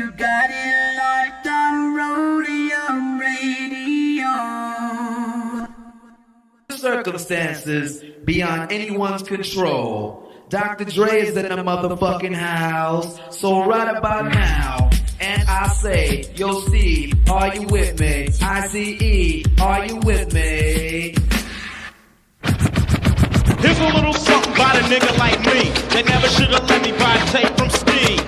You got it locked on Roadium Radio. Circumstances beyond anyone's control. Dr. Dre is in the motherfucking house. So right about now, and I say, yo Steve, are you with me? ICE, are you with me? Here's a little something about a nigga like me that never should've let me buy tape from Steve.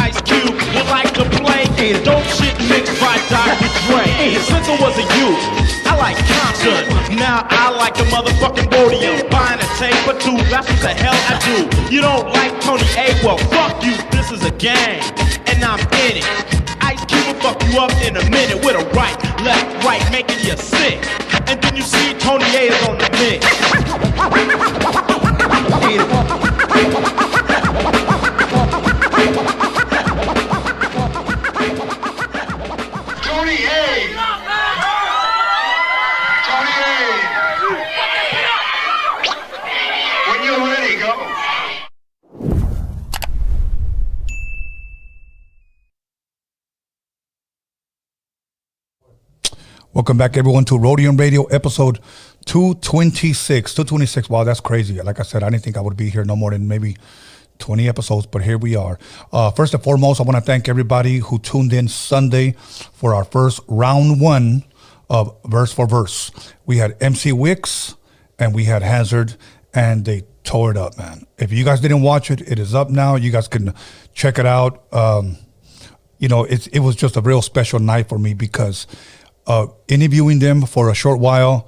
Ice Cube would like to play dope shit mixed by Dr. Dre. Since I was a youth, I like COMPTON. Now I like the motherfucking Roadium. Buying a tape or two, that's what the hell I do. You don't like Tony A? Well, fuck you, this is a game, and I'm in it. Ice Cube will fuck you up in a minute with a right, left, right, making you sick. And then you see Tony A is on the mix. Tony A. Tony A. When you're ready, go. Welcome back, everyone, to Roadium Radio, episode 226. 226, wow, that's crazy. Like I said, I didn't think I would be here no more than maybe 20 episodes, but here we are. First and foremost, I want to thank everybody who tuned in Sunday for our first round one of Verse for Verse. We had MC Wicks and we had Hazard, and they tore it up, man. If you guys didn't watch it, it is up now. You guys can check it out. You know, it was just a real special night for me because interviewing them for a short while,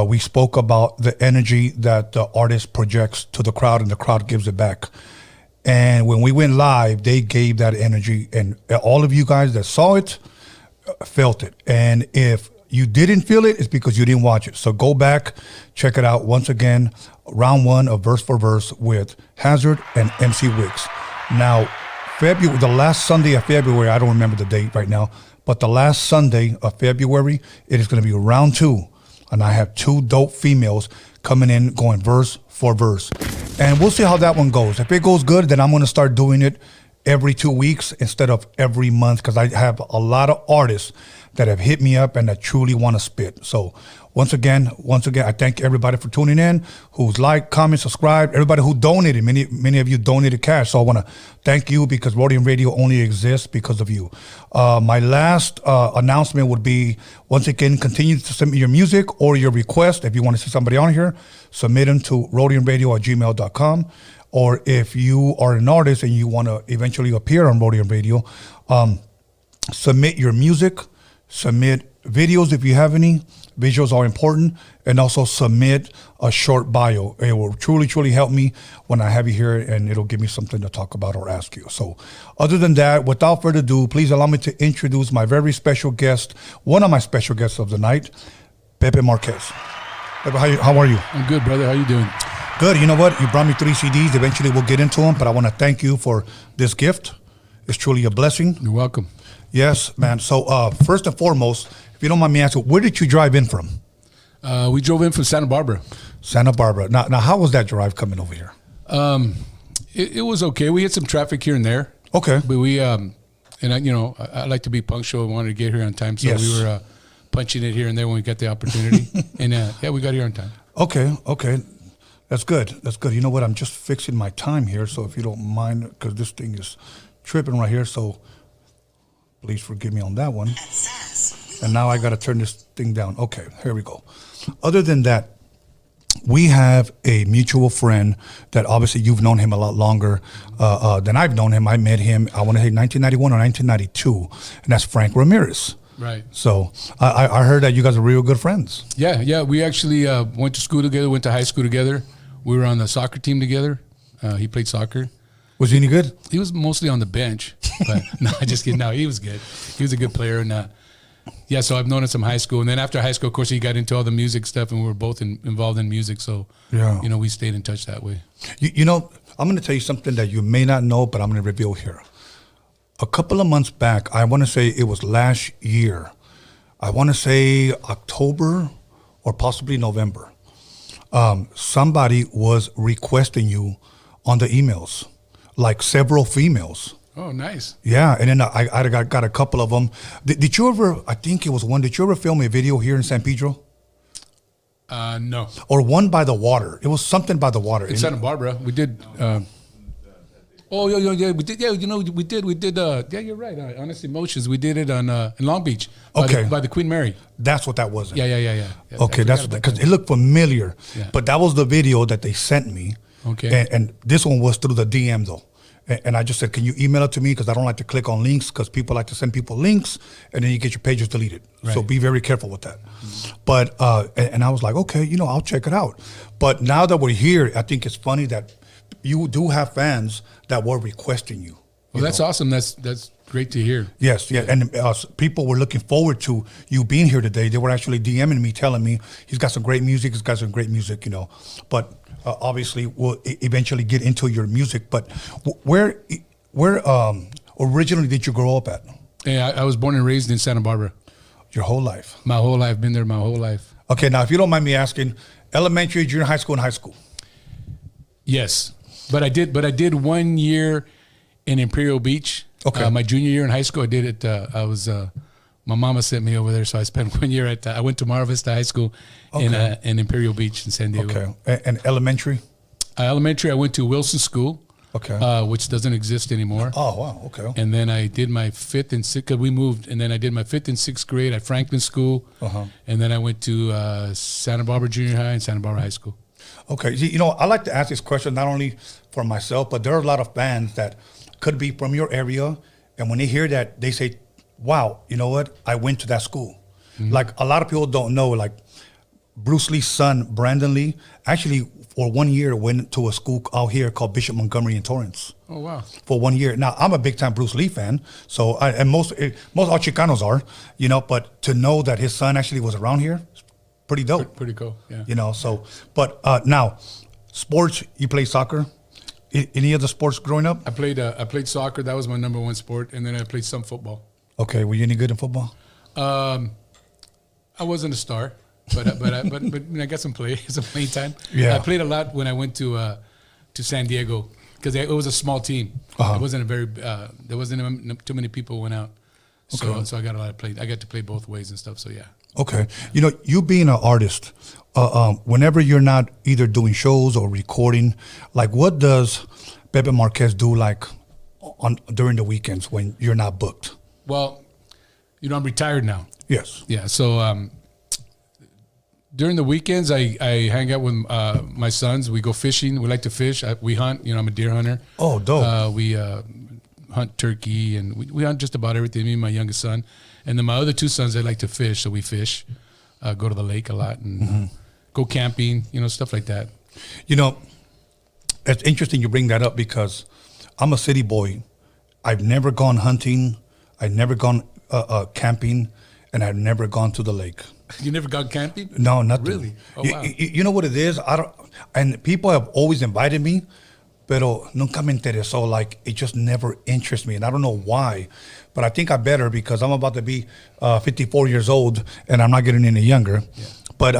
we spoke about the energy that the artist projects to the crowd, and the crowd gives it back. And when we went live, they gave that energy, and all of you guys that saw it felt it. And if you didn't feel it, it's because you didn't watch it. So go back, check it out. Once again, round one of Verse for Verse with Hazard and MC Wicks. Now, February, the last Sunday of February, I don't remember the date right now, but the last Sunday of February, it is going to be round two. And I have two dope females coming in going verse for verse. And we'll see how that one goes. If it goes good, then I'm going to start doing it every 2 weeks instead of every month, because I have a lot of artists that have hit me up and that truly want to spit. So once again, I thank everybody for tuning in, who's liked, comment, subscribed, everybody who donated. Many of you donated cash. So I want to thank you, because Roadium Radio only exists because of you. My last announcement would be, once again, continue to send me your music or your request. If you want to see somebody on here, submit them to roadiumradio@gmail.com. Or if you are an artist and you want to eventually appear on Roadium Radio, submit your music, submit videos if you have any. Visuals are important, and also submit a short bio. It will truly, truly help me when I have you here, and it'll give me something to talk about or ask you. So other than that, without further ado, please allow me to introduce my very special guest, one of my special guests of the night, Pepe Marquez. Pepe, how are you? I'm good, brother. How you doing? Good. You know what? You brought me 3 CDs. Eventually we'll get into them, but I want to thank you for this gift. It's truly a blessing. You're welcome. Yes, man. So first and foremost, if you don't mind me asking, where did you drive in from? We drove in from Santa Barbara. Santa Barbara. Now, how was that drive coming over here? It was okay. We had some traffic here and there. Okay. But we, and I like to be punctual. I wanted to get here on time. So Yes. we were punching it here and there when we got the opportunity. And yeah, we got here on time. Okay. That's good. You know what? I'm just fixing my time here. So if you don't mind, because this thing is tripping right here. So please forgive me on that one. And now I got to turn this thing down. Okay, here we go. Other than that, we have a mutual friend that obviously you've known him a lot longer than I've known him. I met him, I want to say 1991 or 1992, and that's Frank Ramirez. Right. So I heard that you guys are real good friends. Yeah. We actually went to school together, went to high school together. We were on the soccer team together. He played soccer. Was he any good? He was mostly on the bench. But no, just kidding. No, he was good. He was a good player. And yeah, so I've known him from high school. And then after high school, of course, he got into all the music stuff, and we were both involved in music. So, yeah, we stayed in touch that way. You know, I'm going to tell you something that you may not know, but I'm going to reveal here. A couple of months back, I want to say it was last year. I want to say October or possibly November. Somebody was requesting you on the emails, like several females. Oh, nice. Yeah, and then I got a couple of them. Did you ever, I think it was one, did you ever film a video here in San Pedro? No. Or one by the water? It was something by the water. In Santa Barbara. We did... yeah, we did. Yeah, we did. Yeah, you're right. Honest Emotions. We did it on in Long Beach. By the Queen Mary. That's what that was. Yeah. Okay, that's because it looked familiar. Yeah. But that was the video that they sent me. Okay. And this one was through the DM though. And I just said, can you email it to me? Because I don't like to click on links because people like to send people links and then you get your pages deleted. Right. So be very careful with that. Mm-hmm. But, and I was like, okay, I'll check it out. But now that we're here, I think it's funny that you do have fans that were requesting you. Well, that's awesome. That's great to hear. Yes. And people were looking forward to you being here today. They were actually DMing me, telling me he's got some great music. But obviously, we'll eventually get into your music. But where originally did you grow up at? Yeah, I was born and raised in Santa Barbara. Your whole life? My whole life. Been there my whole life. Okay. Now, if you don't mind me asking, elementary, junior high school, and high school? Yes. But I did 1 year in Imperial Beach. Okay. My junior year in high school, I did it. My mama sent me over there, so I spent 1 year at. I went to Mar Vista High School in Imperial Beach in San Diego. Okay. And elementary? Elementary, I went to Wilson School. Okay. Which doesn't exist anymore. Oh wow. Okay. And then I did my 5th and 6th. Cause we moved, and then I did my 5th and 6th grade at Franklin School. And then I went to Santa Barbara Junior High and Santa Barbara High School. Okay. I like to ask this question not only for myself, but there are a lot of fans that could be from your area. And when they hear that, they say, wow, you know what? I went to that school. Mm-hmm. Like a lot of people don't know, like Bruce Lee's son, Brandon Lee, actually for 1 year went to a school out here called Bishop Montgomery in Torrance. Oh, wow. For 1 year. Now, I'm a big time Bruce Lee fan. So, and most all Chicanos are, but to know that his son actually was around here, pretty dope. Pretty cool, yeah. But now, sports, you play soccer? Any other sports growing up? I played soccer. That was my number one sport. And then I played some football. Okay. Were you any good in football? I wasn't a star, but I got some playing time. Yeah. I played a lot when I went to San Diego because it was a small team. It wasn't a very, there wasn't too many people went out. So I got a lot of play. I got to play both ways and stuff. So yeah. Okay. You being an artist, whenever you're not either doing shows or recording, like what does Pepe Marquez do like during the weekends when you're not booked? Well, I'm retired now. Yes. Yeah. So during the weekends, I hang out with my sons. We go fishing. We like to fish. We hunt. I'm a deer hunter. Oh, dope. We hunt turkey and we hunt just about everything. Me and my youngest son. And then my other two sons, they like to fish, so we fish, go to the lake a lot, and go camping, stuff like that. It's interesting you bring that up because I'm a city boy. I've never gone hunting. I've never gone camping, and I've never gone to the lake. You never gone camping? No, nothing. Really? Oh, wow. You know what it is? And people have always invited me, pero nunca me interesó. Like, it just never interests me, and I don't know why. But I think I better because I'm about to be 54 years old and I'm not getting any younger. Yeah. But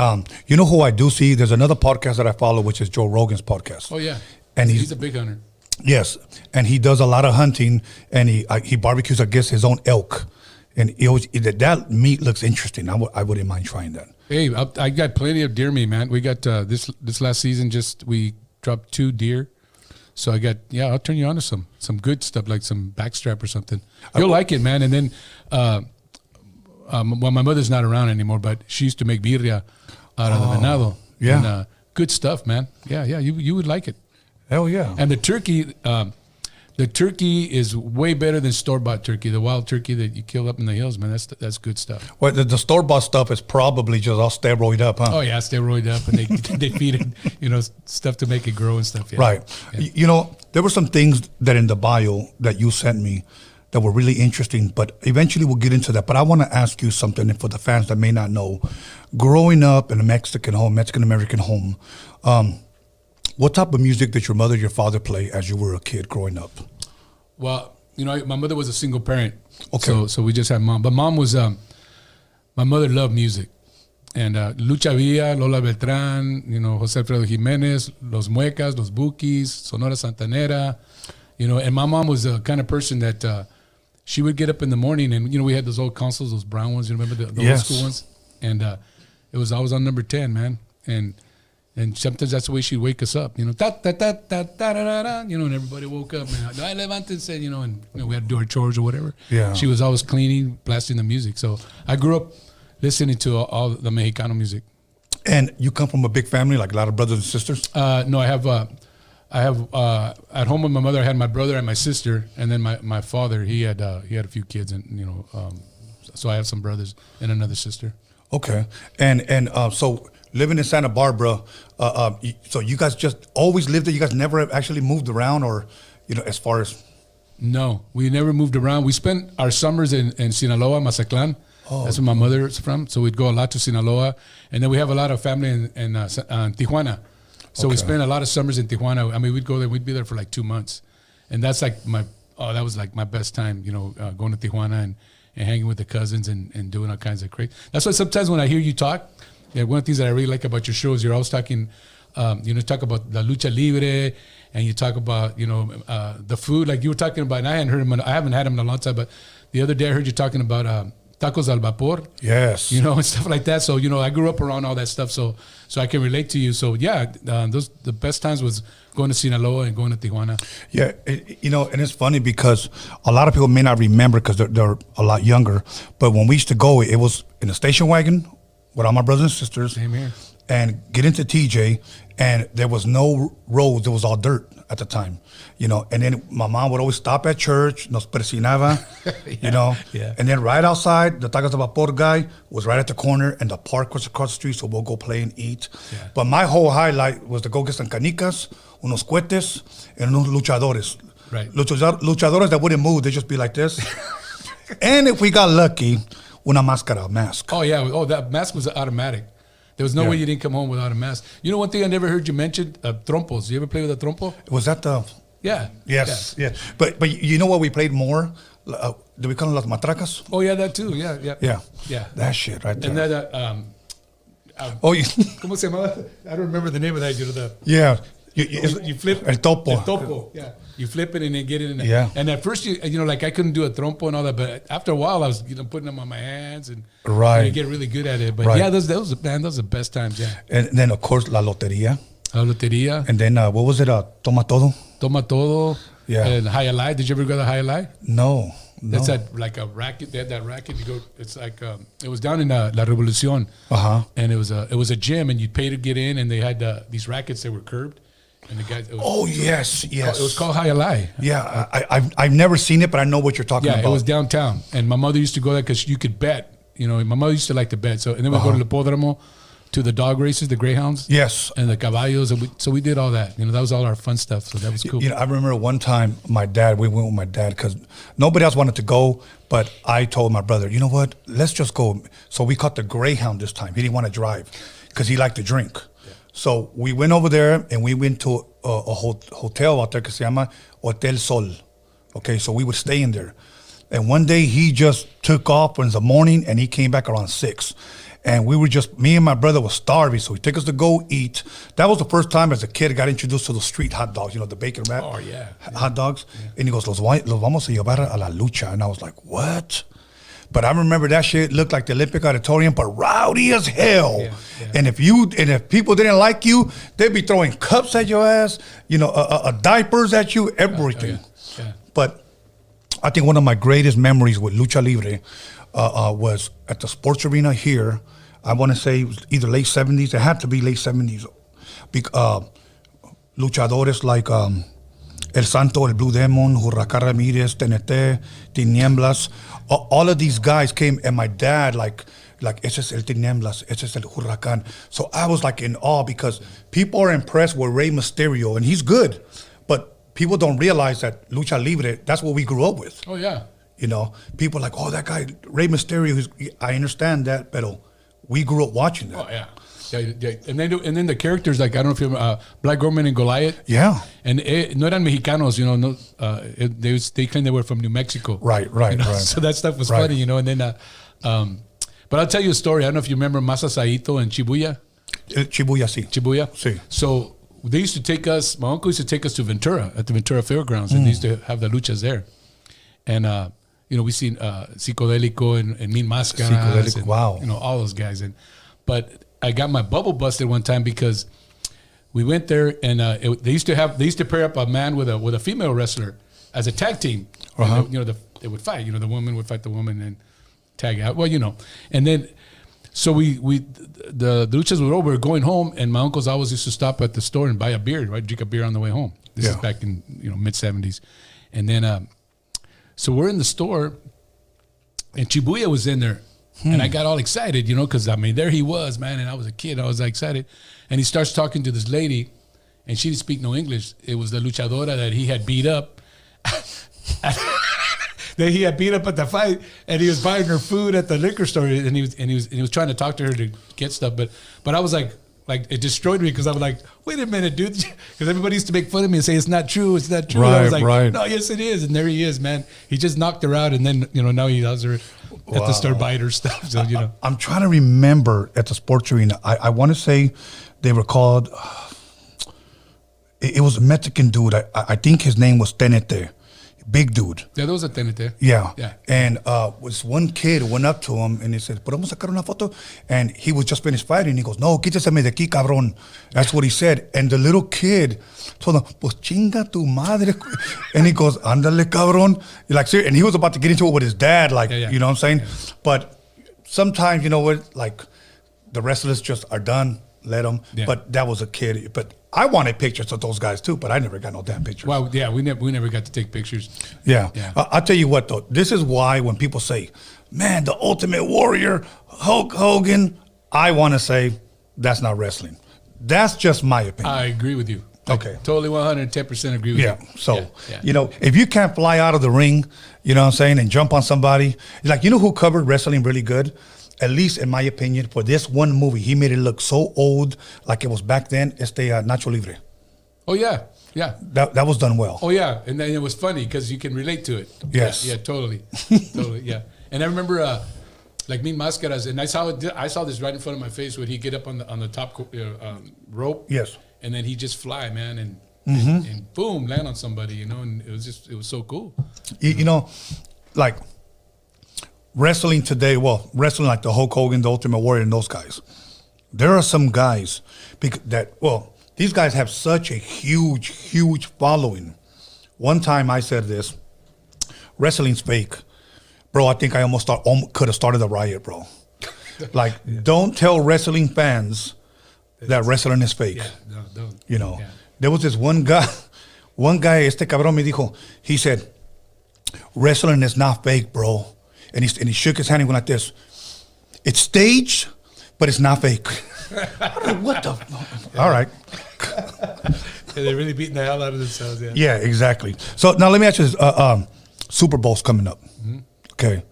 you know who I do see? There's another podcast that I follow, which is Joe Rogan's podcast. Oh, yeah. And he's a big hunter. Yes. And he does a lot of hunting and he barbecues, I guess, his own elk. And that meat looks interesting. I wouldn't mind trying that. Hey, I got plenty of deer meat, man. We got this last season, we dropped 2 deer. So I'll turn you on to some good stuff, like some backstrap or something. You'll like it, man. And then, well, my mother's not around anymore, but she used to make birria out of the venado. Yeah. And, good stuff, man. Yeah, you would like it. Hell yeah. And the turkey is way better than store-bought turkey. The wild turkey that you kill up in the hills, man, that's good stuff. Well, the store-bought stuff is probably just all steroid up, huh? Oh, yeah, steroid up, and they feed it, stuff to make it grow and stuff. Yeah. Right. Yeah. There were some things that in the bio that you sent me that were really interesting, but eventually we'll get into that. But I want to ask you something for the fans that may not know. Growing up in a Mexican-American home, what type of music did your mother, your father play as you were a kid growing up? Well, my mother was a single parent. Okay. So we just had mom. But mom was, my mother loved music. And Lucha Villa, Lola Beltrán, José Alfredo Jiménez, Los Muecas, Los Bukis, Sonora Santanera, You know, and my mom was the kind of person that she would get up in the morning, and we had those old consoles, those brown ones. You remember the old school ones? And it was always on number 10, man. And sometimes that's the way she'd wake us up. Da da da da da da da. And everybody woke up. And I levanted, and we had to do our chores or whatever. Yeah. She was always cleaning, blasting the music. So I grew up listening to all the Mexicano music. And you come from a big family, like a lot of brothers and sisters? No, I have at home with my mother. I had my brother and my sister, and then my father. He had a few kids, and so I have some brothers and another sister. Okay, and so living in Santa Barbara, so you guys just always lived there. You guys never actually moved around, or as far as. No, we never moved around. We spent our summers in Sinaloa, Mazatlán. That's where my mother is from. So we'd go a lot to Sinaloa. And then we have a lot of family in Tijuana. So we spent a lot of summers in Tijuana. I mean, we'd go there. We'd be there for like 2 months. And that's like that was like my best time, going to Tijuana and hanging with the cousins and doing all kinds of crazy. That's why sometimes when I hear you talk, one of the things that I really like about your show is you're always talking, talk about la lucha libre, and you talk about, the food. Like you were talking about, and I haven't had them in a long time, but the other day I heard you talking about tacos al vapor. Yes. And stuff like that. So, I grew up around all that stuff. So I can relate to you. So, yeah, the best times was going to Sinaloa and going to Tijuana. Yeah. And it's funny because a lot of people may not remember because they're a lot younger. But when we used to go, it was in a station wagon with all my brothers and sisters. Same here. And get into TJ, and there was no roads. It was all dirt at the time, And then my mom would always stop at church, nos persinaba, Yeah. And then right outside, the tacos de vapor guy was right at the corner, and the park was across the street, so we'll go play and eat. Yeah. But my whole highlight was to go get some canicas, unos cohetes, and unos luchadores. Right. Luchadores that wouldn't move, they'd just be like this. And if we got lucky, una máscara, mask. Oh, yeah. Oh, that mask was automatic. There was no way you didn't come home without a mask. One thing I never heard you mention, trompos. You ever play with a trompo? Was that the... Yeah. Yes, yeah. But you know what we played more? Do we call them las matracas? Oh, yeah, that too. Yeah. That shit right there. And that, ¿cómo se llama? I don't remember the name of that. Yeah. You flip. El topo. El topo, yeah. You flip it and then get it in there. Yeah. And at first, like I couldn't do a trompo and all that, but after a while, I was putting them on my hands and get really good at it. But yeah, those are the best times, yeah. And then, of course, la lotería. La lotería. And then, what was it? Toma todo. Toma todo. Yeah. And Hialeah. Did you ever go to Hialeah? No. That's like a racket. They had that racket. You go. It's like it was down in La Revolucion. And it was a gym, and you pay to get in, and they had these rackets that were curved. And the guys. Yes. It was called Hialeah. Yeah, I've never seen it, but I know what you're talking about. Yeah, it was downtown, and my mother used to go there because you could bet. My mother used to like to bet. So and then we go to the Podromo, to the dog races, the greyhounds. Yes. And the caballos, and so we did all that. That was all our fun stuff. So that was cool. I remember one time we went with my dad because nobody else wanted to go, but I told my brother, you know what? Let's just go. So we caught the greyhound this time. He didn't want to drive because he liked to drink. So we went over there and we went to a hotel out there que se llama Hotel Sol. Okay, so we would stay in there. And one day he just took off in the morning and he came back around 6. And we were me and my brother was starving, so he took us to go eat. That was the first time as a kid I got introduced to the street hot dogs, the bacon wrap hot dogs. Yeah. And he goes, los vamos a llevar a la lucha. And I was like, what? But I remember that shit looked like the Olympic Auditorium, but rowdy as hell. Yeah. And if people didn't like you, they'd be throwing cups at your ass, diapers at you, everything. Yeah. But I think one of my greatest memories with Lucha Libre was at the sports arena here. I want to say it was either late 70s. It had to be late 70s. Luchadores like El Santo, El Blue Demon, Huracán Ramirez, TNT, Tinieblas. All of these guys came, and my dad, like ese es el Tinieblas, ese es el Huracán. So I was like in awe because people are impressed with Rey Mysterio, and he's good. But people don't realize that Lucha Libre, that's what we grew up with. Oh, yeah. People are like, oh, that guy, Rey Mysterio, I understand that, but we grew up watching that. Oh, yeah. Yeah. And then the characters, like, I don't know if you remember, Black Gorman and Goliath. Yeah. And no eran Mexicanos, they claimed they were from New Mexico. Right. So that stuff was funny, and then, but I'll tell you a story. I don't know if you remember Masa Saito and Chibuya. Chibuya, sí. Chibuya? Sí. So they used to take us. My uncle used to take us to Ventura at the Ventura Fairgrounds, and they used to have the luchas there. And we seen Psicodélico and Min Máscaras. And, wow. All those guys. But I got my bubble busted one time because we went there, and they used to pair up a man with a female wrestler as a tag team. And they would fight. The woman would fight the woman and tag out. Well, and then. So the luchas were over, going home, and my uncles always used to stop at the store and buy a beer, right? Drink a beer on the way home. This is back in mid-70s. And then so we're in the store, and Chibuya was in there, and I got all excited, because there he was, man, and I was a kid, I was excited, and he starts talking to this lady, and she didn't speak no English. It was the luchadora that he had beat up. That he had beat up at the fight, and he was buying her food at the liquor store, and he was trying to talk to her to get stuff, but I was like it destroyed me because I was like, wait a minute, dude, because everybody used to make fun of me and say it's not true. Right, and I was like, no, yes it is, and there he is, man. He just knocked her out, and then now he has her at the store buying her stuff. So I'm trying to remember at the sports arena. I want to say they were called. It was a Mexican dude. I think his name was Tenete. Big dude. Yeah, there was a Tenete. Yeah. Yeah. And was one kid went up to him and he said, ¿Podemos sacar una foto? And he was just finished fighting. He goes, no, quíteseme de aquí, cabrón. That's what he said. And the little kid told him, pues chinga tu madre. And he goes, ándale, cabrón. And he was about to get into it with his dad, you know what I'm saying? Yeah. But sometimes, the wrestlers just are done. Let them. Yeah. But that was a kid. But I wanted pictures of those guys too, but I never got no damn pictures. Well, yeah, we never got to take pictures. Yeah. I'll tell you what though. This is why when people say, "Man, the Ultimate Warrior, Hulk Hogan," I want to say that's not wrestling. That's just my opinion. I agree with you. Okay. Totally 110% agree with you. Yeah. So, if you can't fly out of the ring, you know what I'm saying, and jump on somebody, who covered wrestling really good? At least in my opinion, for this one movie, he made it look so old, like it was back then. Nacho Libre. Oh yeah. That was done well. Oh yeah, and then it was funny because you can relate to it. Yes. Yeah, totally, totally. Yeah, and I remember Min Máscaras, and I saw this right in front of my face when he get up on the top rope. Yes. And then he just fly, man, and boom, land on somebody, and it was so cool. Wrestling today, wrestling like the Hulk Hogan, the Ultimate Warrior, and those guys. There are some guys these guys have such a huge, huge following. One time I said this, wrestling's fake. Bro, I think I almost could have started a riot, bro. Don't tell wrestling fans that wrestling is fake. Yeah, no, don't. Yeah. There was this one guy, este cabrón me dijo, he said, wrestling is not fake, bro. And he shook his hand and went like this. It's staged, but it's not fake. What the? Yeah. All right. They're really beating the hell out of themselves. Yeah. Yeah, exactly. So now let me ask you this. Super Bowl's coming up. Mm-hmm. Okay.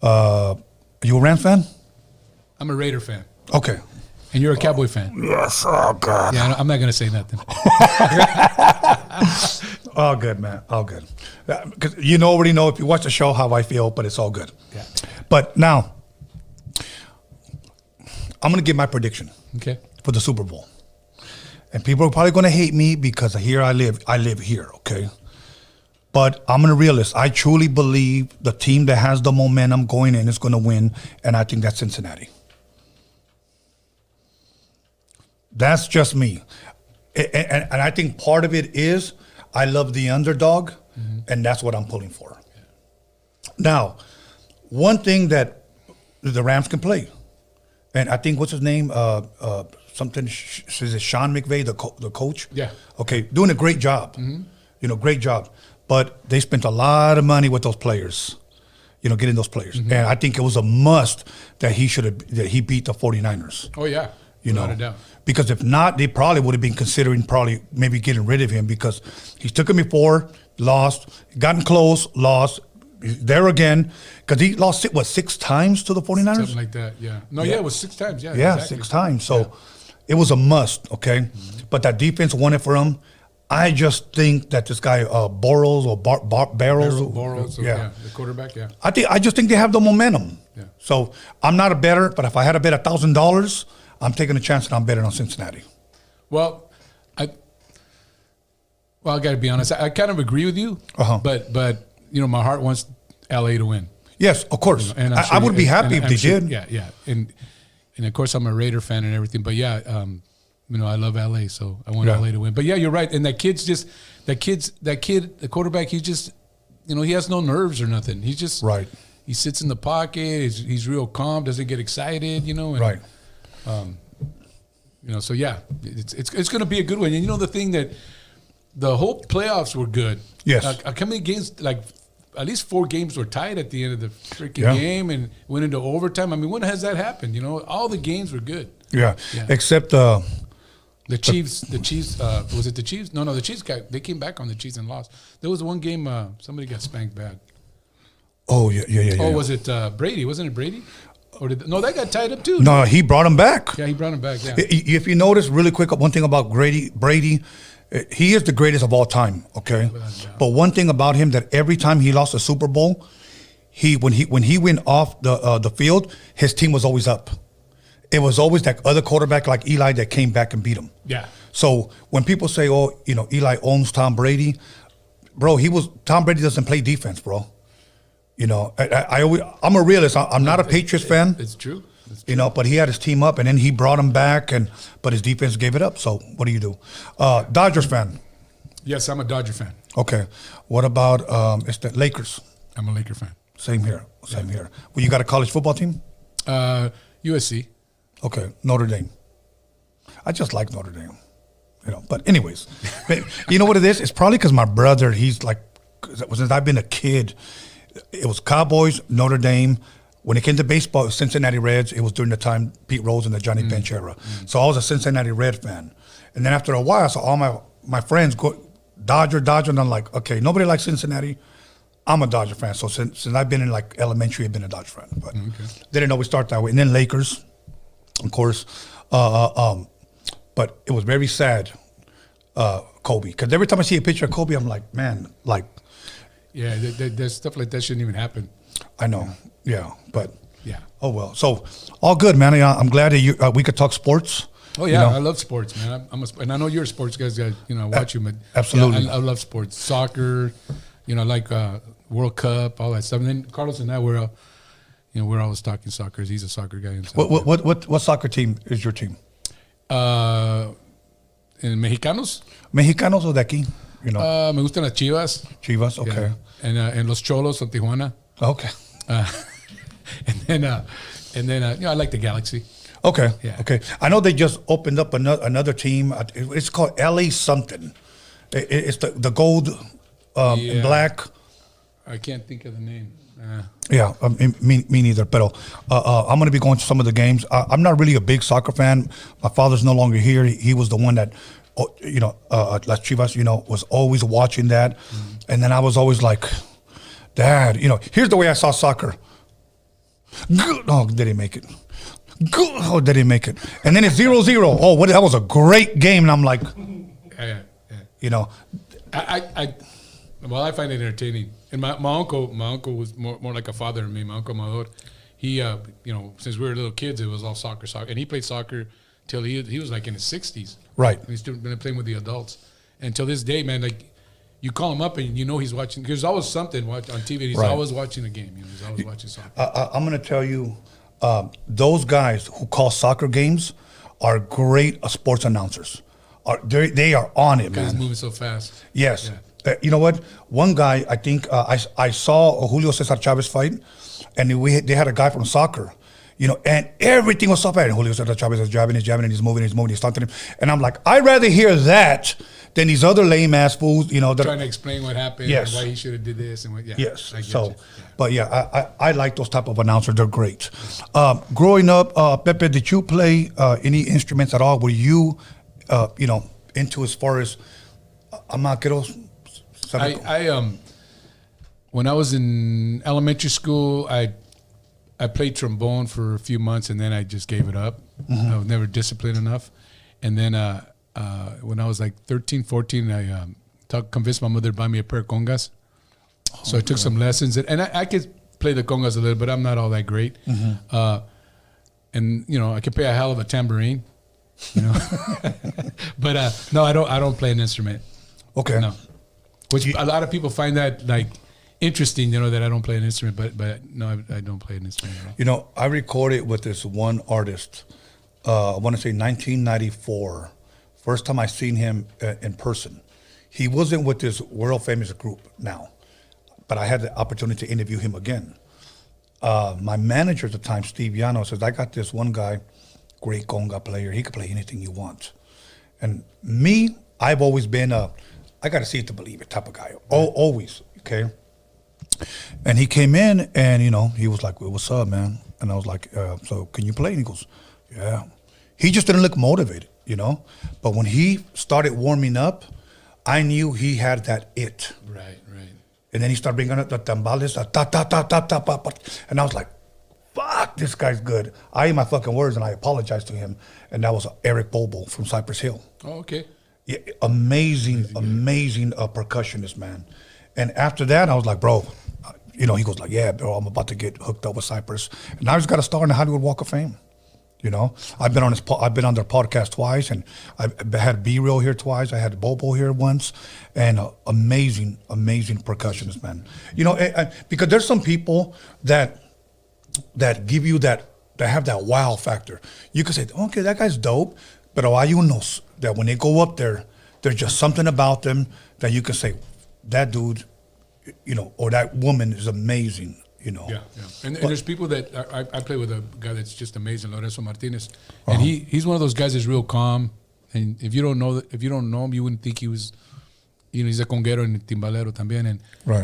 Are you a Rams fan? I'm a Raider fan. Okay. And you're a Cowboy fan. Yes. Oh, God. Yeah, I'm not going to say nothing. All good, man. All good. Because already know if you watch the show how I feel, but it's all good. Yeah. But now, I'm going to give my prediction. Okay. For the Super Bowl. And people are probably going to hate me because here I live here, okay? But I'm a realist. I truly believe the team that has the momentum going in is going to win, and I think that's Cincinnati. That's just me. And I think part of it is I love the underdog, and that's what I'm pulling for. Yeah. Now, one thing that the Rams can play, and I think, what's his name? Something, is it Sean McVay, the coach? Yeah. Okay, doing a great job. Mm-hmm. Great job. But they spent a lot of money with those players, getting those players. Mm-hmm. And I think it was a must that he beat the 49ers. Oh, yeah. Without a doubt. Because if not, they probably would have been considering maybe getting rid of him because he's took him before, lost, gotten close, lost, there again. Because he lost, 6 times to the 49ers? Something like that, yeah. No, yeah, it was 6 times, yeah. Yeah, exactly. 6 times. So it was a must, okay? Mm-hmm. But that defense won it for him. I just think that this guy, Barrows, the quarterback, yeah. I just think they have the momentum. Yeah. So I'm not a bettor, but if I had to bet $1,000, I'm taking a chance and I'm betting on Cincinnati. Well, Well, I got to be honest. I kind of agree with you, but you know, my heart wants LA to win. Yes, of course. You know, and I would be happy if they did. Yeah. And of course, I'm a Raider fan and everything. But yeah, you know, I love LA, so I want LA to win. But yeah, you're right. And that kid, the quarterback, he just, you know, he has no nerves or nothing. He's just He sits in the pocket. He's real calm. Doesn't get excited. You know. And, you know. So yeah, it's going to be a good one. And you know, the thing that the whole playoffs were good. Yes. How many games like? At least 4 games were tied at the end of the freaking game and went into overtime. I mean, when has that happened? You know, all the games were good. Yeah. Except the Chiefs. The Chiefs. Was it the Chiefs? No. The Chiefs they came back on the Chiefs and lost. There was one game somebody got spanked bad. Oh yeah. Oh, was it Brady? Wasn't it Brady? Or that got tied up too? No, he brought him back. Yeah, he brought him back. Yeah. If you notice, really quick, one thing about Brady. He is the greatest of all time, okay? But one thing about him that every time he lost a Super Bowl, when he went off the field, his team was always up. It was always that other quarterback like Eli that came back and beat him. Yeah. So when people say, "Oh, you know, Eli owns Tom Brady," bro, Tom Brady doesn't play defense, bro. You know, I'm a realist. I'm not a Patriots fan. It's true. You know, but he had his team up, and then he brought him back, but his defense gave it up. So what do you do? Dodgers fan? Yes, I'm a Dodger fan. Okay. What about it's the Lakers? I'm a Laker fan. Same here. Well, you got a college football team? USC. Okay. Notre Dame. I just like Notre Dame. You know, but anyways, you know what it is? It's probably because my brother, he's like, since I've been a kid, it was Cowboys, Notre Dame. When it came to baseball, it was Cincinnati Reds. It was during the time Pete Rose and the Johnny Bench era. So I was a Cincinnati Red fan. And then after a while, I saw all my friends go Dodger, and I'm like, okay, nobody likes Cincinnati. I'm a Dodger fan. So since I've been in like elementary, I've been a Dodger fan. But didn't always start that way. And then Lakers, of course. But it was very sad, Kobe. Because every time I see a picture of Kobe, I'm like, man, like. Yeah, there's stuff like that shouldn't even happen. I know. Yeah, but oh well. So all good, man. I'm glad that we could talk sports. Oh yeah, I love sports, man. And I know you're a sports guy. You know, I watch you, but absolutely, I love sports, soccer. You know, like World Cup, all that stuff. And then Carlos and I we're always talking soccer. He's a soccer guy himself. What soccer team is your team? In Mexicanos. Mexicanos o de aquí? You know. Me gustan las Chivas. Chivas, okay. Yeah. And los Cholos of Tijuana. Okay. And then you know, I like the Galaxy. Okay. Yeah. Okay. I know they just opened up another team. It's called LA something. It's the gold and black. I can't think of the name. Yeah, me neither. But I'm going to be going to some of the games. I'm not really a big soccer fan. My father's no longer here. He was the one that, you know, Las Chivas, you know, was always watching that. And then I was always like, Dad, you know, here's the way I saw soccer. Oh, did he make it? Oh, did he make it? And then it's 0-0. Oh, that was a great game. And I'm like, you know. Well, I find it entertaining. And my uncle was more like a father to me. My uncle Amador, he, you know, since we were little kids, it was all soccer. And he played soccer till he was like in his 60s. Right. And he's still been playing with the adults. And till this day, man, like, you call him up and you know he's watching. There's always something on TV. He's always watching a game. You know, he's always watching soccer. I'm going to tell you, those guys who call soccer games are great sports announcers. They are on it, man. He's moving so fast. Yes. Yeah. You know what? One guy, I think I saw a Julio Cesar Chavez fight, and they had a guy from soccer. You know, and everything was so bad. And Julio Cesar Chavez is jabbing, and he's moving, he's stunting him. And I'm like, I'd rather hear that than these other lame ass fools, you know, that trying to explain what happened, and why he should have did this, and what. Yeah, yes. So, but I like those type of announcers. They're great. Growing up, Pepe, did you play any instruments at all? Were you, you know, into as far as amaqueros? I when I was in elementary school, I played trombone for a few months, and then I just gave it up. I was never disciplined enough. And then when I was like 13, 14, I convinced my mother to buy me a pair of congas. So I took some lessons. And I could play the congas a little, but I'm not all that great. And, you know, I could play a hell of a tambourine, you know. But, no, I don't play an instrument. Okay. No. Which a lot of people find that like interesting, that I don't play an instrument, but no, I don't play an instrument at all. I recorded with this one artist, I want to say 1994. First time I seen him in person. He wasn't with this world famous group now, but I had the opportunity to interview him again. My manager at the time, Steve Yano, says, I got this one guy, great conga player. He could play anything you want. And me, I've always been I got to see it to believe it type of guy. Always, okay? And he came in and, he was like, well, what's up, man? And I was like, so can you play? And he goes, yeah. He just didn't look motivated, But when he started warming up, I knew he had that it. Right. And then he started bringing up the tambales, ta. And I was like, fuck, this guy's good. I ate my fucking words and I apologized to him. And that was Eric Bobo from Cypress Hill. Oh, okay. Yeah, amazing percussionist, man. And after that, I was like, bro, he goes like, yeah, bro, I'm about to get hooked up with Cypress. And I just got to start in the Hollywood Walk of Fame. I've been on their podcast twice, and I had B-Real here twice. I had Bobo here once, and amazing percussionist, man. Because there's some people that give you that have that wow factor. You could say, okay, that guy's dope, but hay unos that when they go up there, there's just something about them that you can say, that dude, or that woman is amazing. Yeah. And there's people that I play with a guy that's just amazing, Lorenzo Martinez, and he's one of those guys that's real calm. And if you don't know him, you wouldn't think he was, he's a conguero and timbalero también,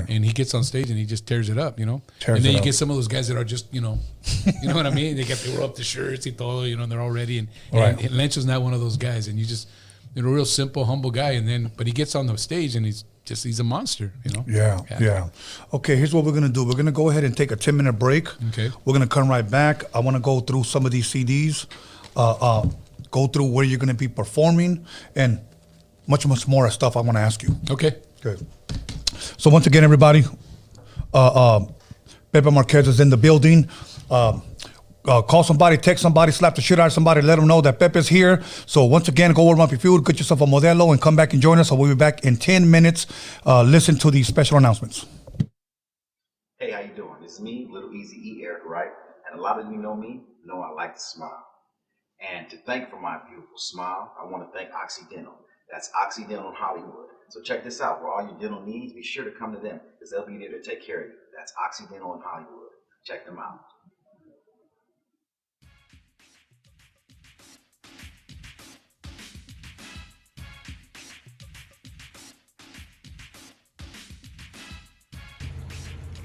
and he gets on stage and he just tears it up, And then you get some of those guys that are just, you know what I mean? They roll up the shirts y todo, and they're all ready. And Lencho's not one of those guys, and you just, a real simple, humble guy, but he gets on the stage and he's a monster, Yeah. Okay, here's what we're gonna do. We're gonna go ahead and take a 10-minute break. Okay. We're gonna come right back. I wanna go through some of these CDs, go through where you're gonna be performing, and much more stuff I wanna ask you. Okay. Good. So once again, everybody, Pepe Marquez is in the building. Call somebody, text somebody, slap the shit out of somebody, let them know that Pepe's here. So once again, go warm up your fuel, get yourself a Modelo, and come back and join us. So we'll be back in 10 minutes. Listen to these special announcements. Hey, how you doing? It's me, Little Easy E, Eric Wright, and a lot of you know I like to smile. And to thank for my beautiful smile, I want to thank Occidental. That's Occidental in Hollywood. So check this out. For all your dental needs, be sure to come to them, because they'll be there to take care of you. That's Occidental in Hollywood. Check them out.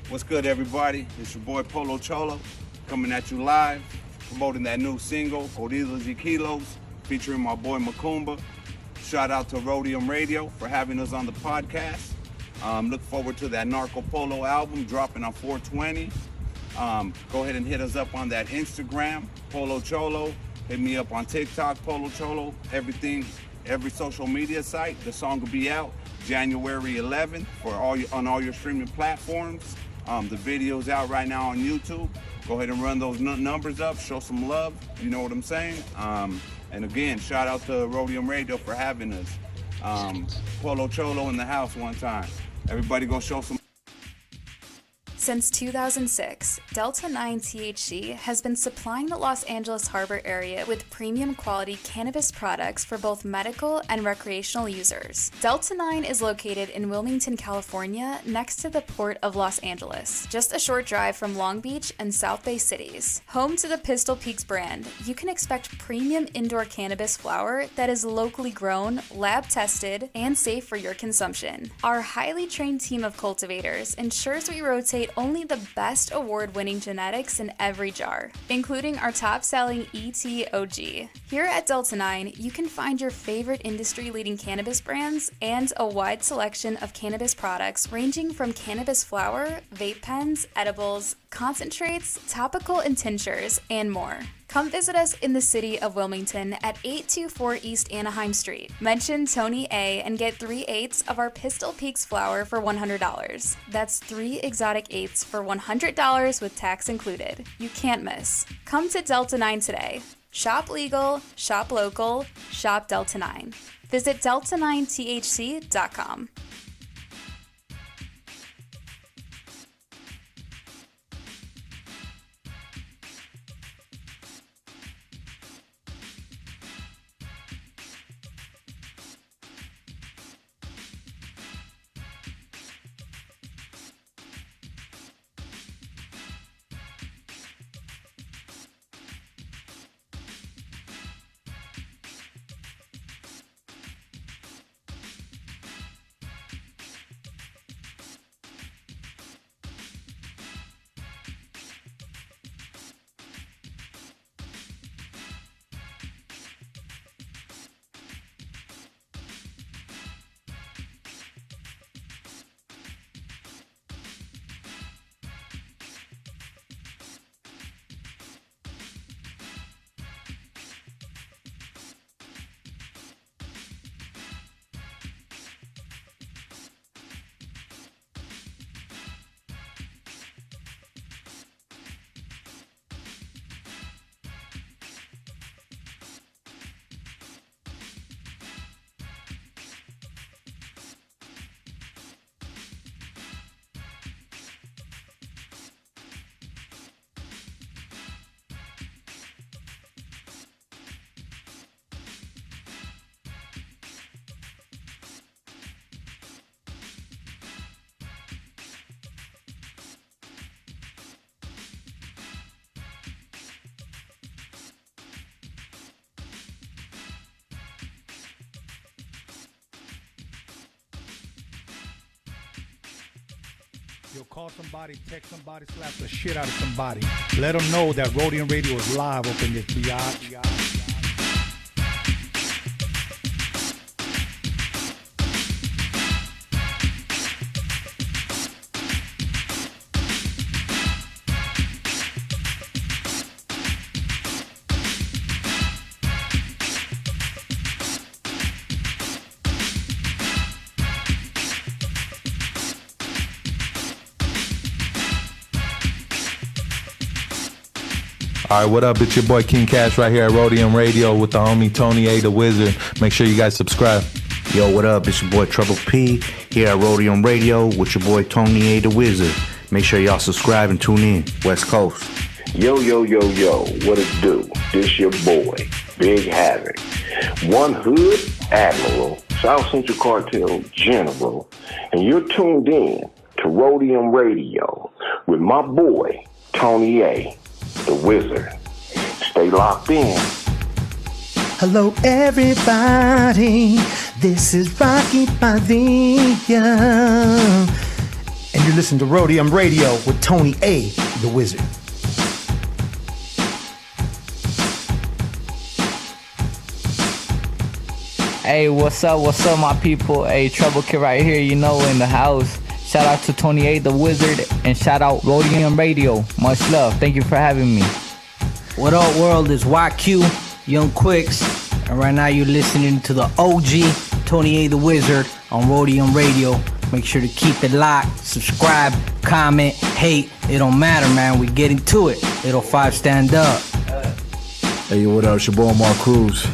What's good, everybody? It's your boy Polo Cholo coming at you live, promoting that new single, Gorditas y Kilos, featuring my boy Macumba. Shout out to Roadium Radio for having us on the podcast. Look forward to that Narco Polo album dropping on 420. Go ahead and hit us up on that Instagram, Polo Cholo. Hit me up on TikTok, Polo Cholo. Everything, every social media site. The song will be out January 11th on all your streaming platforms. The video's out right now on YouTube. Go ahead and run those numbers up, show some love, you know what I'm saying? And again, shout out to Roadium Radio for having us. Polo Cholo in the house one time. Everybody go show some. Since 2006, Delta 9 THC has been supplying the Los Angeles Harbor area with premium quality cannabis products for both medical and recreational users. Delta 9 is located in Wilmington, California, next to the Port of Los Angeles, just a short drive from Long Beach and South Bay cities. Home to the Pistol Peaks brand, you can expect premium indoor cannabis flower that is locally grown, lab tested, and safe for your consumption. Our highly trained team of cultivators ensures we rotate only the best award-winning genetics in every jar, including our top-selling ETOG. Here at Delta 9, you can find your favorite industry-leading cannabis brands and a wide selection of cannabis products ranging from cannabis flower, vape pens, edibles, concentrates, topical and tinctures, and more. Come visit us in the city of Wilmington at 824 East Anaheim Street. Mention Tony A and get 3/8 of our Pistol Peaks flower for $100. That's 3 exotic 8s for $100 with tax included. You can't miss. Come to Delta 9 today. Shop legal, shop local, shop Delta 9. Visit delta9thc.com. You'll call somebody, text somebody, slap the shit out of somebody. Let them know that Roadium Radio is live up in this biatch. All right, what up? It's your boy King Cash right here at Roadium Radio with the homie Tony A, the Wizard. Make sure you guys subscribe. Yo, what up? It's your boy Trouble P here at Roadium Radio with your boy Tony A, the Wizard. Make sure y'all subscribe and tune in. West Coast. Yo, what it do? This your boy, Big Havoc. One Hood Admiral, South Central Cartel General, and you're tuned in to Roadium Radio with my boy, Tony A, the Wizard. Stay locked in. Hello everybody, this is Rocky Padilla, and you're listening to Roadium Radio with Tony A, the Wizard. Hey, what's up, my people? Hey, Trouble Kid right here, you know, in the house. Shout out to Tony A, the Wizard, and shout out Roadium Radio. Much love. Thank you for having me. What up, world? It's YQ, Young Quicks, and right now you're listening to the OG Tony A, the Wizard on Roadium Radio. Make sure to keep it locked, subscribe, comment, hate. It don't matter, man. We getting to it. It'll 5 stand up. Hey, what up? It's your boy Mark Cruz.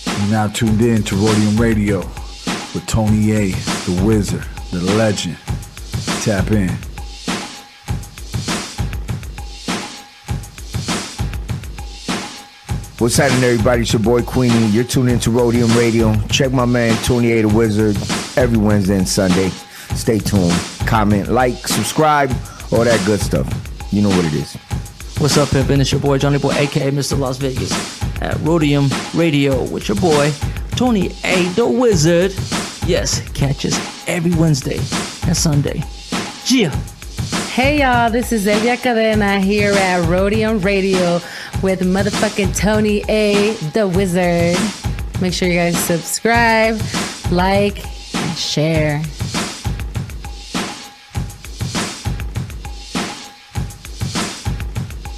You're now tuned in to Roadium Radio with Tony A, the Wizard, the Legend. Tap in. What's happening, everybody? It's your boy Queenie. You're tuned into Roadium Radio. Check my man Tony A, the Wizard, every Wednesday and Sunday. Stay tuned. Comment, like, subscribe, all that good stuff. You know what it is. What's up, pimpin'? It's your boy Johnny Boy, aka Mr. Las Vegas, at Roadium Radio with your boy Tony A, the Wizard. Yes, catch us every Wednesday and Sunday. Yeah. Hey y'all, this is Elia Cadena here at Roadium Radio with motherfucking Tony A, the Wizard. Make sure you guys subscribe, like, and share.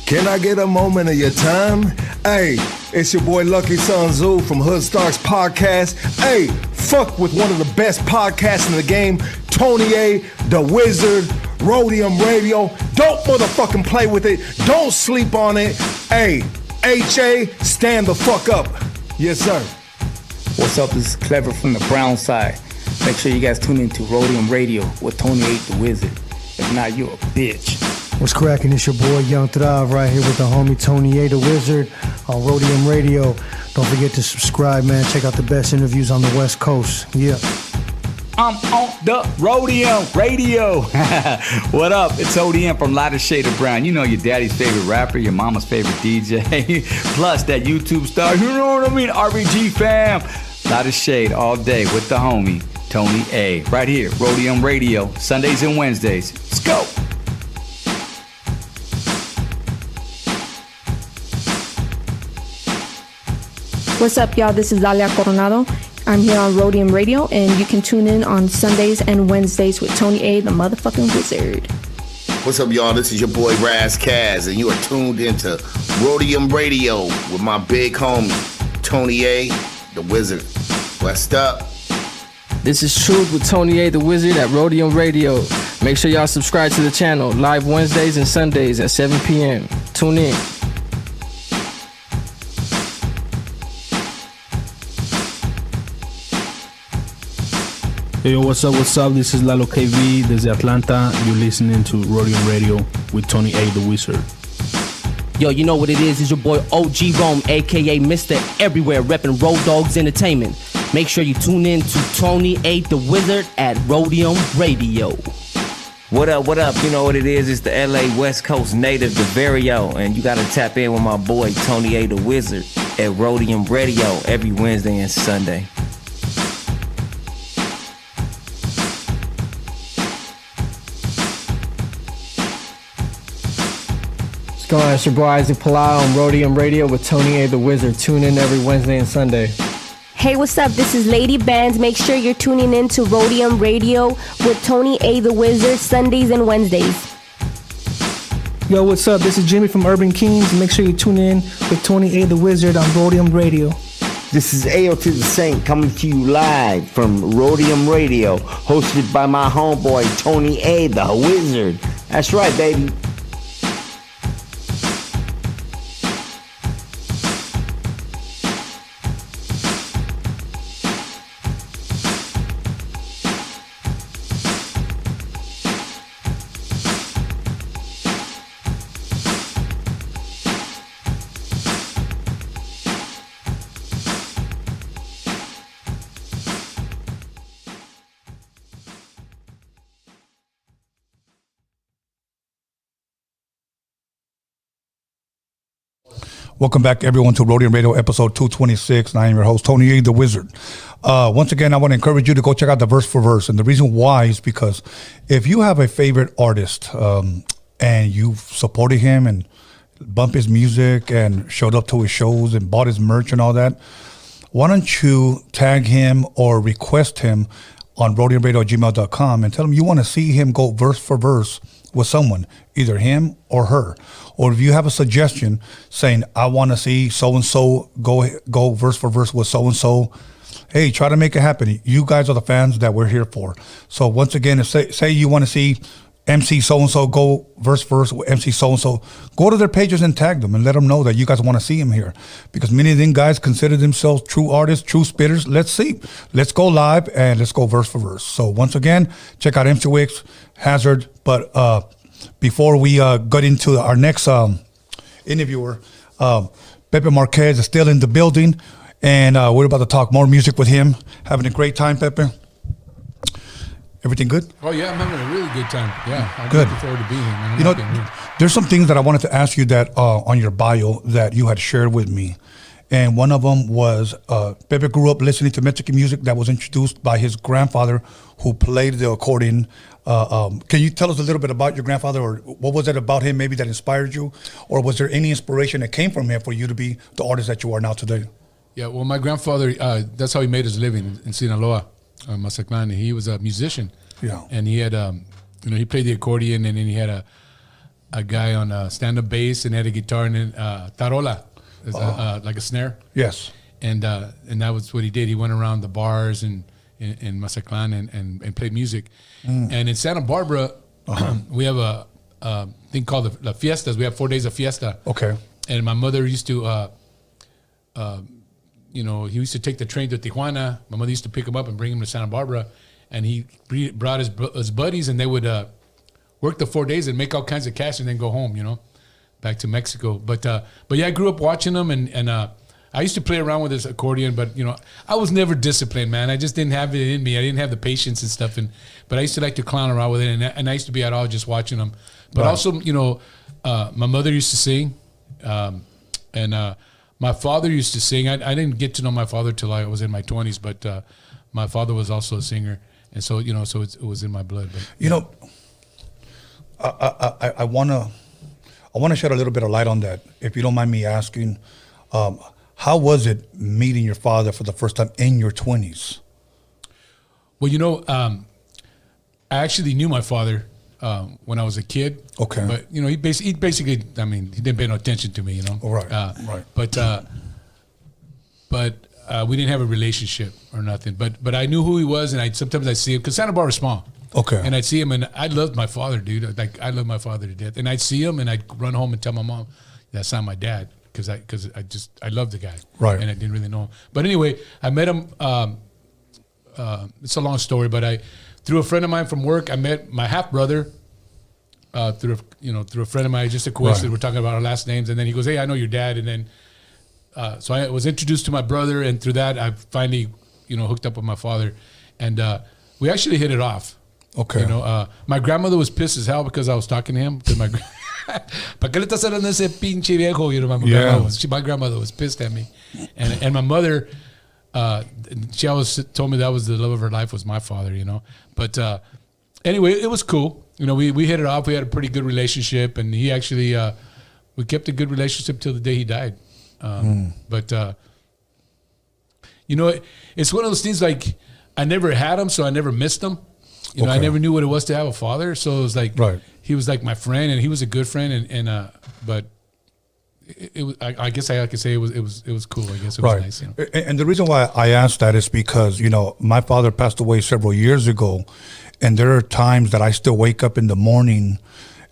Can I get a moment of your time? Hey, it's your boy Lucky Sun Zoo from Hood Starks Podcast. Hey, fuck with one of the best podcasts in the game, Tony A, the Wizard, Roadium Radio. Don't motherfucking play with it. Don't sleep on it. Hey, HA, stand the fuck up. Yes, sir. what's up? This is Clever from the Brown side. Make sure you guys tune in to Roadium Radio with Tony A the Wizard. If not, you're a bitch. What's cracking? It's your boy Young Thrive right here with the homie Tony A the Wizard on Roadium Radio. Don't forget to subscribe, man. Check out the best interviews on the West Coast. Yeah. I'm on the Roadium Radio. What up? It's ODM from Lighter Shade of Brown. You know your daddy's favorite rapper, your mama's favorite DJ, plus that YouTube star, you know what I mean, RBG fam. Lighter Shade all day with the homie, Tony A. Right here, Roadium Radio, Sundays and Wednesdays. Let's go. What's up, y'all? This is Dalia Coronado. I'm here on Roadium Radio, and you can tune in on Sundays and Wednesdays with Tony A, the motherfucking wizard. What's up, y'all? This is your boy Raz Kaz, and you are tuned into Roadium Radio with my big homie, Tony A, the wizard. What's up? This is Truth with Tony A, the wizard at Roadium Radio. Make sure y'all subscribe to the channel, live Wednesdays and Sundays at 7 p.m. Tune in. Hey, yo, what's up? This is Lalo KV desde Atlanta. You're listening to Roadium Radio with Tony A, the Wizard. Yo, you know what it is? It's your boy OG Rome, a.k.a. Mr. Everywhere, repping Road Dogs Entertainment. Make sure you tune in to Tony A, the Wizard at Roadium Radio. What up, what up? You know what it is? It's the LA West Coast native, the Vario, and you gotta tap in with my boy Tony A, the Wizard at Roadium Radio every Wednesday and Sunday. What's going on? It's your boy Isaac Palau on Roadium Radio with Tony A the Wizard. Tune in every Wednesday and Sunday. Hey, what's up? This is Lady Bands. Make sure you're tuning in to Roadium Radio with Tony A the Wizard Sundays and Wednesdays. Yo, what's up? This is Jimmy from Urban Kings. Make sure you tune in with Tony A the Wizard on Roadium Radio. This is Ayo to the Saint coming to you live from Roadium Radio, hosted by my homeboy Tony A the Wizard. That's right, baby. Welcome back, everyone, to Roadium Radio, episode 226. And I am your host, Tony A, the Wizard. Once again, I want to encourage you to go check out the verse for verse. And the reason why is because if you have a favorite artist and you've supported him and bumped his music and showed up to his shows and bought his merch and all that, why don't you tag him or request him on roadiumradio@gmail.com and tell him you want to see him go verse for verse with someone, either him or her. Or if you have a suggestion saying, I want to see so-and-so go verse for verse with so-and-so, hey, try to make it happen. You guys are the fans that we're here for. So once again, if say you want to see MC so-and-so go verse for verse with MC so-and-so, go to their pages and tag them and let them know that you guys want to see him here. Because many of them guys consider themselves true artists, true spitters. Let's see. Let's go live and let's go verse for verse. So once again, check out MC Wicks, Hazard. But before we got into our next interviewer, Pepe Marquez is still in the building, and we're about to talk more music with him. Having a great time, Pepe? Everything good? Oh, yeah, I'm having a really good time. Yeah, I'm good. looking forward to being here, man. You know, there's some things that I wanted to ask you that on your bio that you had shared with me. And one of them was Pepe grew up listening to Mexican music that was introduced by his grandfather, who played the accordion. Can you tell us a little bit about your grandfather, or what was it about him maybe that inspired you? Or was there any inspiration that came from him for you to be the artist that you are now today? Yeah, well, my grandfather, that's how he made his living in Sinaloa, Mazatlán. He was a musician. Yeah. And he had, he played the accordion, and then he had a guy on stand-up bass, and had a guitar, and then tarola, like a snare. Yes. And that was what he did. He went around the bars in Mazatlán and played music. And in Santa Barbara, we have a thing called the Fiestas. We have 4 days of fiesta. Okay. And my mother used to, he used to take the train to Tijuana. My mother used to pick him up and bring him to Santa Barbara, and he brought his buddies, and they would work the 4 days and make all kinds of cash, and then go home, back to Mexico. But yeah, I grew up watching him, and I used to play around with his accordion, but I was never disciplined, man. I just didn't have it in me. I didn't have the patience and stuff, but I used to like to clown around with it, and I used to be at all just watching him. But also, my mother used to sing, and my father used to sing. I didn't get to know my father till I was in my 20s, but my father was also a singer, and so so it was in my blood. But, I want to shed a little bit of light on that, if you don't mind me asking. How was it meeting your father for the first time in your 20s? Well, I actually knew my father when I was a kid. Okay. But, he basically, I mean, he didn't pay no attention to me, Right, right. But we didn't have a relationship or nothing. But I knew who he was, and sometimes I'd see him, because Santa Barbara's small. Okay. And I'd see him, and I loved my father, dude. Like, I loved my father to death. And I'd see him, and I'd run home and tell my mom, that's not my dad. Because I loved the guy, right? And I didn't really know him. But anyway, I met him. It's a long story, but through a friend of mine from work, I met my half brother. Through a friend of mine, just a coincidence. Right. We're talking about our last names, and then he goes, "Hey, I know your dad." And then, so I was introduced to my brother, and through that, I finally, hooked up with my father, and we actually hit it off. Okay. My grandmother was pissed as hell because I was talking to him. Because ¿para qué le estás hablando ese pinche viejo? My grandmother was pissed at me, and my mother, she always told me that was the love of her life was my father, But anyway, it was cool. We hit it off. We had a pretty good relationship, and he actually we kept a good relationship till the day he died. But it's one of those things, like, I never had him, so I never missed him. I never knew what it was to have a father, so it was like, right. He was like my friend, and he was a good friend, but it was, I guess I could say it was cool. I guess it was nice. And the reason why I asked that is because my father passed away several years ago, and there are times that I still wake up in the morning,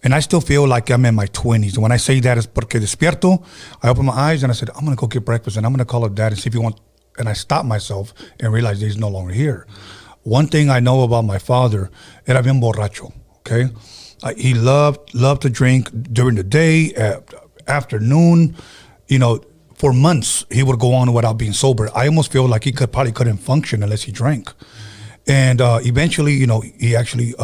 and I still feel like I'm in my 20s. And when I say that, it's porque despierto. I open my eyes and I said, I'm gonna go get breakfast, and I'm gonna call up Dad and see if he wants. And I stop myself and realize he's no longer here. One thing I know about my father, era bien borracho, okay? He loved to drink during the day, afternoon, for months he would go on without being sober. I almost feel like he probably couldn't function unless he drank. And eventually, he actually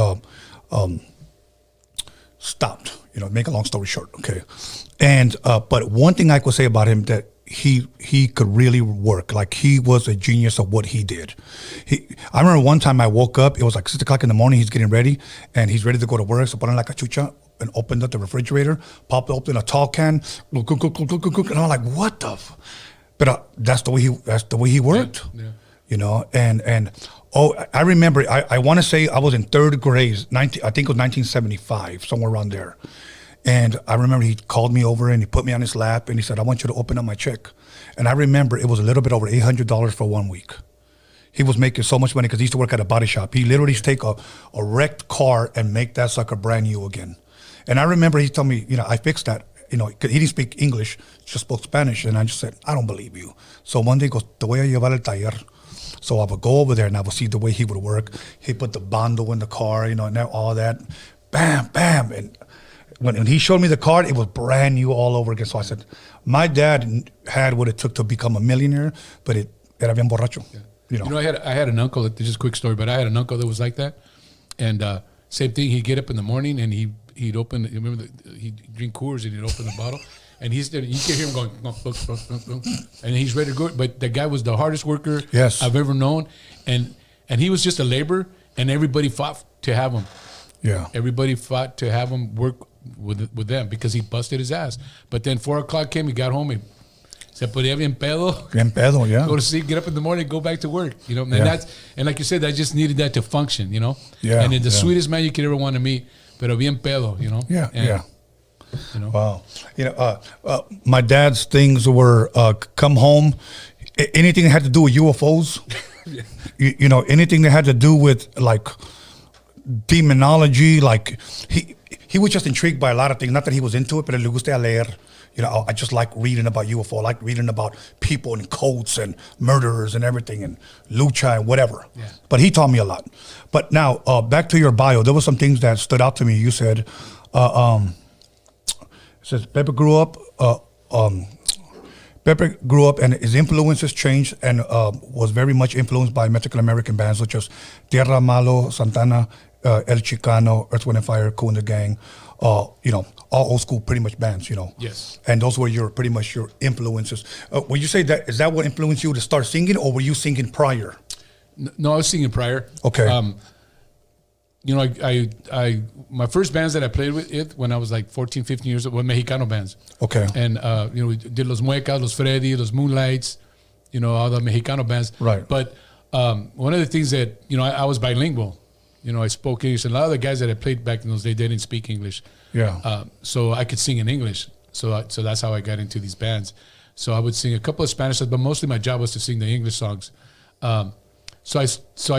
stopped, make a long story short, okay? And, but one thing I could say about him that he could really work. Like, he was a genius of what he did. I remember one time I woke up, it was like 6 o'clock in the morning, he's getting ready, and he's ready to go to work, so put on like a chucha, and opened up the refrigerator, popped open a tall can, and I'm like, what the But that's the way he worked. Yeah. And I remember, I want to say I was in third grade, I think it was 1975, somewhere around there. And I remember he called me over and he put me on his lap and he said, I want you to open up my check. And I remember it was a little bit over $800 for 1 week. He was making so much money because he used to work at a body shop. He literally used to take a wrecked car and make that sucker brand new again. And I remember he told me, I fixed that, because he didn't speak English, just spoke Spanish. And I just said, I don't believe you. So one day he goes, te voy a llevar al taller. So I would go over there and I would see the way he would work. He put the bando in the car, and all that. Bam, bam. And when he showed me the card, it was brand new all over again. So I said, my dad had what it took to become a millionaire, but it era bien borracho. Yeah. I had an uncle, just a quick story, but I had an uncle that was like that. And same thing, he'd get up in the morning and he'd open, he'd drink Coors and he'd open the bottle. And you could hear him going, and he's ready to go. But the guy was the hardest worker I've ever known. And he was just a laborer, and everybody fought to have him. Yeah. Everybody fought to have him work with them because he busted his ass. But then 4 o'clock came, he got home, he se ponía bien pedo. Bien pedo, yeah. Go to sleep, get up in the morning, go back to work. And like you said, I just needed that to function, Yeah. And then the sweetest man you could ever want to meet, pero bien pedo, Yeah. Wow. My dad's things were come home, anything that had to do with UFOs, anything that had to do with like demonology, like he was just intrigued by a lot of things. Not that he was into it, but le gusta leer. You know, I just like reading about UFO. I like reading about people and cults and murderers and everything and lucha and whatever. Yeah. But he taught me a lot. But now, back to your bio. There were some things that stood out to me. You said, it says Pepe grew up and his influences changed and was very much influenced by Mexican American bands such as Tierra Malo, Santana, El Chicano, Earth, Wind & Fire, Kool and the Gang, you know, all old school pretty much bands, you know. Yes. And those were pretty much your influences. Would you say that, is that what influenced you to start singing, or were you singing prior? No, I was singing prior. Okay. You know, I my first bands that I played with when I was like 14, 15 years old were Mexicano bands. Okay. And, you know, we did Los Muecas, Los Freddy, Los Moonlights, you know, all the Mexicano bands. Right. But one of the things that, you know, I was bilingual. You know, I spoke English. And a lot of the guys that I played back in those days, they didn't speak English. Yeah. So I could sing in English. So that's how I got into these bands. So I would sing a couple of Spanish songs, but mostly my job was to sing the English songs. So I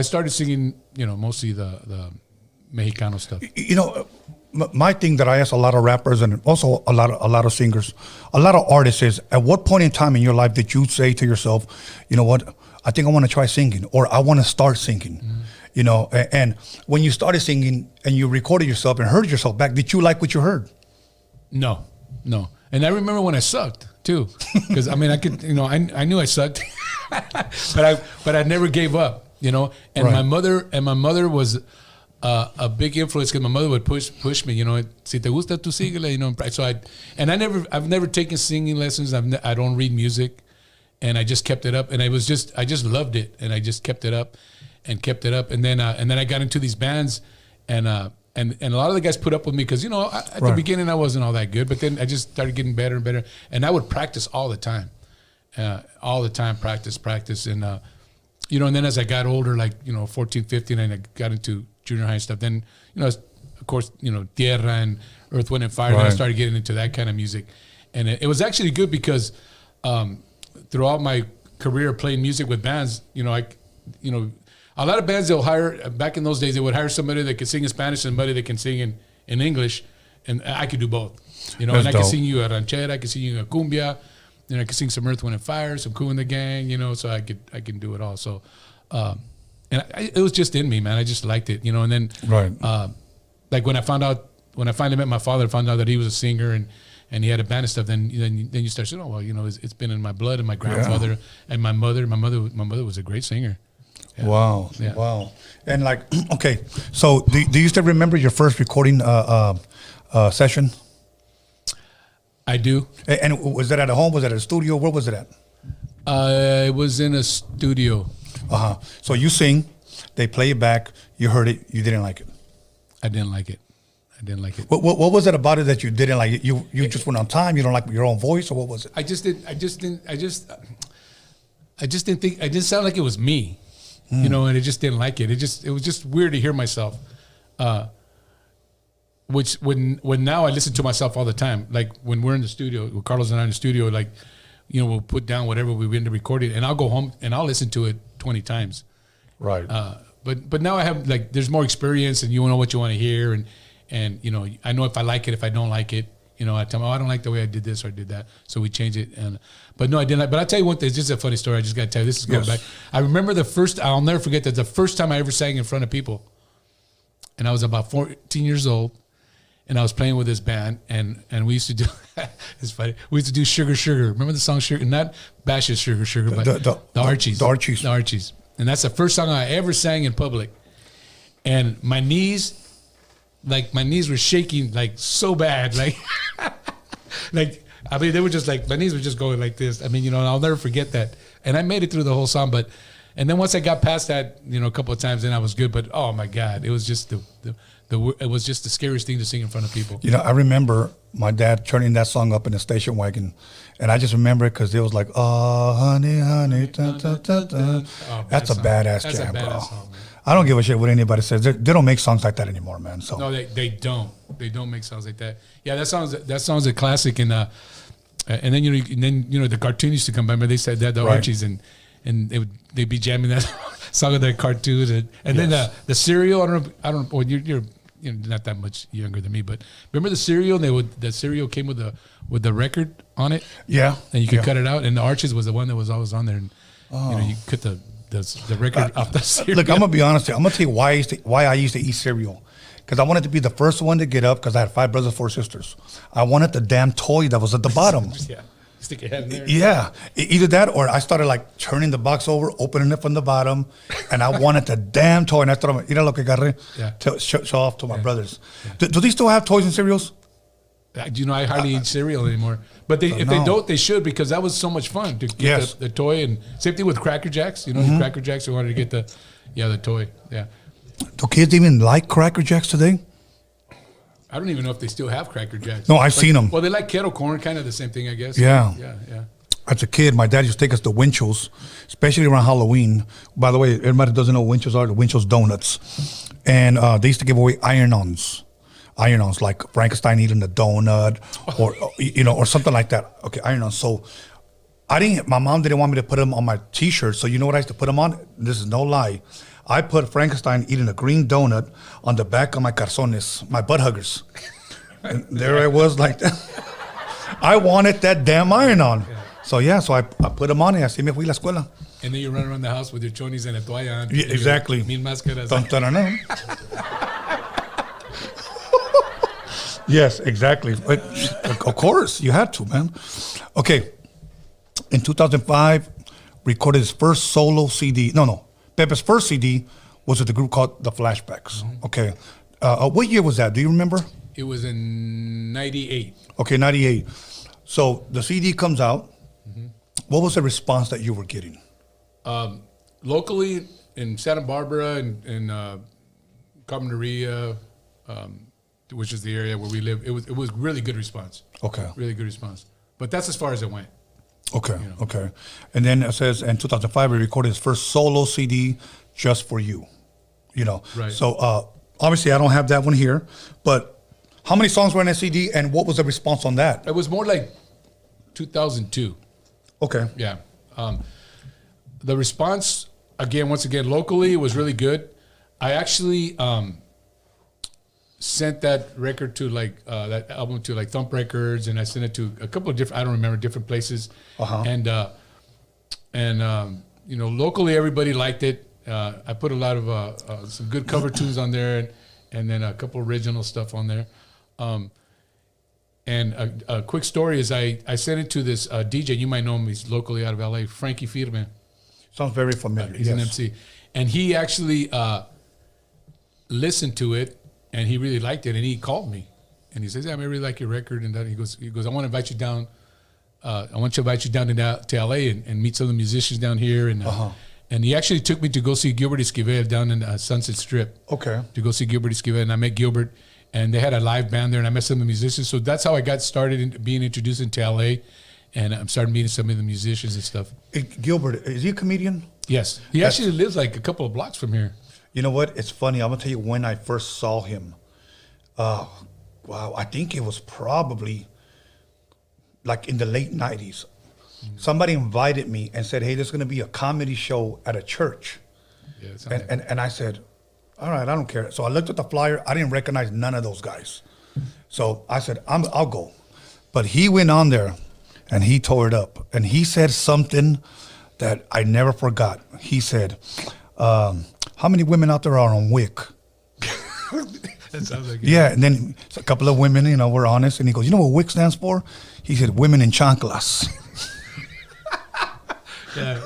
started singing, you know, mostly the Mexicano stuff. You know, my thing that I ask a lot of rappers and also a lot of singers, a lot of artists is, at what point in time in your life did you say to yourself, you know what, I think I want to try singing, or I want to start singing? Mm-hmm. You know, and when you started singing and you recorded yourself and heard yourself back, did you like what you heard? No. And I remember when I sucked too, because I mean, I could, you know, I knew I sucked, but I never gave up, you know. And right. my mother was a big influence, because my mother would push me, you know. Si te gusta tu síguele, you know. So I've never taken singing lessons. I don't read music, and I just kept it up, and I just loved it, and I just kept it up. And then I got into these bands, and a lot of the guys put up with me because, you know, at the beginning I wasn't all that good, but then I just started getting better and better, and I would practice all the time, practice, and you know, and then as I got older, like, you know, 14, 15, and I got into junior high and stuff, then, you know, of course, you know, Tierra and Earth, Wind & Fire, and I started getting into that kind of music, and it was actually good because throughout my career playing music with bands, you know, a lot of bands, they'll hire, back in those days, they would hire somebody that could sing in Spanish and somebody that can sing in English, and I could do both. You know, That's and I dope. can sing you a ranchera, I can sing you a cumbia, and I can sing some Earth, Wind & Fire, some Kool and the Gang, you know, so I can do it all. So, it was just in me, man. I just liked it, you know. And then, like when I finally met my father, found out that he was a singer and he had a band and stuff, then you start saying, oh, well, you know, it's been in my blood, and my grandfather and my mother was a great singer. Yeah. Wow. Yeah. Wow. And like, okay, so do you still remember your first recording session? I do. And was it at a home? Was it at a studio? Where was it at? It was in a studio. So you sing, they play it back, you heard it, you didn't like it. I didn't like it. What was it about it that you didn't like it? You just went on time, you don't like your own voice, or what was it? I just didn't think, I didn't sound like it was me. You know, and I just didn't like it. It was just weird to hear myself. Which when now I listen to myself all the time. Like when we're in the studio, with Carlos and I in the studio, like, you know, we'll put down whatever we've been recording, and I'll go home and I'll listen to it 20 times. Right. But now I have, like, there's more experience, and you know what you want to hear, and you know, I know if I like it, if I don't like it. You know, I tell them, I don't like the way I did this or I did that, so we change it. But no, I didn't like. But I'll tell you one thing. It's just a funny story. I just got to tell you. This is going back. I remember I'll never forget that the first time I ever sang in front of people, and I was about 14 years old, and I was playing with this band, and we used to do. It's funny. We used to do Sugar Sugar. Remember the song Sugar? Not Bash's Sugar Sugar, but the Archies. The Archies. The Archies. And that's the first song I ever sang in public, and my knees were shaking like so bad, like I mean, they were just like, my knees were just going like this. I mean, you know, and I'll never forget that. And I made it through the whole song, and then once I got past that, you know, a couple of times, then I was good. But oh my God, it was just it was just the scariest thing to sing in front of people. You know, I remember my dad turning that song up in the station wagon, and I just remember it because it was like, oh, honey, honey, da, da, da, da. Oh, that's a badass That's jam, a badass bro. song, man. I don't give a shit what anybody says. They don't make songs like that anymore, man. So no, they don't. They don't make songs like that. Yeah, that song's a classic, and then you know the cartoon used to come by. But they said that the Archies, and they'd be jamming that song of that cartoon, and then the cereal. I don't know. Well, you're not that much younger than me, but remember the cereal? The cereal came with the record on it. Yeah, and you could cut it out. And the Arches was the one that was always on there, and you cut the record off the cereal. Look, I'm gonna be honest. I'm gonna tell you why I used to eat cereal. Because I wanted to be the first one to get up. Because I had 5 brothers, 4 sisters. I wanted the damn toy that was at the bottom. Yeah, stick your head in there. Yeah, either that or I started like turning the box over, opening it from the bottom, and I wanted the damn toy. And I thought, mira lo que agarré, to show off to my brothers. Yeah. Do they still have toys and cereals? I hardly eat cereal anymore. But if they don't, they should, because that was so much fun to get the toy. And same thing with Cracker Jacks. The Cracker Jacks, we wanted to get the toy. Yeah. Do kids even like Cracker Jacks today? I don't even know if they still have Cracker Jacks. No, I've seen them. Well, they like kettle corn, kind of the same thing, I guess. Yeah. Yeah. As a kid, my dad used to take us to Winchell's, especially around Halloween. By the way, everybody doesn't know what Winchell's are, the Winchell's Donuts. And they used to give away iron-ons. Iron-ons, like Frankenstein eating a donut or something like that. Okay, iron-ons. So my mom didn't want me to put them on my T-shirt, so you know what I used to put them on? This is no lie. I put Frankenstein eating a green donut on the back of my calzones, my butt huggers. And there I was like that. I wanted that damn iron-on. Yeah. So I put them on and así me fui a la escuela. And then you run around the house with your chonis and a toalla on. Yeah, exactly. Mil máscaras. Yes, exactly. But of course, you had to, man. Okay. In 2005, recorded his first solo CD. No. Pepe's first CD was with a group called The Flashbacks. Mm-hmm. Okay. What year was that? Do you remember? It was in 98. Okay, 98. So the CD comes out. Mm-hmm. What was the response that you were getting? Locally in Santa Barbara and Carpinteria, which is the area where we live, it was really good response. Okay. Really good response. But that's as far as it went. Okay, okay. And then it says in 2005, he recorded his first solo CD, Just For You. Right. So obviously I don't have that one here, but how many songs were in that CD and what was the response on that? It was more like 2002. Okay. Yeah. The response, once again, locally was really good. I actually sent that record to that album to Thump Records, and I sent it to a couple of different places. And locally everybody liked it. I put a lot of some good cover tunes on there, and then a couple original stuff on there. And a quick story is I sent it to this DJ. You might know him. He's locally out of LA, Frankie Firme. Sounds very familiar. He's an MC, and he actually listened to it. And he really liked it, and he called me, and he says, "Yeah, I really like your record." And that he goes, "I want to invite you down. I want to invite you down to LA and meet some of the musicians down here." And he actually took me to go see Goobert Esquivel down in Sunset Strip. Okay. To go see Goobert Esquivel, and I met Goobert, and they had a live band there, and I met some of the musicians. So that's how I got started in being introduced into LA, and I'm starting meeting some of the musicians and stuff. Gilbert, is he a comedian? Yes, he actually lives like a couple of blocks from here. You know what? It's funny. I'm going to tell you when I first saw him. Wow. I think it was probably like in the late 90s. Mm-hmm. Somebody invited me and said, hey, there's going to be a comedy show at a church. Yeah, and I said, all right, I don't care. So I looked at the flyer. I didn't recognize none of those guys. So I said, I'll go. But he went on there and he tore it up. And he said something that I never forgot. He said, how many women out there are on WIC? That sounds like yeah, and then a couple of women, were honest. And he goes, you know what WIC stands for? He said, women in chanclas. Yeah,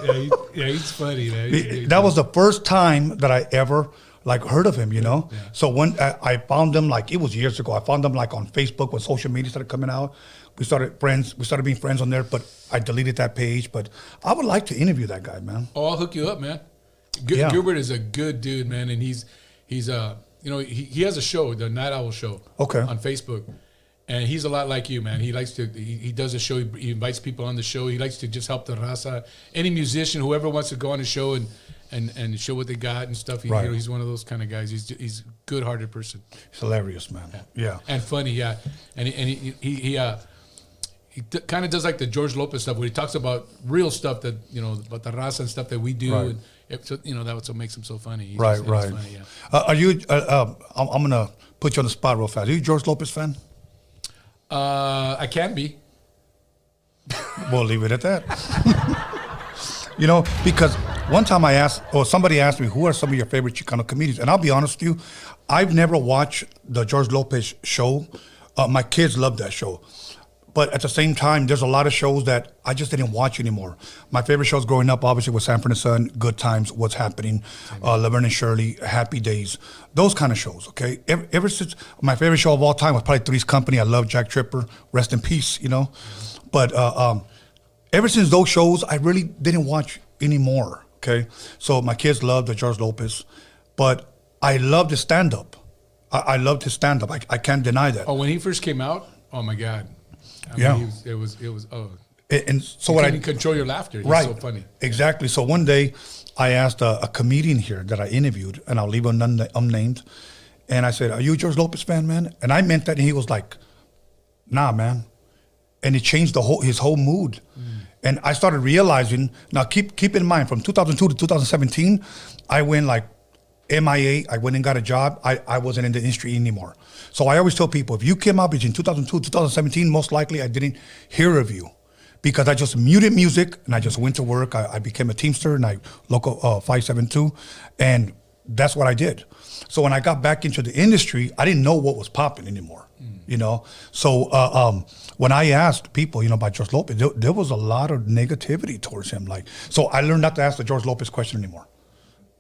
he's funny. Man. That was the first time that I ever heard of him, Yeah. So when I found him, it was years ago. I found him on Facebook when social media started coming out. We started being friends on there, but I deleted that page. But I would like to interview that guy, man. Oh, I'll hook you up, man. Goobert is a good dude, man, and he's he has a show, the Night Owl Show, on Facebook, and he's a lot like you, man. He likes to he does a show. He invites people on the show. He likes to just help the Raza, any musician, whoever wants to go on the show and show what they got and stuff. He's one of those kind of guys. He's a good-hearted person. He's hilarious, man. Yeah. And funny, yeah. And he kind of does like the George Lopez stuff where he talks about real stuff that, you know, about the raza and stuff that we do. Right. And so, you know, that's what makes him so funny. He's Right, just, right. Funny, yeah. Are you? I'm gonna put you on the spot real fast. Are you a George Lopez fan? I can be. We'll leave it at that. You know, because one time I asked, or somebody asked me, who are some of your favorite Chicano comedians? And I'll be honest with you, I've never watched the George Lopez show. My kids love that show. But at the same time, there's a lot of shows that I just didn't watch anymore. My favorite shows growing up, obviously, was Sanford and Son, Good Times, What's Happening, Laverne and Shirley, Happy Days, those kind of shows, okay? Ever since, my favorite show of all time was probably Three's Company. I love Jack Tripper, rest in peace, you know? But ever since those shows, I really didn't watch anymore, okay? So my kids love the George Lopez, but I loved his stand-up. I loved his stand-up. I can't deny that. Oh, when he first came out, oh my God. I Yeah. mean, it was. Oh, and so you what couldn't control your laughter. He's right, so funny. Exactly. So one day, I asked a comedian here that I interviewed, and I'll leave him unnamed, and I said, "Are you a George Lopez fan, man?" And I meant that, and he was like, "Nah, man," and it changed his whole mood. And I started realizing. Now, keep in mind, from 2002 to 2017, I went like MIA. I went and got a job. I wasn't in the industry anymore. So I always tell people, if you came out between 2002 and 2017, most likely I didn't hear of you, because I just muted music and I just went to work. I became a Teamster and I local 572, and that's what I did. So when I got back into the industry, I didn't know what was popping anymore, you know? So when I asked people, you know, about George Lopez, there was a lot of negativity towards him. Like, so I learned not to ask the George Lopez question anymore.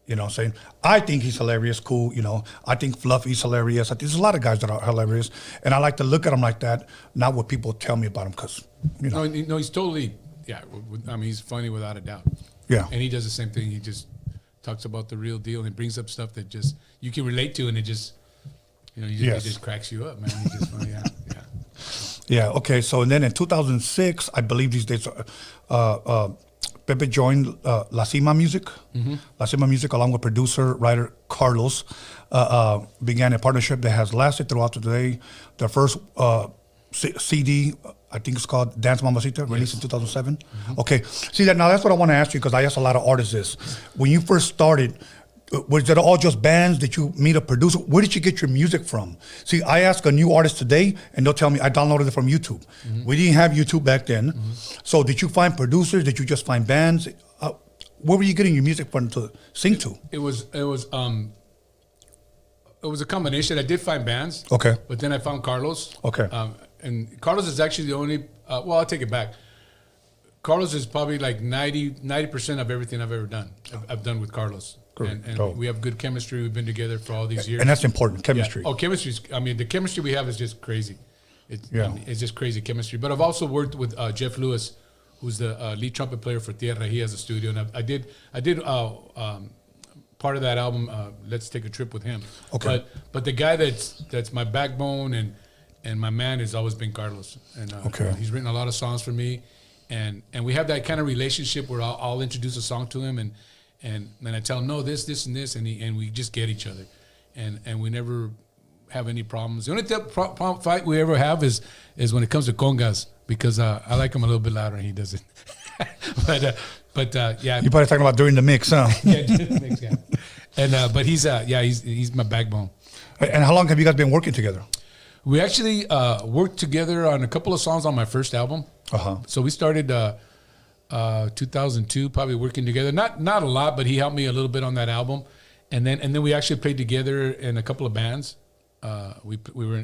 You know what I'm saying? I think he's hilarious, cool, you know. I think Fluffy's hilarious. I think there's a lot of guys that are hilarious. And I like to look at him like that, not what people tell me about him, because, you know. No, he's totally, yeah. I mean, he's funny without a doubt. Yeah. And he does the same thing. He just talks about the real deal and brings up stuff that just you can relate to, and it just, you know, it just cracks you up, man. He's just funny, yeah. Yeah, okay. So, and then in 2006, I believe these days, Pepe joined La Cima Music. Mhm. La Cima Music, along with producer, writer Carlos, began a partnership that has lasted throughout today. Their first CD, I think it's called Dance Mamacita, released in 2007. Okay, see that now that's what I want to ask you, because I ask a lot of artists this. When you first started, was it all just bands? Did you meet a producer? Where did you get your music from? See, I ask a new artist today, and they'll tell me, I downloaded it from YouTube. We didn't have YouTube back then. So did you find producers? Did you just find bands? Where were you getting your music from to sing to? It was a combination. I did find bands. Okay. But then I found Carlos. Okay. And Carlos is actually the only, well, I'll take it back. Carlos is probably like 90% of everything I've ever done. I've done with Carlos. And we have good chemistry. We've been together for all these years. And that's important, chemistry. Yeah. Oh, chemistry. I mean, the chemistry we have is just crazy. It's just crazy chemistry. But I've also worked with Jeff Lewis, who's the lead trumpet player for Tierra. He has a studio, and I did part of that album. Let's Take a Trip with him. Okay. But the guy that's my backbone and my man has always been Carlos. And he's written a lot of songs for me, and we have that kind of relationship where I'll introduce a song to him, and then I tell him, no, this, and this, and we just get each other, and we never have any problems. The only fight we ever have is when it comes to congas, because I like him a little bit louder and he doesn't. but yeah. You're probably talking about during the mix, huh? Yeah, during the mix, yeah. And but he's my backbone. And how long have you guys been working together? We actually worked together on a couple of songs on my first album. So we started 2002, probably working together. Not a lot, but he helped me a little bit on that album. And then we actually played together in a couple of bands.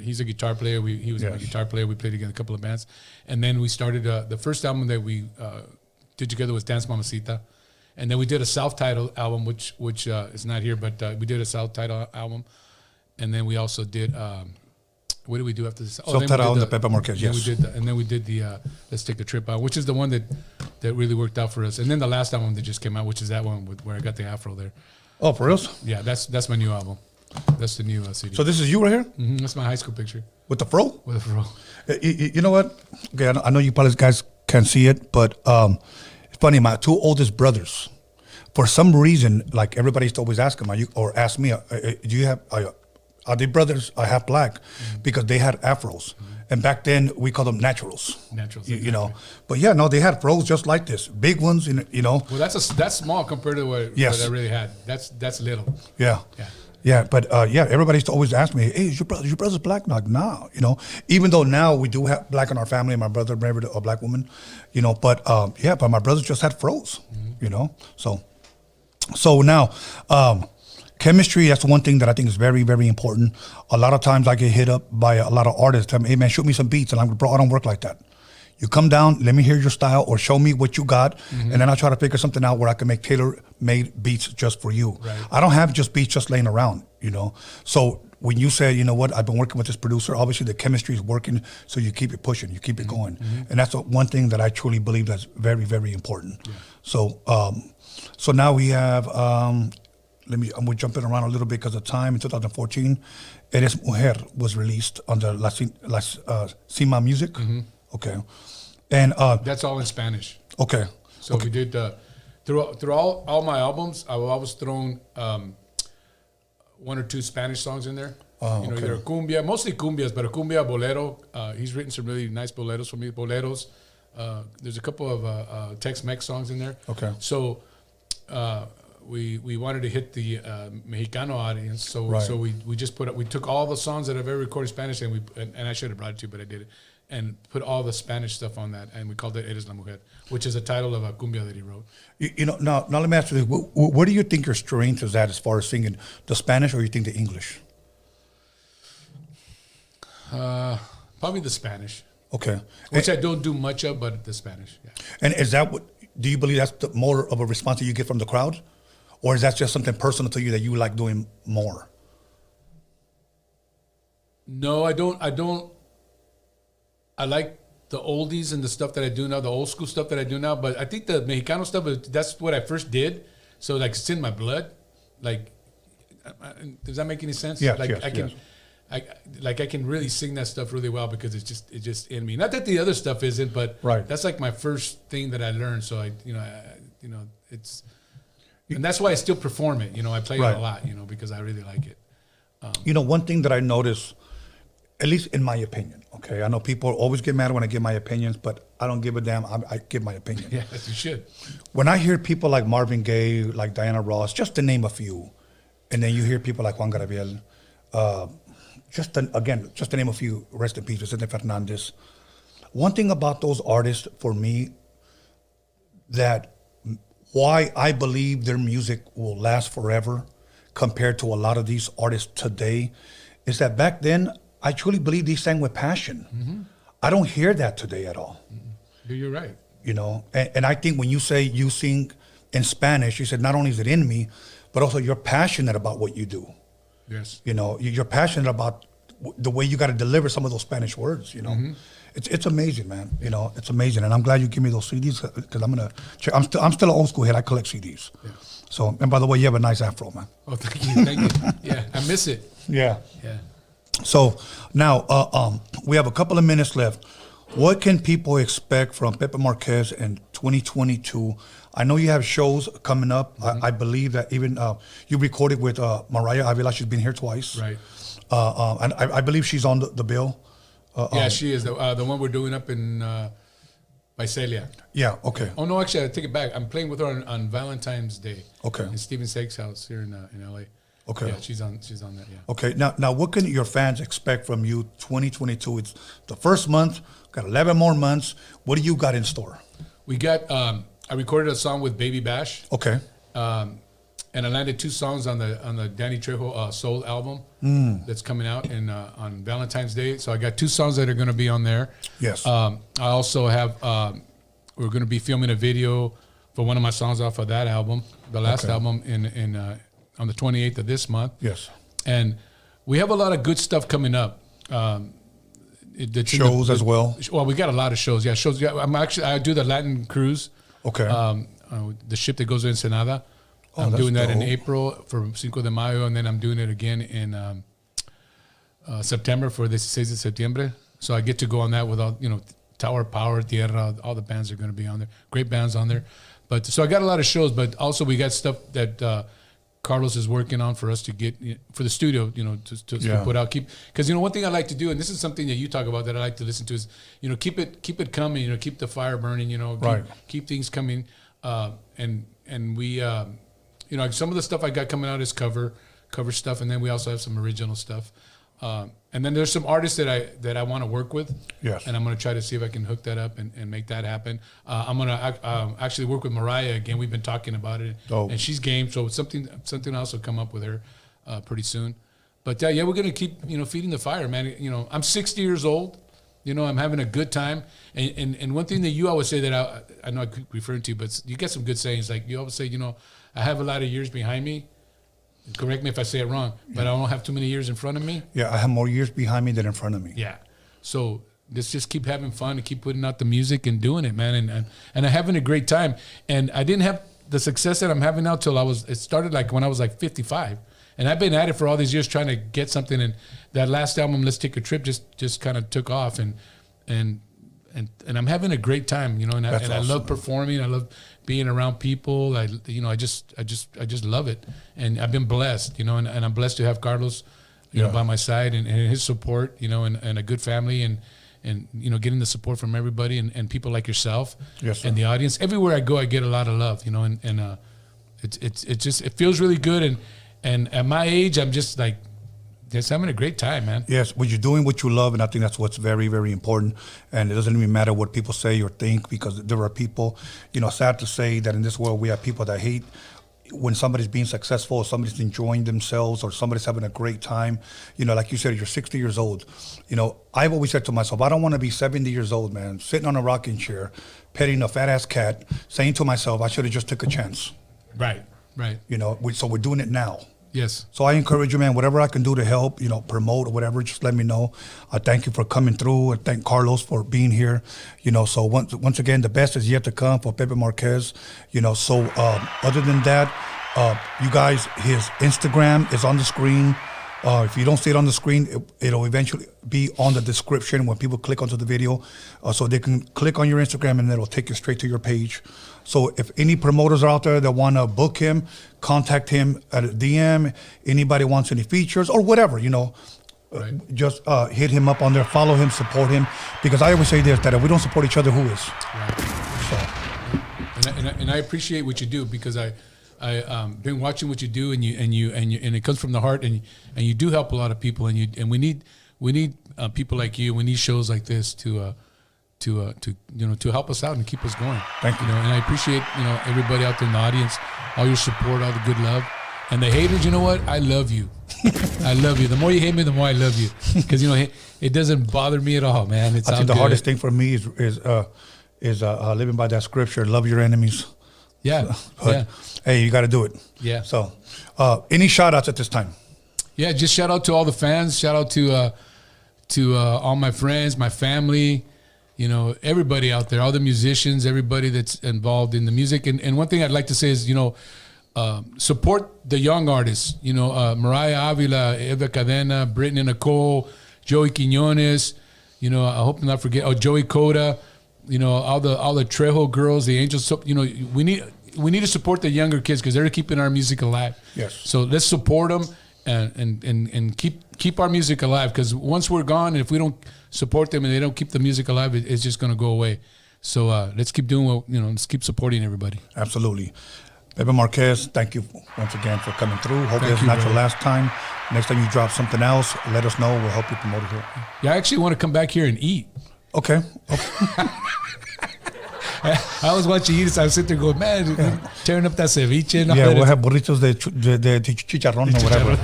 He's a guitar player. He was a guitar player. We played together in a couple of bands. And then we started, the first album that we did together was Dance Mamacita. And then we did a self-titled album, which is not here, but we did a self-titled album. And then we also did, what did we do after this? Self-titled album, the Pepe Marquez, yes. And then we did the Let's Take a Trip out, which is the one that really worked out for us. And then the last album that just came out, which is that one where I got the afro there. Oh, for real? Yeah, that's my new album. That's the new CD. So this is you right here? Mm-hmm. That's my high school picture. With the fro? With the fro. You know what? Okay, I know you probably guys can't see it, but it's funny. My two oldest brothers, for some reason, like everybody used to always ask them, ask me, do you have A.DA brothers are half black because they had afros. And back then, we called them naturals. Naturals, you know. But yeah, no, they had fros just like this. Big ones, you know. Well, that's small compared to what I really had. That's little. Yeah. Yeah, but everybody used to always ask me, "Hey, is your brother's black?" I'm like, nah, you know. Even though now we do have black in our family, and my brother married a black woman, you know. But but my brothers just had fros, you know. So now, chemistry, that's one thing that I think is very, very important. A lot of times I get hit up by a lot of artists. Tell me, hey man, shoot me some beats, and I'm bro, I don't work like that. You come down, let me hear your style, or show me what you got, and then I try to figure something out where I can make tailor-made beats just for you. Right. I don't have just beats just laying around, you know. So when you say, you know what, I've been working with this producer, obviously the chemistry is working, so you keep it pushing, you keep it going, and that's one thing that I truly believe that's very, very important. Yeah. So now we have. I'm jumping around a little bit because of time. In 2014, Eres Mujer was released under La Cima Music. Okay. And that's all in Spanish. Okay. So we did through all my albums. I was throwing one or two Spanish songs in there. Either a cumbia, mostly cumbias, but a cumbia, bolero. He's written some really nice boleros for me. Boleros. There's a couple of Tex-Mex songs in there. Okay. So we wanted to hit the Mexicano audience. So we just we took all the songs that I've ever recorded in Spanish, and I should have brought it to you, but I did it. And put all the Spanish stuff on that, and we called it Eres la Mujer, which is a title of a cumbia that he wrote. You know, now let me ask you this: where do you think your strength is at as far as singing, the Spanish or you think the English? Probably the Spanish. Okay, which I don't do much of, but the Spanish. Yeah. And is that what? Do you believe that's more of a response that you get from the crowd, or is that just something personal to you that you like doing more? No, I don't. I like the oldies and the stuff that I do now, the old school stuff that I do now. But I think the Mexicano stuff, that's what I first did. So like it's in my blood. Like, does that make any sense? Yeah. Like yes, I can really sing that stuff really well because it's just in me. Not that the other stuff isn't, but that's like my first thing that I learned. So it's, and that's why I still perform it. You know, I play it a lot. You know, because I really like it. One thing that I notice, at least in my opinion, okay, I know people always get mad when I give my opinions, but I don't give a damn. I give my opinion. Yeah, you should. When I hear people like Marvin Gaye, like Diana Ross, just to name a few, and then you hear people like Juan Gabriel, just to name a few, rest in peace, Vicente Fernandez. One thing about those artists, for me, that why I believe their music will last forever compared to a lot of these artists today, is that back then, I truly believe they sang with passion. I don't hear that today at all. You're right. You know, and I think when you say you sing in Spanish, you said not only is it in me, but also you're passionate about what you do. Yes. You know, you're passionate about the way you got to deliver some of those Spanish words, you know. It's amazing, man. You know, it's amazing. And I'm glad you give me those CDs because I'm going to check. I'm still an old school head. I collect CDs. Yeah. So, and by the way, you have a nice afro, man. Oh, thank you. Thank you. Yeah, I miss it. Yeah. Yeah. So now we have a couple of minutes left. What can people expect from Pepe Marquez in 2022? I know you have shows coming up. I believe that even you recorded with Mariah Avila. She's been here twice. Right. And I believe she's on the bill. Yeah, she is. The one we're doing up in Visalia. Yeah, okay. Oh, no, actually, I take it back. I'm playing with her on Valentine's Day. Okay. In Stephen Sake's house here in L.A. Okay. Yeah, she's on that, yeah. Okay, now what can your fans expect from you 2022? It's the first month, got 11 more months. What do you got in store? We got, I recorded a song with Baby Bash. Okay. And I landed 2 songs on the Danny Trejo Soul album that's coming out on Valentine's Day. So I got 2 songs that are going to be on there. Yes. I also have, we're going to be filming a video for one of my songs off of that album, the last album on the 28th of this month. Yes. And we have a lot of good stuff coming up. Shows as well? Well, we got a lot of shows. Yeah, shows. Yeah, I do the Latin cruise. Okay. The ship that goes to Ensenada. I'm doing that in April for Cinco de Mayo, and then I'm doing it again in September for the 16 de Septiembre. So I get to go on that with all, Tower Power, Tierra, all the bands are going to be on there. Great bands on there. But so I got a lot of shows, but also we got stuff that Carlos is working on for us to get for the studio, to put out. Because one thing I like to do, and this is something that you talk about that I like to listen to, is keep it coming, keep the fire burning, keep things coming, and we some of the stuff I got coming out is cover stuff, and then we also have some original stuff. And then there's some artists that I want to work with. Yes. And I'm going to try to see if I can hook that up and make that happen. I'm going to actually work with Mariah again. We've been talking about it. Oh. And she's game. So something else will come up with her pretty soon. But we're going to keep, feeding the fire, man. I'm 60 years old. I'm having a good time. And one thing that you always say that I know I keep referring to, but you get some good sayings. Like you always say, I have a lot of years behind me. Correct me if I say it wrong, but I don't have too many years in front of me. Yeah, I have more years behind me than in front of me. Yeah. So let's just keep having fun and keep putting out the music and doing it, man. And I'm having a great time. And I didn't have the success that I'm having now till it started like when I was like 55. And I've been at it for all these years trying to get something. And that last album, Let's Take a Trip, just kind of took off. And I'm having a great time, and I love performing. I love being around people. I just love it. And I've been blessed, and I'm blessed to have Carlos, by my side and his support, and a good family and getting the support from everybody and people like yourself and the audience. Everywhere I go, I get a lot of love, and it feels really good. And at my age, I'm just like, just having a great time, man. Yes, well, you're doing what you love, and I think that's what's very, very important. And it doesn't even matter what people say or think, because there are people, sad to say that in this world we have people that hate when somebody's being successful, or somebody's enjoying themselves, or somebody's having a great time. Like you said, you're 60 years old. I've always said to myself, I don't want to be 70 years old, man, sitting on a rocking chair, petting a fat-ass cat, saying to myself, I should have just took a chance. Right. So we're doing it now. Yes. So I encourage you, man, whatever I can do to help, promote or whatever, just let me know. I thank you for coming through, and thank Carlos for being here. So once again, the best is yet to come for Pepe Marquez. So other than that, you guys, his Instagram is on the screen. If you don't see it on the screen, it'll eventually be on the description when people click onto the video. So they can click on your Instagram and it'll take you straight to your page. So if any promoters are out there that want to book him, contact him at a DM. Anybody wants any features or whatever, just hit him up on there, follow him, support him. Because I always say this, that if we don't support each other, who is? Right. So. And I appreciate what you do, because I been watching what you do, and it comes from the heart, and you do help a lot of people, and we need people like you. We need shows like this to help us out and keep us going. Thank you. And I appreciate everybody out there in the audience, all your support, all the good love, and the haters. You know what? I love you. I love you. The more you hate me, the more I love you, because it doesn't bother me at all, man. I think the hardest thing for me is living by that scripture: love your enemies. Yeah. But, hey, you got to do it. Yeah. So, any shout outs at this time? Yeah, just shout out to all the fans. Shout out to all my friends, my family, everybody out there, all the musicians, everybody that's involved in the music. And one thing I'd like to say is, support the young artists. Mariah Avila, Eva Cadena, Brittany Nicole, Joey Quinones. I hope to not forget. Joey Coda. All the Trejo girls, the Angels. So, we need to support the younger kids, because they're keeping our music alive. Yes. So let's support them and keep our music alive, because once we're gone, if we don't support them and they don't keep the music alive, it's just going to go away. So let's keep doing what, let's keep supporting everybody. Absolutely. Pepe Marquez, thank you once again for coming through. Hope it's not your last time. Next time you drop something else, let us know. We'll help you promote it here. Yeah, I actually want to come back here and eat. Okay. I always watch you eat, so I sit there going, man, tearing up that ceviche. And all we'll have burritos de chicharrón or whatever.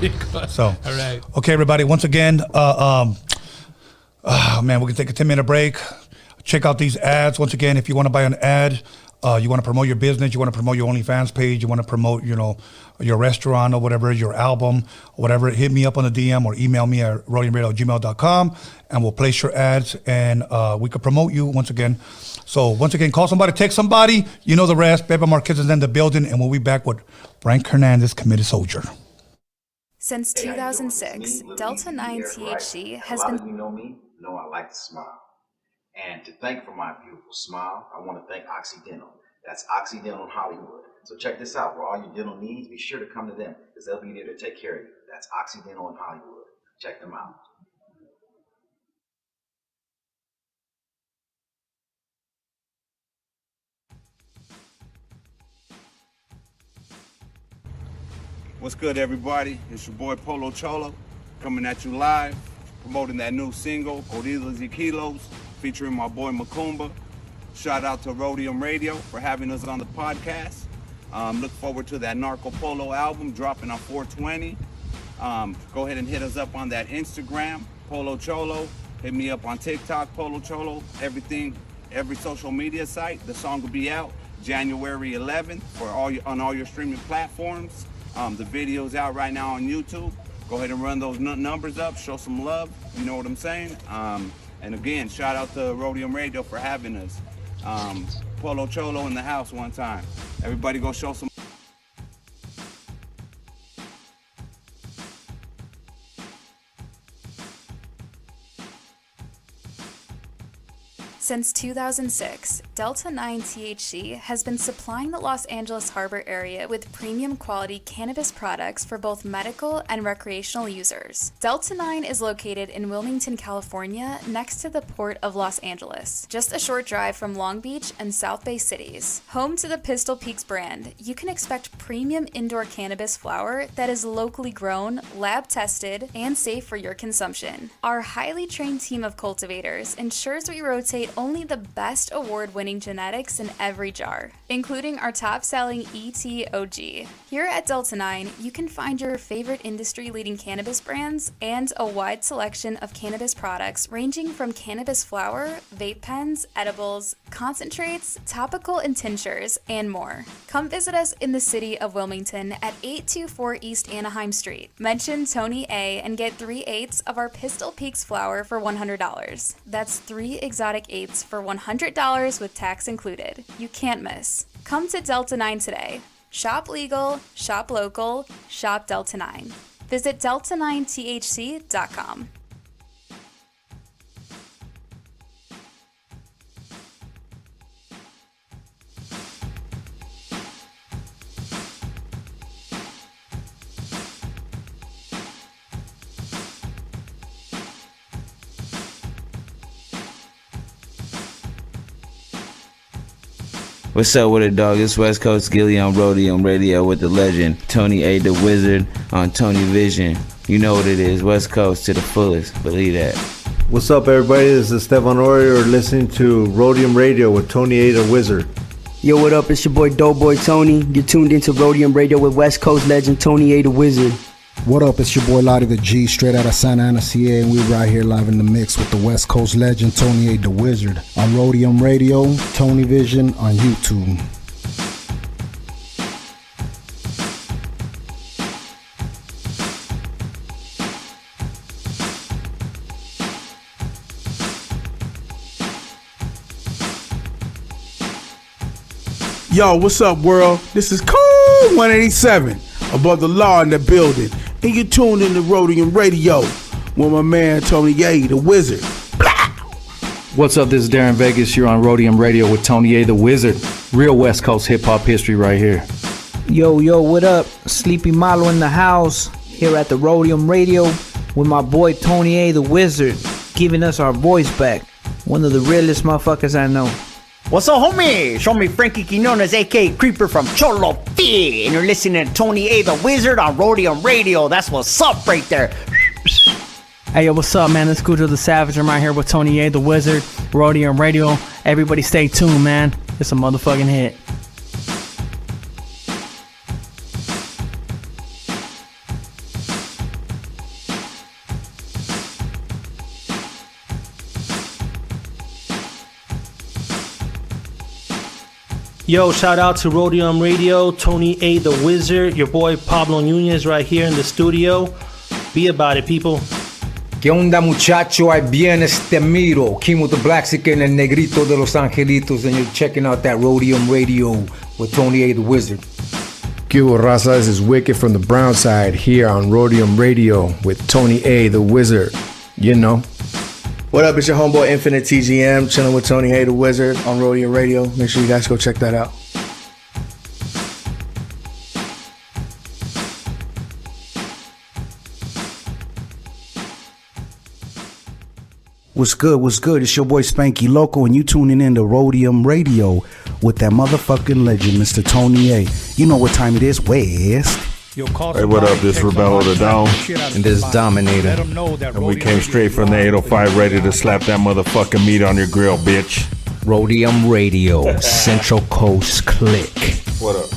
So, all right. Okay, everybody. Once again, man, we can take a 10-minute break. Check out these ads. Once again, if you want to buy an ad, you want to promote your business, you want to promote your OnlyFans page, you want to promote, your restaurant or whatever, your album or whatever, hit me up on the DM or email me at roadiumradio@gmail.com, and we'll place your ads, and we could promote you once again. So once again, call somebody, text somebody, you know the rest. Pepe Marquez is in the building, and we'll be back with Frank Hernandez, Committed Soldier. Since 2006, Delta 9 THC has been... A lot of you know me, know I like to smile. And to thank for my beautiful smile, I want to thank Occidental. That's Occidental Hollywood. So check this out. For all your dental needs, be sure to come to them because they'll be there to take care of you. That's Occidental in Hollywood. Check them out. What's good, everybody? It's your boy Polo Cholo coming at you live, promoting that new single, Gorditas y Kilos, featuring my boy Macumba. Shout out to Roadium Radio for having us on the podcast. Look forward to that Narco Polo album dropping on 420. Go ahead and hit us up on that Instagram, Polo Cholo. Hit me up on TikTok, Polo Cholo. Everything, every social media site. The song will be out January 11th on all your streaming platforms. The video's out right now on YouTube. Go ahead and run those numbers up, show some love, you know what I'm saying? And again, shout out to Roadium Radio for having us. Polo Cholo in the house one time. Everybody go show some. Since 2006, Delta 9 THC has been supplying the Los Angeles Harbor area with premium quality cannabis products for both medical and recreational users. Delta 9 is located in Wilmington, California, next to the Port of Los Angeles, just a short drive from Long Beach and South Bay cities. Home to the Pistol Peaks brand, you can expect premium indoor cannabis flower that is locally grown, lab tested, and safe for your consumption. Our highly trained team of cultivators ensures we rotate only the best award-winning genetics in every jar, including our top-selling ET-OG. Here at Delta 9, you can find your favorite industry-leading cannabis brands and a wide selection of cannabis products ranging from cannabis flower, vape pens, edibles, concentrates, topical and tinctures, and more. Come visit us in the city of Wilmington at 824 East Anaheim Street. Mention Tony A and get 3/8 of our Pistol Peaks flower for $100. That's 3 exotic eighths for $100 with tax included. You can't miss. Come to Delta 9 today. Shop legal, shop local, shop Delta 9. Visit delta9thc.com. What's up with it, dog? It's West Coast Gilly on Roadium Radio with the legend Tony A. the Wizard on Tony Vision. You know what it is, West Coast to the fullest. Believe that. What's up, everybody? This is Stefan Ori. You're listening to Roadium Radio with Tony A. the Wizard. Yo, what up? It's your boy Doughboy Tony. You're tuned into Roadium Radio with West Coast legend Tony A. the Wizard. What up? It's your boy Lottie the G, straight out of Santa Ana, CA, and we're right here live in the mix with the West Coast legend Tony A. the Wizard on Roadium Radio, Tony Vision on YouTube. Yo, what's up, world? This is Cool 187, above the law in the building. And you're tuned in to Roadium Radio with my man Tony A. the Wizard. Blah! What's up? This is Darren Vegas. You're on Roadium Radio with Tony A. the Wizard. Real West Coast hip-hop history right here. Yo, what up? Sleepy Malo in the house, here at the Roadium Radio with my boy Tony A. the Wizard, giving us our voice back. One of the realest motherfuckers I know. What's up, homie? Show me Frankie Quinones, a.k.a. Creeper from Cholo Fi, and you're listening to Tony A. the Wizard on Roadium Radio. That's what's up right there. Hey, yo, what's up, man? It's Cujo the Savage. I'm right here with Tony A. the Wizard, Roadium Radio. Everybody stay tuned, man. It's a motherfucking hit. Yo, shout out to Roadium Radio, Tony A. the Wizard, your boy Pablo Nunez right here in the studio. Be about it, people. ¿Qué onda, muchacho? Ahí viene este miro. King with the Black and el Negrito de Los Angelitos, and you're checking out that Roadium Radio with Tony A. the Wizard. ¿Qué hubo, Raza? This is Wicked from the Brown Side here on Roadium Radio with Tony A. the Wizard. You know. What up? It's your homeboy Infinite TGM, chilling with Tony A. the Wizard on Roadium Radio. Make sure you guys go check that out. What's good? What's good? It's your boy Spanky Loco, and you tuning in to Roadium Radio with that motherfucking legend, Mr. Tony A. You know what time it is, West. Hey, what up? This Rebello the Dawn. And this Dominator. And we came straight from the 805 ready to slap that motherfucking meat on your grill, bitch. Roadium Radio, Central Coast Click. What up?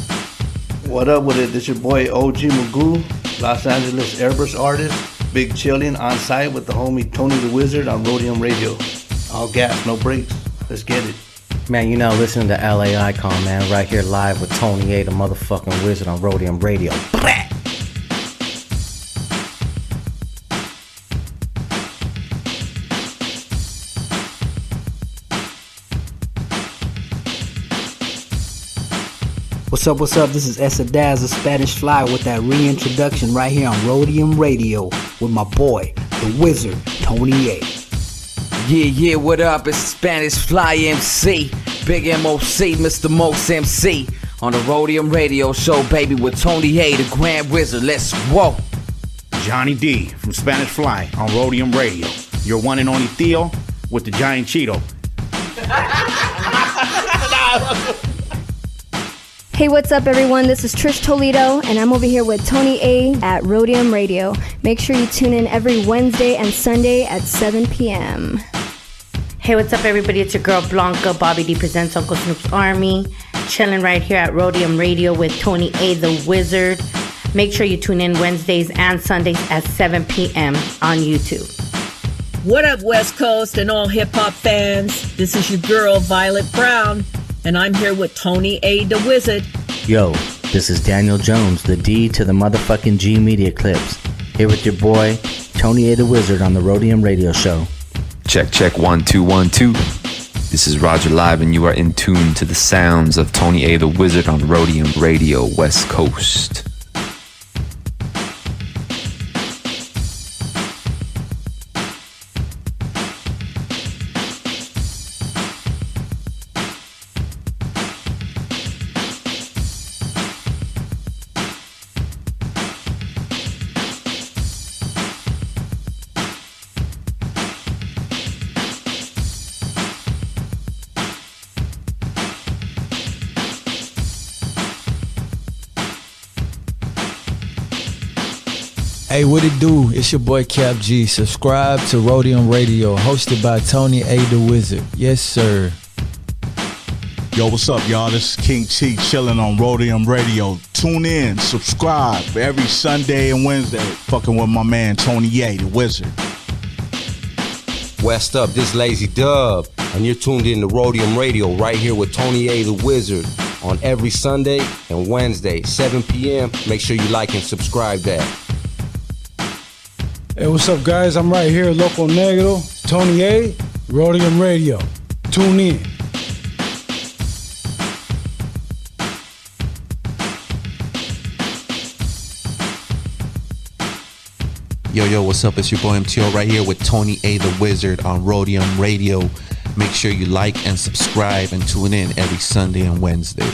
What up with it? This your boy OG Magoo, Los Angeles Airbrush artist. Big chillin' on site with the homie Tony the Wizard on Roadium Radio. All gas, no brakes. Let's get it. Man, you know, listening to LA Icon, man, right here live with Tony A, the motherfucking Wizard on Roadium Radio. What's up, what's up? This is A.DA, the Spanish Fly, with that reintroduction right here on Roadium Radio with my boy, the Wizard, Tony A. Yeah, what up? It's Spanish Fly MC, Big MOC, Mr. Most MC, on the Roadium Radio Show, baby, with Tony A, the Grand Wizard. Let's go. Johnny D from Spanish Fly on Roadium Radio. Your one and only Theo with the giant Cheeto. Hey, what's up, everyone? This is Trish Toledo, and I'm over here with Tony A at Roadium Radio. Make sure you tune in every Wednesday and Sunday at 7 p.m. Hey, what's up, everybody? It's your girl Blanca. Bobby D presents Uncle Snoop's Army. Chilling right here at Roadium Radio with Tony A, the Wizard. Make sure you tune in Wednesdays and Sundays at 7 p.m. on YouTube. What up, West Coast and all hip-hop fans? This is your girl, Violet Brown, and I'm here with Tony A, the Wizard. Yo, this is Daniel Jones, the D to the motherfucking G Media Clips. Here with your boy, Tony A, the Wizard on the Roadium Radio Show. Check 1 2 1 2. This is Roger Live, and you are in tune to the sounds of Tony A, the Wizard on Roadium Radio West Coast. Hey, what it do? It's your boy Cap G. Subscribe to Roadium Radio, hosted by Tony A, the Wizard. Yes, sir. Yo, what's up, y'all? This is King T chilling on Roadium Radio. Tune in, subscribe every Sunday and Wednesday. Fucking with my man Tony A, the Wizard. West up, this Lazy Dub, and you're tuned in to Roadium Radio right here with Tony A, the Wizard, on every Sunday and Wednesday, 7 p.m. Make sure you like and subscribe that. Hey, what's up, guys? I'm right here, Loco Negro, Tony A, Roadium Radio. Tune in. Yo, what's up? It's your boy MTO right here with Tony A, the Wizard on Roadium Radio. Make sure you like and subscribe and tune in every Sunday and Wednesday.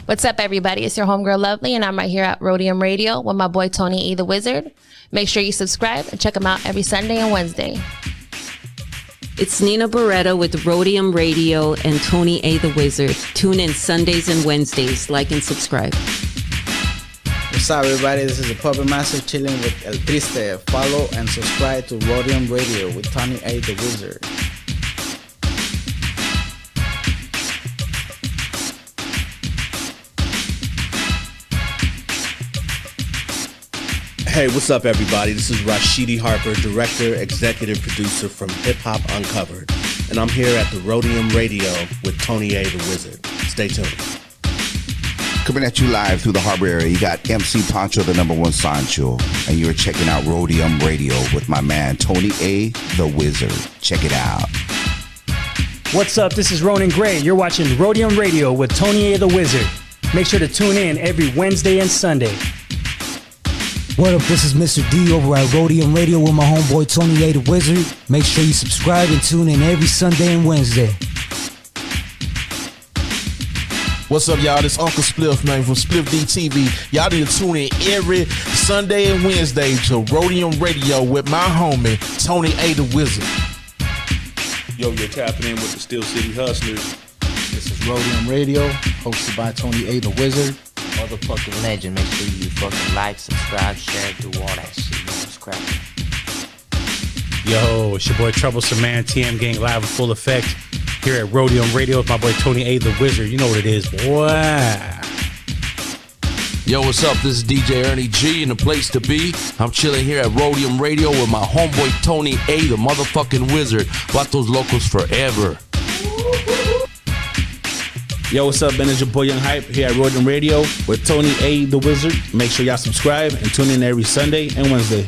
What's up, everybody? It's your homegirl Lovely, and I'm right here at Roadium Radio with my boy Tony A, the Wizard. Make sure you subscribe and check him out every Sunday and Wednesday. It's Nina Barreto with Roadium Radio and Tony A, the Wizard. Tune in Sundays and Wednesdays. Like and subscribe. What's up, everybody? This is the Puppet Master chilling with El Triste. Follow and subscribe to Roadium Radio with Tony A, the Wizard. Hey, what's up, everybody? This is Rashidi Harper, director, executive producer from Hip Hop Uncovered, and I'm here at the Roadium Radio with Tony A, the Wizard. Stay tuned. Coming at you live through the harbor area, you got MC Pancho, the #1 Sancho, and you're checking out Roadium Radio with my man Tony A, the Wizard. Check it out. What's up? This is Ronan Gray. You're watching Roadium Radio with Tony A, the Wizard. Make sure to tune in every Wednesday and Sunday. What up, this is Mr. D over at Roadium Radio with my homeboy Tony A, the Wizard. Make sure you subscribe and tune in every Sunday and Wednesday. What's up, y'all? This Uncle Spliff, man, from Spliff DTV. Y'all need to tune in every Sunday and Wednesday to Roadium Radio with my homie, Tony A. the Wizard. Yo, you're tapping in with the Steel City Hustlers. This is Roadium Radio, hosted by Tony A. the Wizard. Motherfucking legend. Make sure you fucking like, subscribe, share, do all that shit. You know what's cracking. Yo, it's your boy Troublesome Man, TM Gang live in full effect here at Roadium Radio with my boy Tony A. the Wizard. You know what it is, boy. Yo, what's up? This is DJ Ernie G in the place to be. I'm chilling here at Roadium Radio with my homeboy Tony A, the motherfucking Wizard. Vatos Locos forever. Yo, what's up, man? It's your boy Young Hype here at Roadium Radio with Tony A. the Wizard. Make sure y'all subscribe and tune in every Sunday and Wednesday.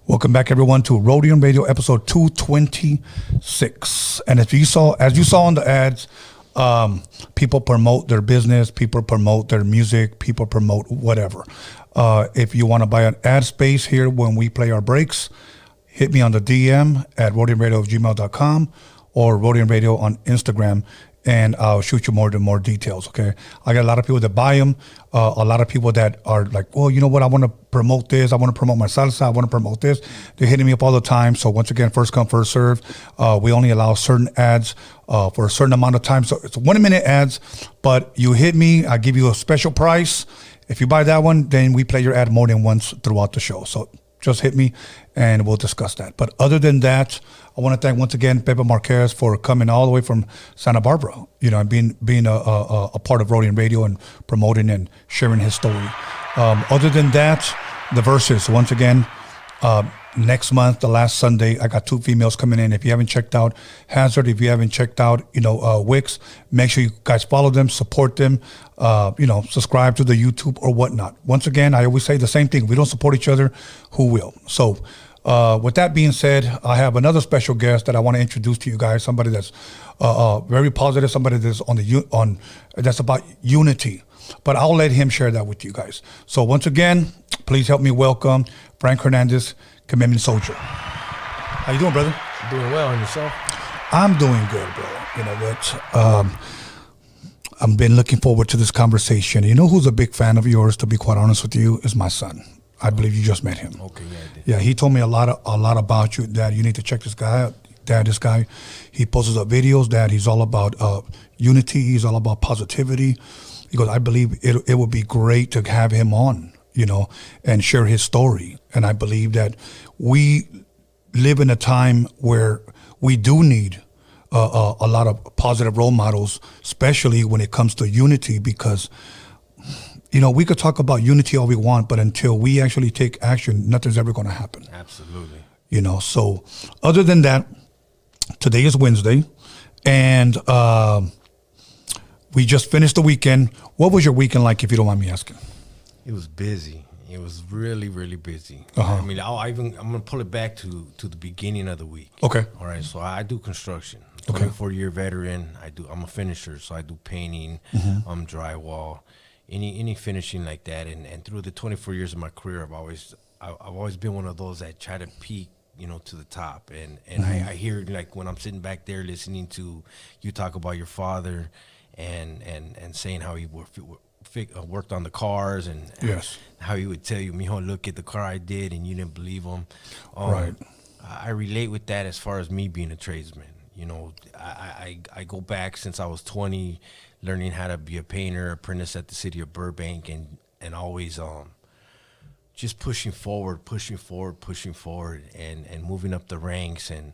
Welcome back, everyone, to Roadium Radio episode 226. And as you saw on the ads, people promote their business, people promote their music, people promote whatever. If you want to buy an ad space here when we play our breaks, hit me on the DM at roadiumradio@gmail.com or Roadium Radio on Instagram, and I'll shoot you more details, okay? I got a lot of people that buy them, a lot of people that are like, well, you know what, I want to promote this, I want to promote my salsa, I want to promote this. They're hitting me up all the time. So once again, first come, first serve. We only allow certain ads for a certain amount of time. So it's 1 minute ads, but you hit me, I give you a special price. If you buy that one, then we play your ad more than once throughout the show. So just hit me and we'll discuss that. But other than that, I want to thank once again Pepe Marquez for coming all the way from Santa Barbara, you know, and being a part of Roadium Radio and promoting and sharing his story. Other than that, the verses, once again, next month, the last Sunday, I got 2 females coming in. If you haven't checked out Hazard, if you haven't checked out, Wix, make sure you guys follow them, support them, subscribe to the YouTube or whatnot. Once again, I always say the same thing. We don't support each other, who will? So with that being said, I have another special guest that I want to introduce to you guys. Somebody that's very positive. Somebody that's that's about unity. But I'll let him share that with you guys. So once again, please help me welcome Frank Hernandez, Commitment Soldier. How you doing, brother? Doing well, and yourself? I'm doing good, brother. You know what? I've been looking forward to this conversation. You know who's a big fan of yours, to be quite honest with you, is my son. I believe you just met him. Okay, yeah, I did. Yeah, he told me a lot about you, Dad. You need to check this guy out. Dad, this guy, he posts up videos. Dad, he's all about unity. He's all about positivity. He goes, I believe it would be great to have him on, and share his story. And I believe that we live in a time where we do need a lot of positive role models, especially when it comes to unity, because we could talk about unity all we want, but until we actually take action, nothing's ever going to happen. Absolutely. So other than that, today is Wednesday, and we just finished the weekend. What was your weekend like, if you don't mind me asking? It was busy. It was really, really busy. Uh-huh. I mean, I'm going to pull it back to the beginning of the week. Okay. All right. So I do construction. Okay. 24-year veteran. I'm a finisher, so I do painting, drywall, any finishing like that. And through the 24 years of my career, I've always been one of those that try to peak, to the top. And I hear, like, when I'm sitting back there listening to you talk about your father and saying how he worked on the cars, and yes, how he would tell you, "Mijo, look at the car I did," and you didn't believe him. Right. I relate with that as far as me being a tradesman. I go back since I was 20, learning how to be a painter, apprentice at the city of Burbank, and always just pushing forward, and moving up the ranks, and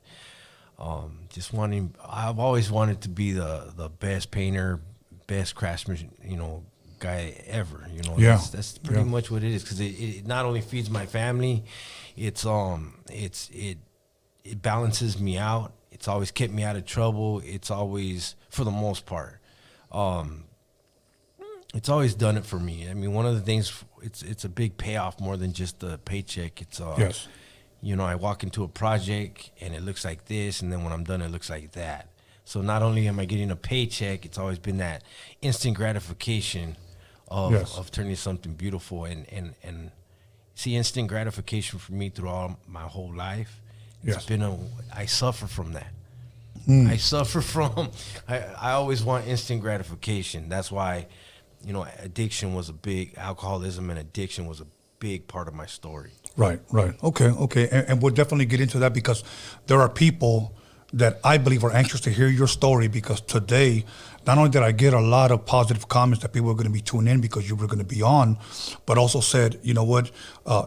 I've always wanted to be the best painter, best craftsman, guy ever. Yeah. That's pretty much what it is, because it not only feeds my family, it balances me out. It's always kept me out of trouble. It's always, for the most part, it's always done it for me. I mean, one of the things, it's a big payoff more than just the paycheck. It's yes. I walk into a project and it looks like this, and then when I'm done, it looks like that. So not only am I getting a paycheck, it's always been that instant gratification of turning something beautiful, and see, instant gratification for me throughout my whole life. It's been I suffer from that. I suffer from, I always want instant gratification. That's why, alcoholism and addiction was a big part of my story. Right. Okay. And we'll definitely get into that, because there are people that I believe are anxious to hear your story, because today, not only did I get a lot of positive comments that people were going to be tuning in because you were going to be on, but also said, you know what,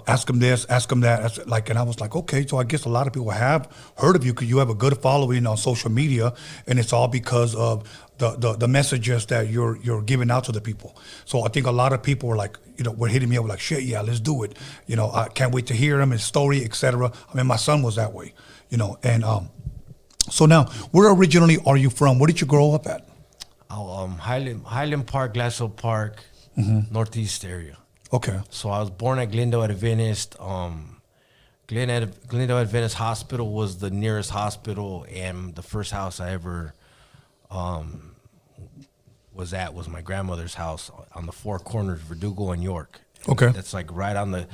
ask them this, ask them that. And I was like, okay, so I guess a lot of people have heard of you because you have a good following on social media, and it's all because of the messages that you're giving out to the people. So I think a lot of people were like, were hitting me up like, shit, yeah, let's do it. I can't wait to hear him, his story, etc. I mean, my son was that way, and so now, where originally are you from? Where did you grow up at? Highland Park, Glassell Park, Northeast area. Okay. So I was born at Glendale Adventist. Glendale Adventist Hospital was the nearest hospital, and the first house I ever was my grandmother's house on the Four Corners, Verdugo and York. Okay. That's like right on the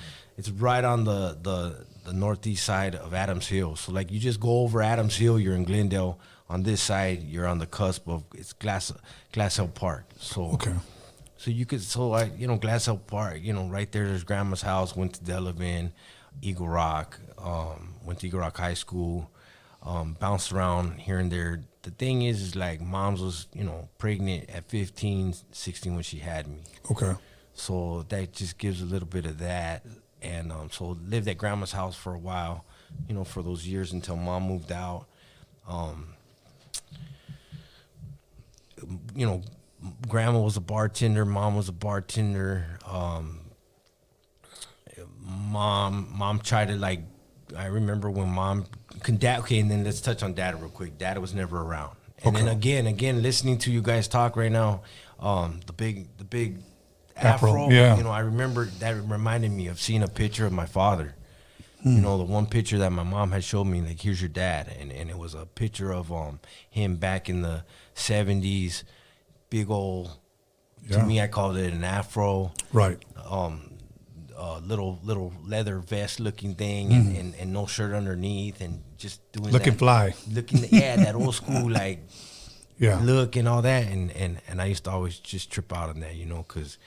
northeast side of Adams Hill. So like you just go over Adams Hill, you're in Glendale. On this side, you're on the cusp of Glassell Park. So okay. So you could Glassell Park, right there's grandma's house. Went to Delavan, Eagle Rock. Went to Eagle Rock High School. Bounced around here and there. The thing is like mom's was pregnant at 15, 16 when she had me. Okay. So that just gives a little bit of that. And so lived at grandma's house for a while, for those years until mom moved out. Grandma was a bartender, mom was a bartender. Mom tried to like when mom, dad, okay, and then let's touch on dad real quick. Dad was never around. And then again, listening to you guys talk right now, the big afro, yeah. You know, I remember that reminded me of seeing a picture of my father. You know, the one picture that my mom had showed me, like, here's your dad. And it was a picture of him back in the 70s, big old, to me, I called it an afro. Right. Little leather vest looking thing and no shirt underneath and just doing looking that, fly. That old school, like, look and all that. And I used to always just trip out on that, you know, because...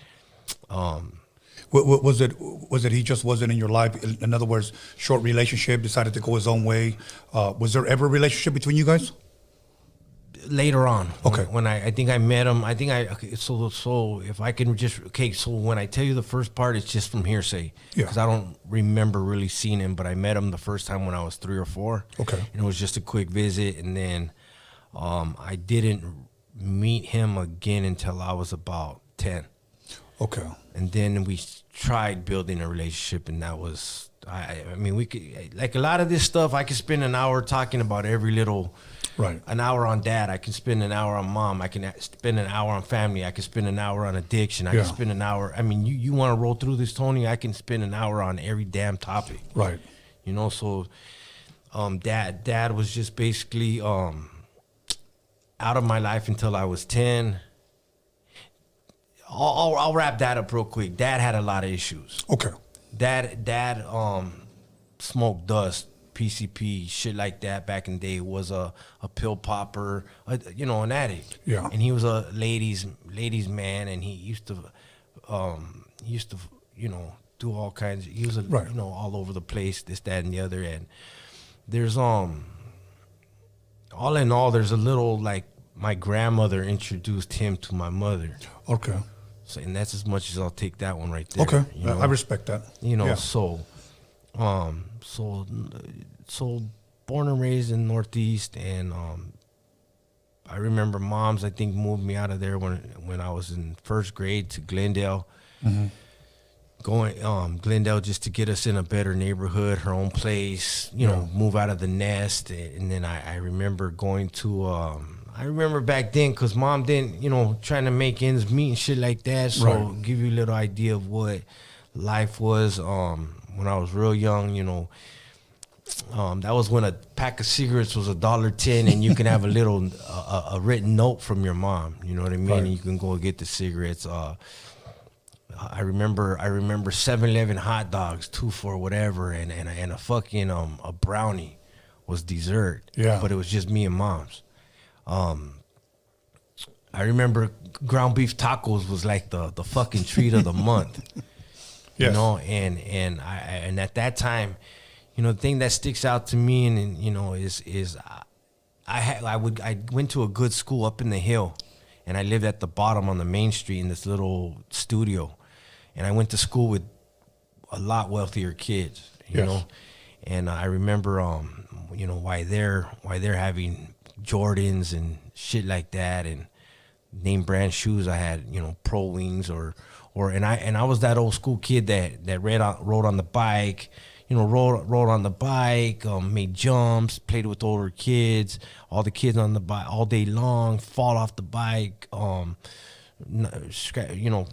Was it he just wasn't in your life? In other words, short relationship, decided to go his own way. Was there ever a relationship between you guys? Later on, okay. When I think I met him, so if I can just so when I tell you the first part, it's just from hearsay because I don't remember really seeing him, but I met him the first time when I was 3 or 4. Okay, and it was just a quick visit, and then I didn't meet him again until I was about 10. Okay. And then we tried building a relationship, and that was, I mean, we could, like, a lot of this stuff, I could spend an hour talking about every little, an hour on dad, I can spend an hour on mom, I can spend an hour on family, I can spend an hour on addiction, I can spend an hour, I mean, you want to roll through this, Tony, I can spend an hour on every damn topic. Right. You know, so dad was just basically out of my life until I was 10. I'll wrap that up real quick. Dad had a lot of issues. Okay. Dad smoked dust, PCP, shit like that back in the day. Was a pill popper, you know, an addict. Yeah. And he was a ladies man, and he used to you know, do all kinds. He was you know, all over the place, this, that, and the other. And there's all in all, there's a little, like, my grandmother introduced him to my mother. Okay. So, and that's as much as I'll take that one right there. Okay, you know? I respect that. You know, yeah. so born and raised in Northeast, and I remember moms, I think, moved me out of there when I was in first grade to Glendale. Mm-hmm. Going Glendale just to get us in a better neighborhood, her own place, you know, move out of the nest. And then I remember going to I remember back then, because mom didn't, you know, trying to make ends meet and shit like that. So give you a little idea of what life was when I was real young, you know. That was when a pack of cigarettes was $1.10, and you can have a little a written note from your mom, you know what I mean? And you can go get the cigarettes. I remember 7-Eleven hot dogs, 2 for whatever, and a fucking a brownie was dessert. Yeah. But it was just me and mom's. I remember ground beef tacos was like the fucking treat of the month. You know, and at that time, you know, the thing that sticks out to me, and you know, is I went to a good school up in the hill, and I lived at the bottom on the main street in this little studio, and I went to school with a lot wealthier kids, you know, and I remember you know, why they're having Jordans and shit like that, and name brand shoes. I had, you know, Pro Wings and I was that old school kid that rode on the bike, you know, rode on the bike, made jumps, played with older kids, all the kids on the bike all day long, fall off the bike, you know,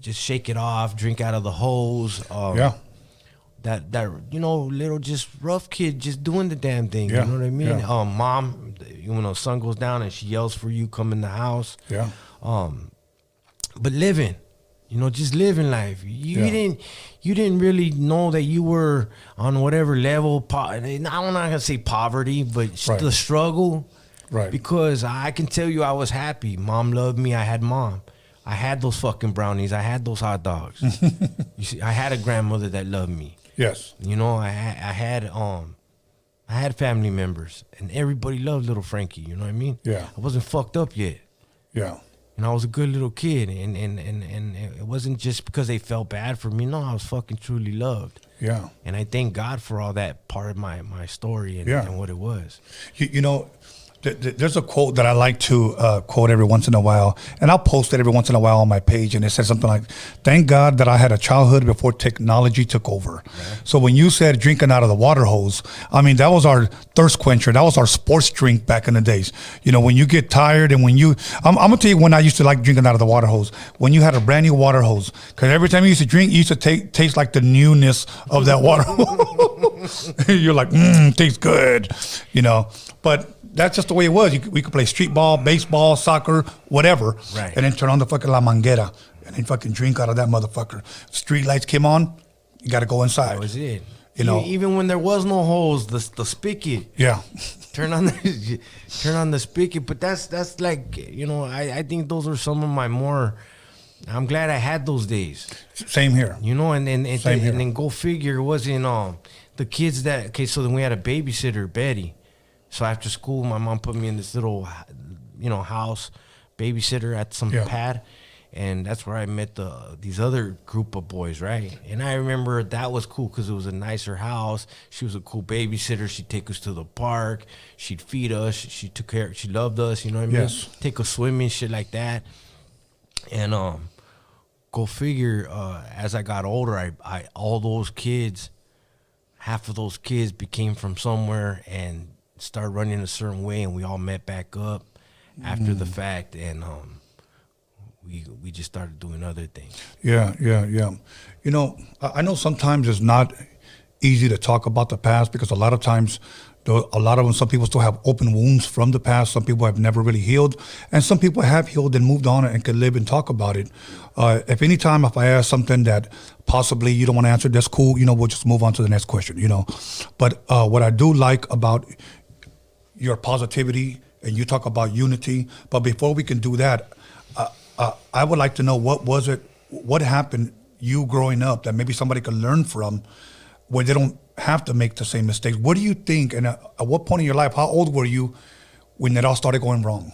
just shake it off, drink out of the hose. That you know, little just rough kid just doing the damn thing. You know what I mean? Mom, when the sun goes down and she yells for you, come in the house. Yeah. But living, you know, just living life. You didn't really know that you were on whatever level. I'm not gonna say poverty, but the struggle. Right. Because I can tell you, I was happy. Mom loved me. I had mom. I had those fucking brownies. I had those hot dogs. You see, I had a grandmother that loved me. Yes. You know, I had family members, and everybody loved little Frankie. You know what I mean? Yeah. I wasn't fucked up yet. Yeah. And I was a good little kid, and it wasn't just because they felt bad for me. No, I was fucking truly loved. Yeah. And I thank God for all that part of my story and what it was. You know, There's a quote that I like to quote every once in a while, and I'll post it every once in a while on my page, and it says something like, "Thank God that I had a childhood before technology took over." Right. So when you said drinking out of the water hose, I mean, that was our thirst quencher. That was our sports drink back in the days. You know, when you get tired and when I'm going to tell you when I used to like drinking out of the water hose, when you had a brand new water hose, because every time you used to drink, you used to taste like the newness of that water hose. You're like, tastes good, you know, but that's just the way it was. We could play street ball, baseball, soccer, whatever, right, and then turn on the fucking La Manguera and then fucking drink out of that motherfucker. Street lights came on, you got to go inside. That was it. You know, even when there was no hose, the spigot. Yeah. turn on the spigot. But that's like, you know, I think those are some of my more. I'm glad I had those days. Same here. You know, and then go figure, it wasn't the kids that. Okay, so then we had a babysitter, Betty. So after school, my mom put me in this little, you know, house, babysitter at some pad, and that's where I met these other group of boys, right? And I remember that was cool because it was a nicer house. She was a cool babysitter. She'd take us to the park. She'd feed us. She took care. She loved us. You know what I mean? Yes. Take us swimming, shit like that. And go figure. As I got older, I all those kids, half of those kids became from somewhere and started running a certain way, and we all met back up after the fact, and we just started doing other things. Yeah. You know, I know sometimes it's not easy to talk about the past because a lot of times, some people still have open wounds from the past. Some people have never really healed, and some people have healed and moved on and can live and talk about it. If I ask something that possibly you don't want to answer, that's cool. You know, we'll just move on to the next question. You know, but what I do like about your positivity, and you talk about unity. But before we can do that, I would like to know what happened you growing up that maybe somebody could learn from, where they don't have to make the same mistakes. What do you think, and at what point in your life, how old were you when it all started going wrong?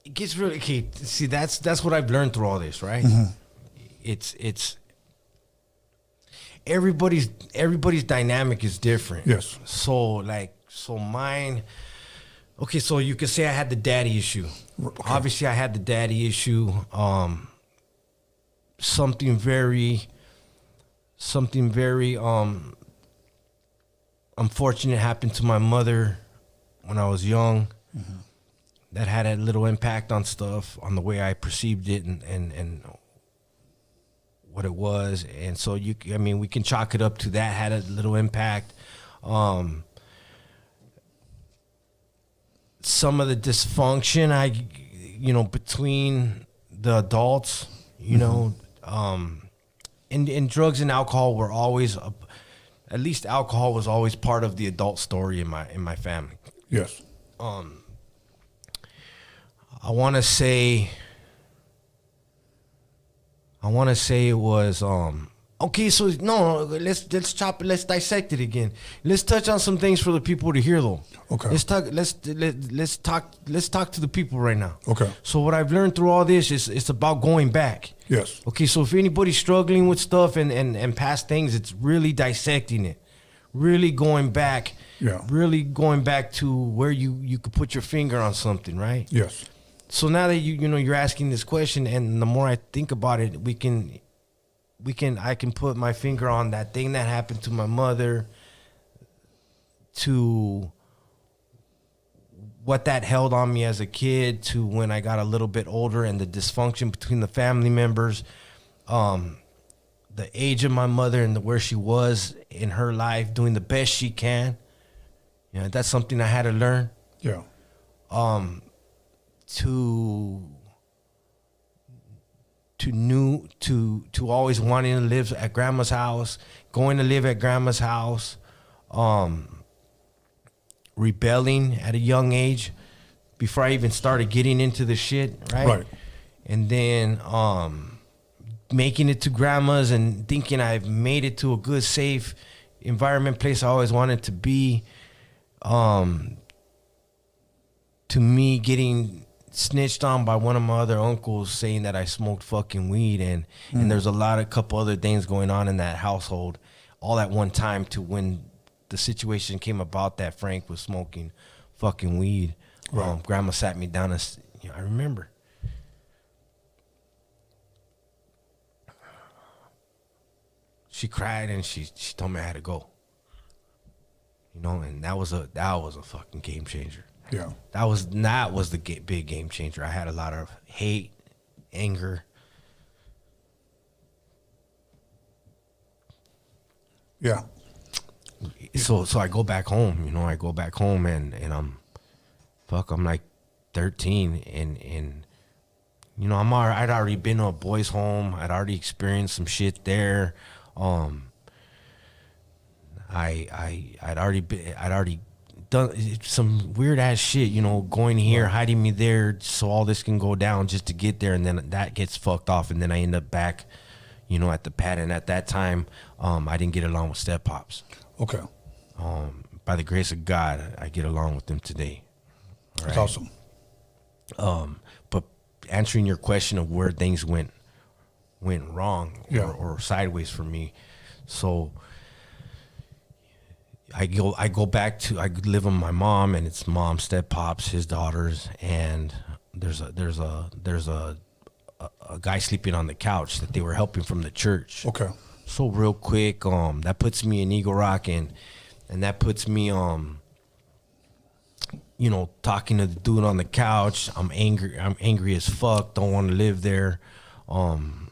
It gets really, okay, see, that's what I've learned through all this, right? Mm-hmm. It's everybody's dynamic is different. Yes. So mine, okay, so you could say I had the daddy issue. Okay. Obviously I had the daddy issue. Something very unfortunate happened to my mother when I was young. Mm-hmm. That had a little impact on stuff, on the way I perceived it and what it was. And so we can chalk it up to that, had a little impact. Some of the dysfunction between the adults, and drugs and alcohol were always, at least alcohol was always part of the adult story in my family. Yes. I want to say it was okay. So no, let's dissect it again. Let's touch on some things for the people to hear, though. Okay. Let's talk to the people right now. Okay. So what I've learned through all this is it's about going back. Yes. Okay. So if anybody's struggling with stuff and past things, it's really dissecting it, really going back. Yeah. Really going back to where you could put your finger on something, right? Yes. So now that you're asking this question, and the more I think about it, I can put my finger on that thing that happened to my mother, to what that held on me as a kid, to when I got a little bit older, and the dysfunction between the family members, the age of my mother and where she was in her life, doing the best she can. That's something I had to learn. Yeah. To always wanting to live at grandma's house, going to live at grandma's house, rebelling at a young age before I even started getting into the shit, right? Right. And then making it to grandma's and thinking I've made it to a good, safe environment, place I always wanted to be. To me getting snitched on by one of my other uncles saying that I smoked fucking weed, and there's couple other things going on in that household, all at one time to when the situation came about that Frank was smoking fucking weed. Right. Grandma sat me down and I remember. She cried and she told me I had to go. And that was a fucking game changer. Yeah. That was the big game changer. I had a lot of hate, anger. Yeah. So I go back home, I go back home and I'm like 13 and I'd already been to a boys' home. I'd already experienced some shit there. I'd already done some weird ass shit, going here, hiding me there so all this can go down just to get there, and then that gets fucked off, and then I end up back, at the pad. And at that time, I didn't get along with step pops. Okay. By the grace of God, I get along with them today. All That's awesome. But answering your question of where things went wrong or sideways for me, so I go back to, I live with my mom, and it's mom, step pops, his daughters, and there's a guy sleeping on the couch that they were helping from the church. Okay. So real quick, that puts me in Eagle Rock, and that puts me talking to the dude on the couch. I'm angry as fuck. Don't want to live there. I'm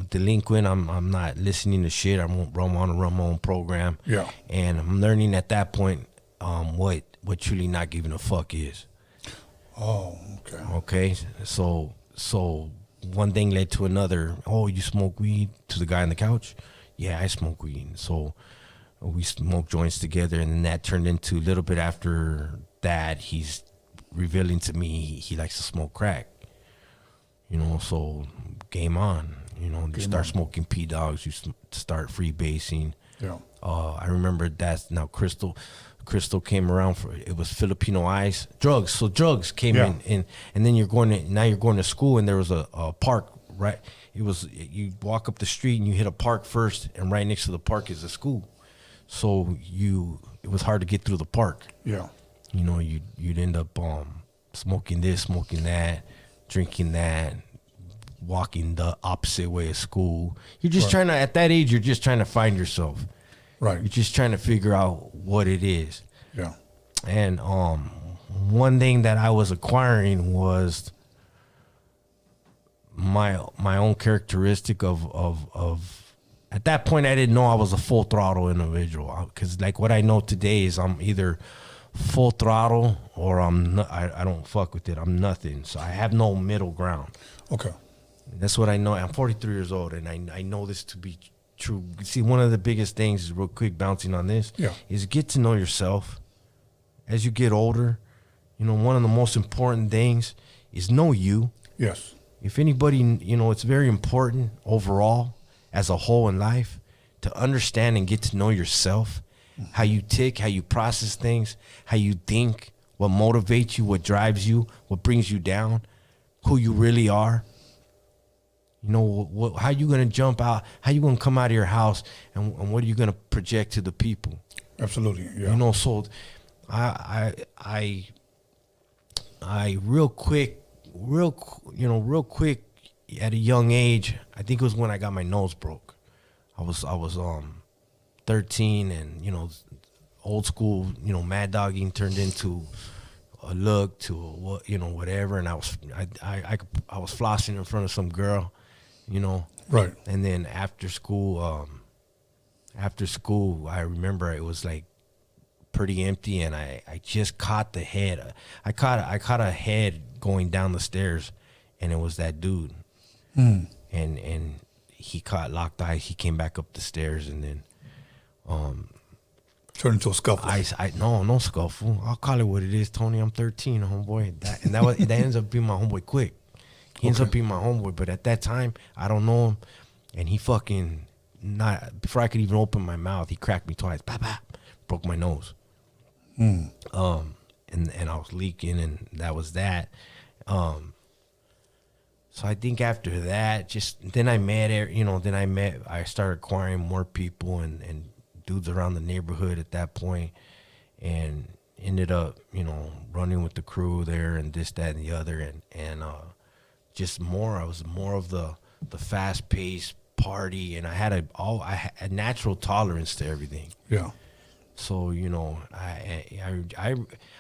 delinquent. I'm not listening to shit. I want to run my own program. Yeah. And I'm learning at that point what truly not giving a fuck is. Oh, okay. Okay. So one thing led to another. Oh, you smoke weed? To the guy on the couch? Yeah, I smoke weed. So we smoke joints together, and then that turned into a little bit after that. He's revealing to me he likes to smoke crack. So game on. You start smoking P-Dogs. You start freebasing. Yeah. I remember that. Now Crystal came around for, it was Filipino Ice. Drugs. So drugs came in, and then you're going to school, and there was a park, right? It was, you walk up the street and you hit a park first, and right next to the park is a school. So it was hard to get through the park. Yeah. You'd end up smoking this, smoking that, drinking that, walking the opposite way of school. You're just trying to, at that age, you're just trying to find yourself. Right. You're just trying to figure out what it is. Yeah. And one thing that I was acquiring was my own characteristic of at that point I didn't know I was a full throttle individual, because like what I know today is I'm either full throttle or I don't fuck with it. I'm nothing. So I have no middle ground. Okay. That's what I know. I'm 43 years old, and I know this to be true. See, one of the biggest things is, real quick, bouncing on this, is get to know yourself. As you get older, one of the most important things is know you. Yes. If anybody, it's very important overall as a whole in life to understand and get to know yourself, how you tick, how you process things, how you think, what motivates you, what drives you, what brings you down, who you really are. How you gonna jump out? How you gonna come out of your house, and what are you gonna project to the people? Absolutely, yeah. So I real quick at a young age, I think it was when I got my nose broke. I was 13, and old school, mad dogging turned into a look to whatever, and I was flossing in front of some girl. Right. And then after school, I remember it was like pretty empty, and I just caught the head. I caught a head going down the stairs, and it was that dude. And he caught locked eyes. He came back up the stairs, and then turned into a scuffle. No scuffle. I'll call it what it is, Tony. I'm 13, homeboy. That ends up being my homeboy quick. He ends up being my homeboy, but at that time, I don't know him, and he fucking, before I could even open my mouth, he cracked me twice. Bah, bah, broke my nose. And I was leaking, and that was that. So I think after that, I started acquiring more people and dudes around the neighborhood at that point, and ended up, running with the crew there and this, that, and the other, and I was more of the fast-paced party, and I had a natural tolerance to everything. Yeah. So, I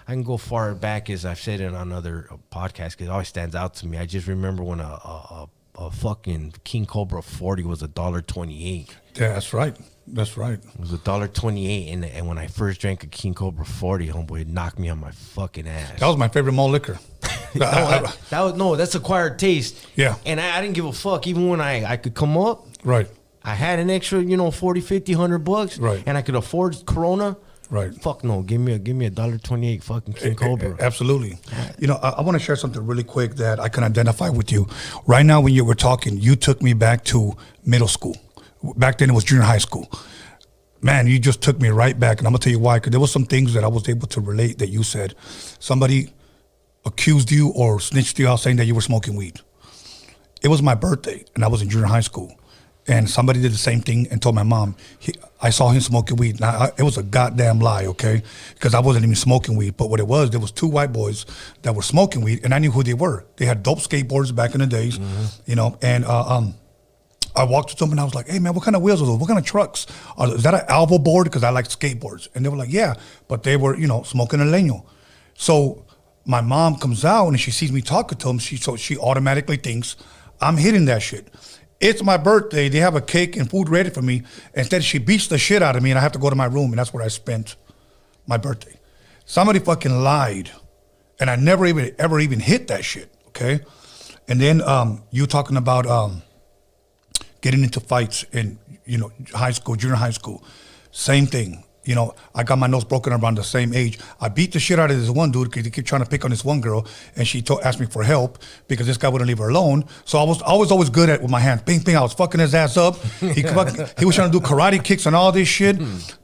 can go far back, as I've said it on other podcasts, because it always stands out to me. I just remember when a fucking King Cobra 40 was $1.28. Yeah, that's right. That's right. It was $1.28, and when I first drank a King Cobra 40, homeboy, it knocked me on my fucking ass. That was my favorite malt liquor. That's acquired taste. Yeah. And I didn't give a fuck, even when I could come up. Right. I had an extra, $40, $50, $100, right, and I could afford Corona. Right. Fuck no. Give me a $1.28 fucking King Cobra. Absolutely. I want to share something really quick that I can identify with you. Right now, when you were talking, you took me back to middle school. Back then, it was junior high school. Man, you just took me right back, and I'm gonna tell you why. Because there was some things that I was able to relate that you said. Somebody accused you or snitched you out saying that you were smoking weed. It was my birthday, and I was in junior high school. And somebody did the same thing and told my mom, I saw him smoking weed. Now, it was a goddamn lie, okay? Because I wasn't even smoking weed. But what it was, there was two white boys that were smoking weed, and I knew who they were. They had dope skateboards back in the days, and I walked to them, and I was like, hey, man, what kind of wheels are those? What kind of trucks? Is that an Alvo board? Because I like skateboards. And they were like, yeah. But they were, smoking a leño. So my mom comes out, and she sees me talking to them. So she automatically thinks I'm hitting that shit. It's my birthday. They have a cake and food ready for me. Instead, she beats the shit out of me, and I have to go to my room, and that's where I spent my birthday. Somebody fucking lied, and I never ever even hit that shit, okay? And then you talking about getting into fights in, high school, junior high school. Same thing. I got my nose broken around the same age. I beat the shit out of this one dude because he kept trying to pick on this one girl, and she asked me for help because this guy wouldn't leave her alone. So I was always good at with my hands. Bing, bing. I was fucking his ass up. He was trying to do karate kicks and all this shit.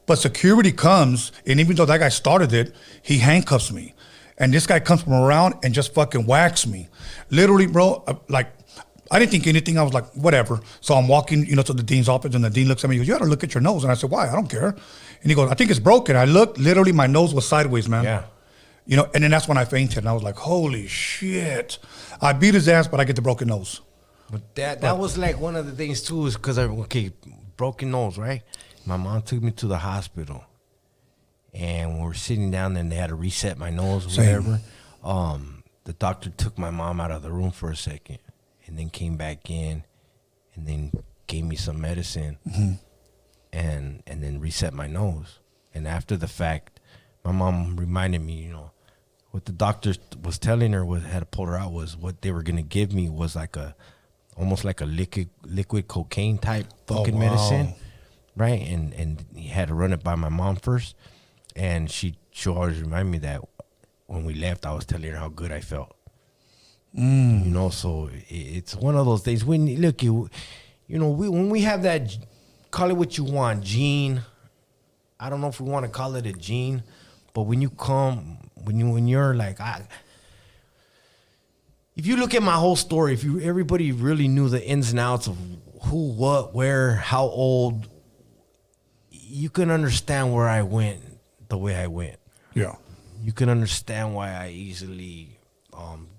But security comes, and even though that guy started it, he handcuffs me. And this guy comes from around and just fucking whacks me. Literally, bro, I didn't think anything. I was like, whatever. So I'm walking, to the dean's office, and the dean looks at me. He goes, you ought to look at your nose. And I said, why? I don't care. And he goes, I think it's broken. I looked, literally, my nose was sideways, man. Yeah. And then that's when I fainted. And I was like, holy shit. I beat his ass, but I get the broken nose. But that was like one of the things, too, is because broken nose, right? My mom took me to the hospital. And when we were sitting down there, and they had to reset my nose or whatever. The doctor took my mom out of the room for a second. And then came back in, and then gave me some medicine, and then reset my nose. And after the fact, my mom reminded me, what the doctor was telling her, what had pulled her out, was what they were gonna give me was almost like a liquid cocaine type fucking medicine, right? And he had to run it by my mom first, and she always reminded me that when we left, I was telling her how good I felt. So it's one of those things. When when we have that, call it what you want, gene. I don't know if we want to call it a gene, but when you're like, if you look at my whole story, everybody really knew the ins and outs of who, what, where, how old, you can understand where I went the way I went. Yeah, you can understand why I easily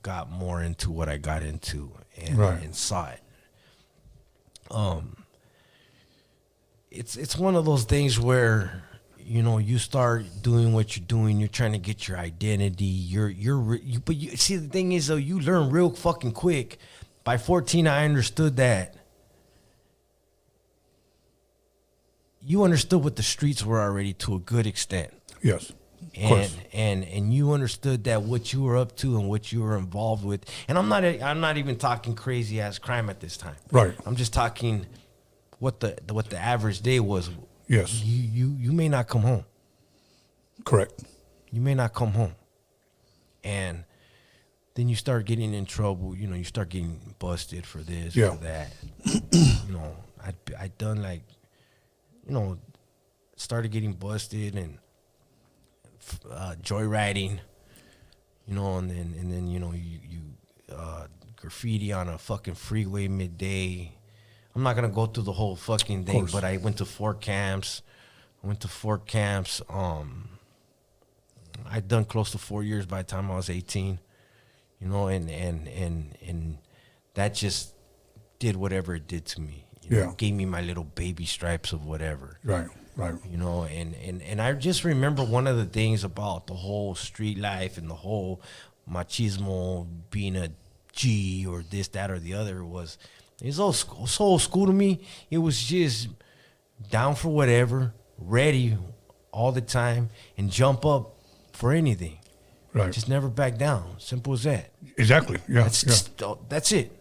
got more into what I got into and saw it. It's one of those things where you start doing what you're doing. You're trying to get your identity. But see, the thing is though, you learn real fucking quick. By 14, I understood that. You understood what the streets were already to a good extent. Yes. And you understood that what you were up to and what you were involved with, and I'm not even talking crazy ass crime at this time. Right. I'm just talking what the average day was. Yes. You may not come home. Correct. You may not come home, and then you start getting in trouble. You start getting busted for this, for that. I done started getting busted and. Joyriding, and then you graffiti on a fucking freeway midday. I'm not gonna go through the whole fucking thing, but I went to 4 camps. I went to 4 camps. I'd done close to 4 years by the time I was 18, you know, and that just did whatever it did to me. You know, gave me my little baby stripes of whatever. Right. You know, and I just remember one of the things about the whole street life and the whole machismo, being a G or this, that, or the other was, it's so old school to me. It was just down for whatever, ready all the time, and jump up for anything. Right. Just never back down. Simple as that. Exactly. Yeah. That's it.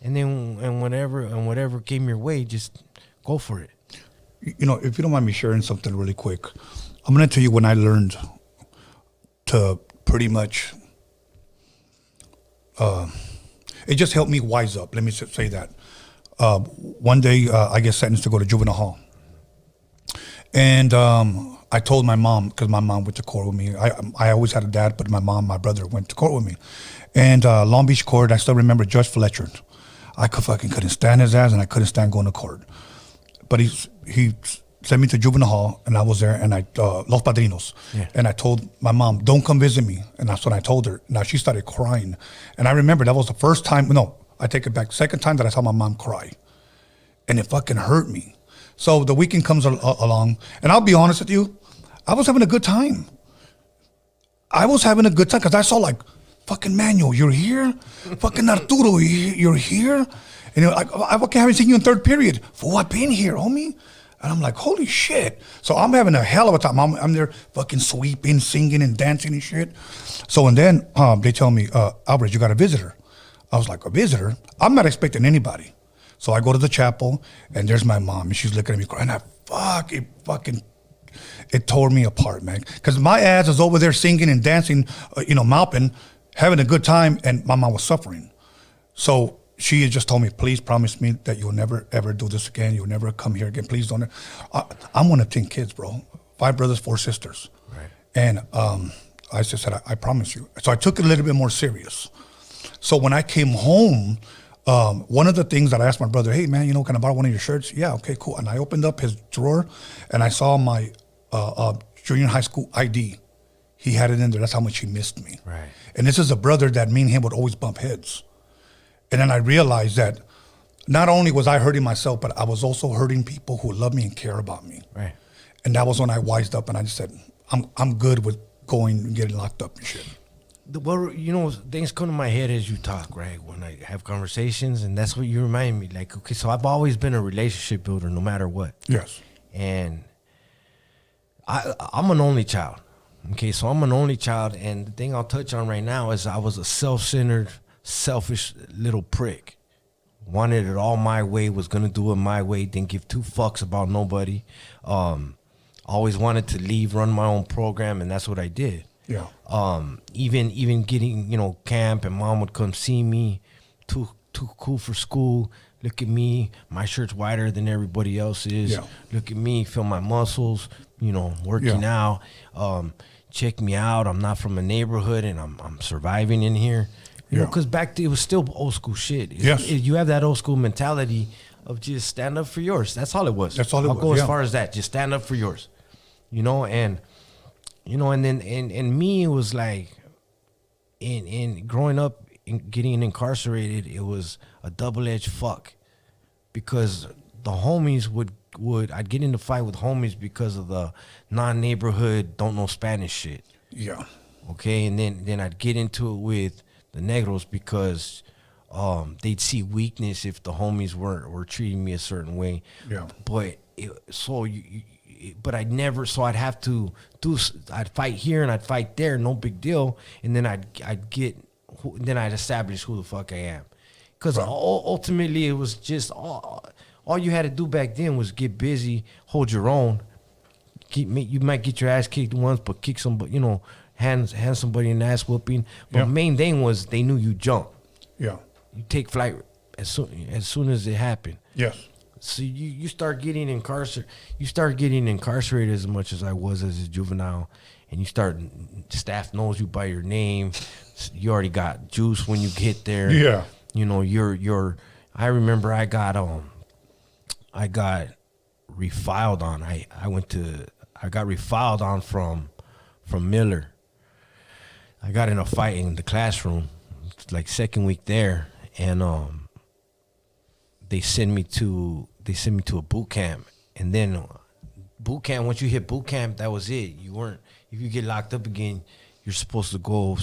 And then whatever came your way, just go for it. You know, if you don't mind me sharing something really quick, I'm going to tell you when I learned to pretty much, it just helped me wise up. Let me say that. One day, I get sentenced to go to juvenile hall. And I told my mom, because my mom went to court with me. I always had a dad, but my brother went to court with me. And Long Beach court, I still remember Judge Fletcher. I couldn't stand his ass, and I couldn't stand going to court. But he sent me to juvenile hall, and I was there, and Los Padrinos. Yeah. And I told my mom, don't come visit me. And that's when I told her. Now she started crying. And I remember that was the first time, no, I take it back, second time that I saw my mom cry. And it fucking hurt me. So the weekend comes along, and I'll be honest with you, I was having a good time. I was having a good time because I saw like, fucking Manuel, you're here? Fucking Arturo, you're here? And you're like, I haven't seen you in third period. For what, been here, homie? And I'm like, holy shit. So I'm having a hell of a time. I'm there fucking sweeping, singing, and dancing and shit. So and then they tell me, Albert, you got a visitor. I was like, a visitor? I'm not expecting anybody. So I go to the chapel, and there's my mom, and she's looking at me crying. It tore me apart, man. Because my ass is over there singing and dancing, mopping, having a good time, and my mom was suffering. So she had just told me, please promise me that you'll never, ever do this again. You'll never come here again. Please don't. I'm one of 10 kids, bro. 5 brothers, 4 sisters. Right. And I just said, I promise you. So I took it a little bit more serious. So when I came home, one of the things that I asked my brother, hey, man, can I borrow one of your shirts? Yeah, okay, cool. And I opened up his drawer, and I saw my junior high school ID. He had it in there. That's how much he missed me. Right. And this is a brother that me and him would always bump heads. And then I realized that not only was I hurting myself, but I was also hurting people who love me and care about me. Right. And that was when I wised up, and I just said, I'm good with going and getting locked up and shit. Well, things come to my head as you talk, right? When I have conversations, and that's what you remind me. Like, okay, so I've always been a relationship builder, no matter what. Yes. And I'm an only child. Okay, so I'm an only child, and the thing I'll touch on right now is I was a self-centered, selfish little prick. Wanted it all my way, was gonna do it my way, didn't give 2 fucks about nobody. Always wanted to leave, run my own program, and that's what I did. Yeah. Even getting, camp, and mom would come see me, too cool for school. Look at me, my shirt's wider than everybody else's. Yeah. Look at me, feel my muscles, working out. Check me out. I'm not from a neighborhood, and I'm surviving in here. Because back then it was still old school shit. Yes. You have that old school mentality of just stand up for yours. That's all it was. That's all it was. I'll go as far as that. Just stand up for yours. And me, it was like, in growing up and getting incarcerated, it was a double-edged fuck, because the homies I'd get in a fight with homies because of the non-neighborhood, don't know Spanish shit. Yeah. Okay, and then I'd get into it with the negros because they'd see weakness if the homies were treating me a certain way. Yeah. But I'd fight here and I'd fight there, no big deal, and then I'd establish who the fuck I am. Because ultimately it was just all you had to do back then was get busy, hold your own. You might get your ass kicked once, but kick somebody, hand somebody an ass whooping. But main thing was they knew you jump. Yeah. You take flight as soon as it happened. Yes. So you start getting incarcerated. You start getting incarcerated as much as I was as a juvenile, and staff knows you by your name. You already got juice when you get there. Yeah. I remember I got refiled on. I got refiled on from Miller. I got in a fight in the classroom, like second week there, and they sent me to a boot camp, and then boot camp. Once you hit boot camp, that was it. If you get locked up again, you're supposed to go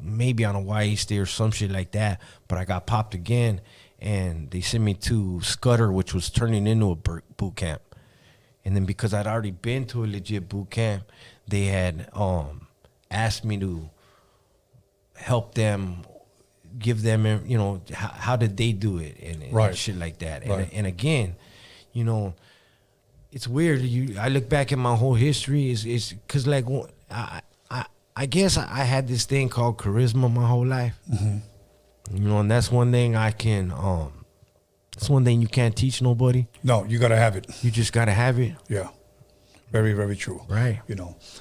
maybe on a YA stay or some shit like that. But I got popped again, and they sent me to Scudder, which was turning into a boot camp. And then because I'd already been to a legit boot camp, they had asked me to help them, give them, how did they do it and shit like that. And again, it's weird. I look back at my whole history. It's because like I guess I had this thing called charisma my whole life. Mm-hmm. And that's one thing I can. That's one thing you can't teach nobody. No, you gotta have it. You just gotta have it. Yeah, very, very true. Right.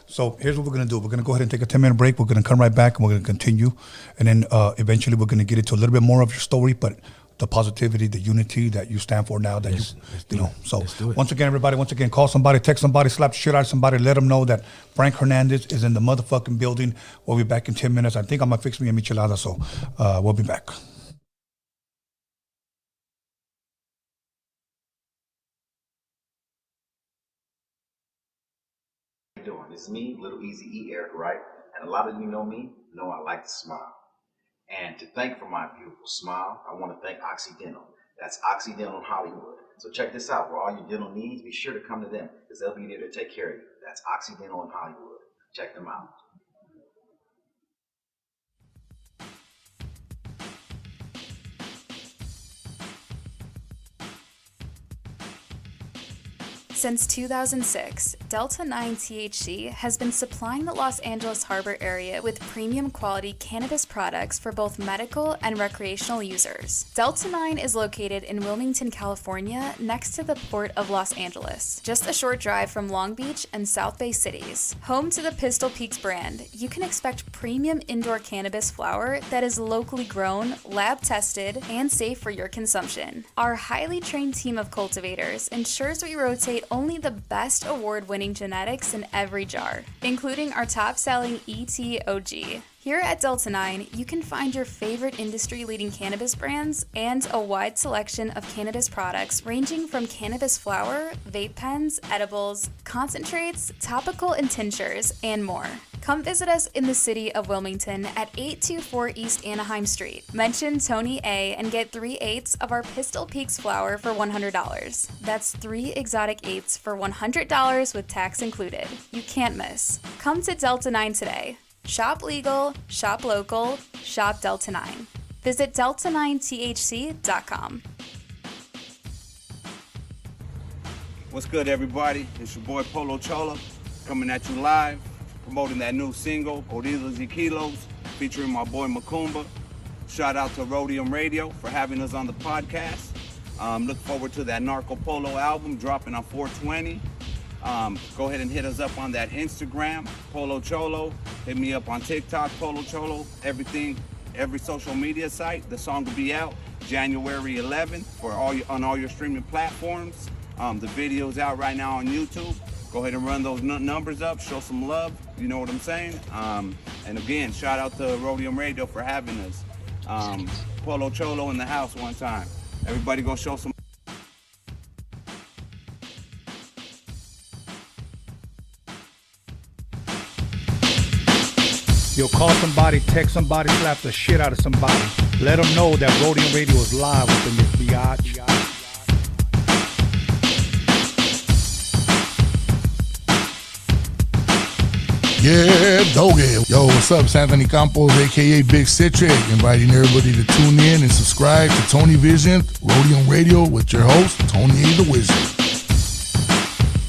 So here's what we're gonna do. We're gonna go ahead and take a 10-minute break. We're gonna come right back and we're gonna continue, and then eventually we're gonna get into a little bit more of your story, but the positivity, the unity that you stand for now. That So once again, everybody, call somebody, text somebody, slap the shit out of somebody, let them know that Frank Hernandez is in the motherfucking building. We'll be back in 10 minutes. I think I'm gonna fix me a michelada, so we'll be back. How you doing? It's me, Little Easy E, Eric Wright, and a lot of you know me, know I like to smile. And to thank for my beautiful smile, I want to thank Occidental. That's Occidental in Hollywood. So check this out. For all your dental needs, be sure to come to them because they'll be there to take care of you. That's Occidental in Hollywood. Check them out. Since 2006, Delta 9 THC has been supplying the Los Angeles Harbor area with premium quality cannabis products for both medical and recreational users. Delta 9 is located in Wilmington, California, next to the Port of Los Angeles, just a short drive from Long Beach and South Bay cities. Home to the Pistol Peaks brand, you can expect premium indoor cannabis flower that is locally grown, lab tested, and safe for your consumption. Our highly trained team of cultivators ensures we rotate only the best award-winning genetics in every jar, including our top-selling ET-OG. Here at Delta 9, you can find your favorite industry-leading cannabis brands and a wide selection of cannabis products ranging from cannabis flower, vape pens, edibles, concentrates, topical and tinctures, and more. Come visit us in the city of Wilmington at 824 East Anaheim Street. Mention Tony A and get 3/8 of our Pistol Peaks flower for $100. That's 3 exotic 8s for $100 with tax included. You can't miss. Come to Delta 9 today. Shop legal, shop local, shop Delta 9. Visit delta9thc.com. What's good, everybody? It's your boy Polo Cholo coming at you live, promoting that new single, Gorditos y Kilos, featuring my boy Macumba. Shout out to Roadium Radio for having us on the podcast. Look forward to that Narco Polo album dropping on 4/20. Go ahead and hit us up on that Instagram, Polo Cholo. Hit me up on TikTok, Polo Cholo. Everything, every social media site. The song will be out January 11th on all your streaming platforms. The video's out right now on YouTube. Go ahead and run those numbers up, show some love. You know what I'm saying? And again, shout out to Roadium Radio for having us. Polo Cholo in the house one time. Everybody go show some. You'll call somebody, text somebody, slap the shit out of somebody. Let them know that Roadium Radio is live within this biatch. Yeah, doggy. Yo, what's up? It's Anthony Campos, a.k.a. Big Citric, inviting everybody to tune in and subscribe to Tony Vision, Roadium Radio, with your host, Tony A. the Wizard.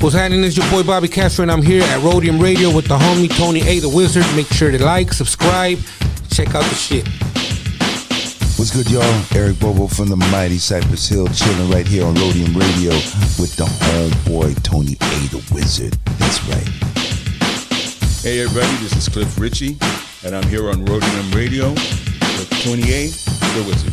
What's happening? It's your boy Bobby Castro, and I'm here at Roadium Radio with the homie Tony A. the Wizard. Make sure to like, subscribe, check out the shit. What's good, y'all? Eric Bobo from the mighty Cypress Hill, chilling right here on Roadium Radio with the homeboy Tony A. the Wizard. That's right. Hey everybody, this is Cliff Ritchie, and I'm here on Roadium Radio with Tony A. the Wizard.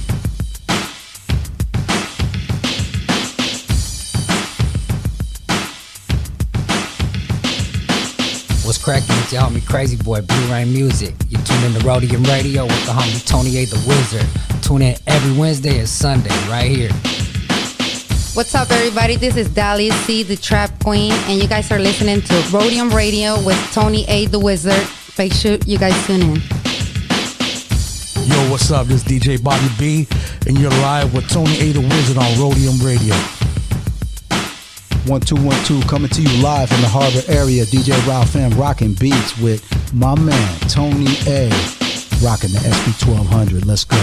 what's cracking? It's your homie Crazy Boy, Blue Rain Music. You tune in to Roadium Radio with the homie Tony A. the Wizard. Tune in every Wednesday and Sunday right here. What's up, everybody? This is Dali C, the Trap Queen, and you guys are listening to Roadium Radio with Tony A. the Wizard. Make sure you guys tune in. Yo, what's up? This is DJ Bobby B, and you're live with Tony A. the Wizard on Roadium Radio. 1212 coming to you live from the Harbor area. DJ Ralph M rocking beats with my man Tony A. Rocking the SP 1200. Let's go.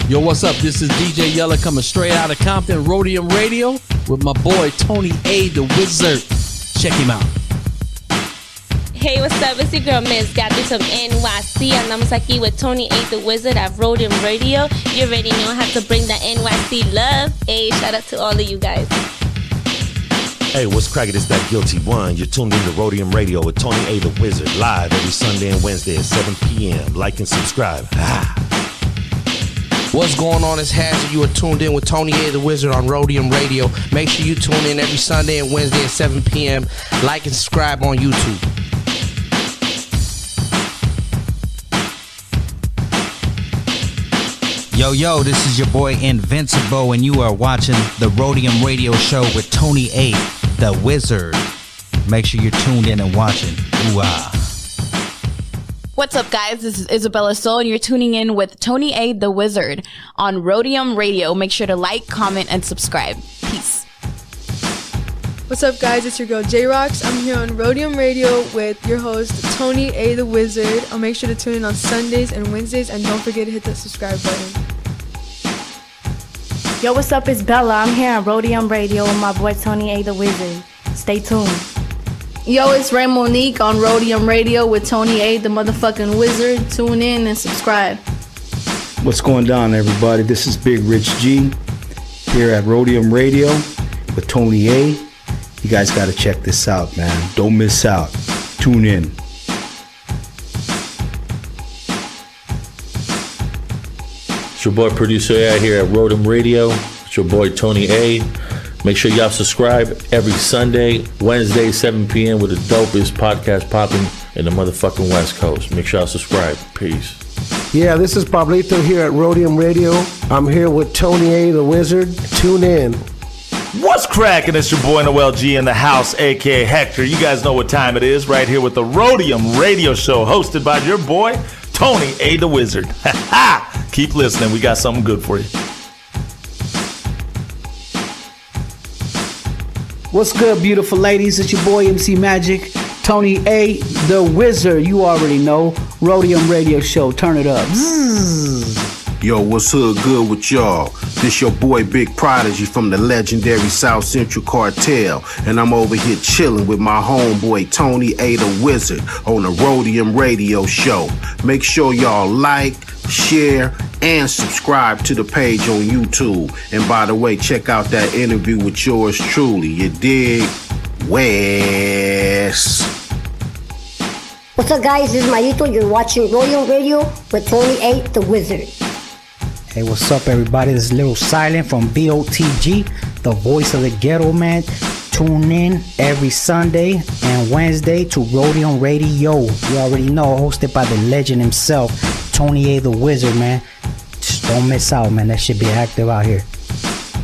Yo, what's up? This is DJ Yella coming straight out of Compton, Roadium Radio with my boy Tony A. the Wizard. Check him out. Hey, what's up? It's your girl Miss Got this from NYC. Andamos aquí with Tony A. the Wizard at Roadium Radio. You already know how to bring the NYC love. Hey, shout out to all of you guys. Hey, what's cracking? It's that Guilty One. You're tuned in to Roadium Radio with Tony A. the Wizard, live every Sunday and Wednesday at 7 p.m. Like and subscribe. What's going on? It's Hazard. You are tuned in with Tony A. the Wizard on Roadium Radio. Make sure you tune in every Sunday and Wednesday at 7 p.m. Like and subscribe on YouTube. Yo, this is your boy Invincible, and you are watching the Roadium Radio Show with Tony A. the Wizard. Make sure you're tuned in and watching. Ooh-ah. What's up, guys? This is Isabella Soul, and you're tuning in with Tony A. the Wizard on Roadium Radio. Make sure to like, comment, and subscribe. Peace. What's up, guys? It's your girl J-Rox. I'm here on Roadium Radio with your host Tony A. the Wizard. I'll make sure to tune in on Sundays and Wednesdays, and don't forget to hit the subscribe button. Yo, what's up? It's Bella. I'm here on Roadium Radio with my boy Tony A. the Wizard. Stay tuned. Yo, it's Ray Monique on Roadium Radio with Tony A. the motherfucking Wizard. Tune in and subscribe. What's going down, everybody? This is Big Rich G here at Roadium Radio with Tony A. You guys got to check this out, man. Don't miss out. Tune in. It's your boy Producer A here at Roadium Radio. It's your boy Tony A. Make sure y'all subscribe every Sunday, Wednesday, 7 p.m. with the dopest podcast popping in the motherfucking West Coast. Make sure y'all subscribe. Peace. Yeah, this is Pablito here at Roadium Radio. I'm here with Tony A. the Wizard. Tune in. What's cracking? It's your boy Noel G in the house, aka Hector. You guys know what time it is, right here with the Roadium Radio Show, hosted by your boy Tony A. the Wizard. Keep listening. We got something good for you. What's good, beautiful ladies? It's your boy MC Magic, Tony A. the Wizard. You already know. Roadium Radio Show. Turn it up. Yo, what's hood good with y'all? This your boy Big Prodigy from the legendary South Central Cartel, and I'm over here chilling with my homeboy Tony A. the Wizard on the Roadium Radio Show. Make sure y'all like, share, and subscribe to the page on YouTube. And by the way, check out that interview with yours truly. You dig? Wes. What's up, guys? This is Marito. You're watching Roadium Radio with Tony A. the Wizard. Hey, what's up, everybody? This is Little Silent from BOTG, the voice of the ghetto, man. Tune in every Sunday and Wednesday to Roadium Radio. You already know, hosted by the legend himself, Tony A. the Wizard, man. Just don't miss out, man. That should be active out here.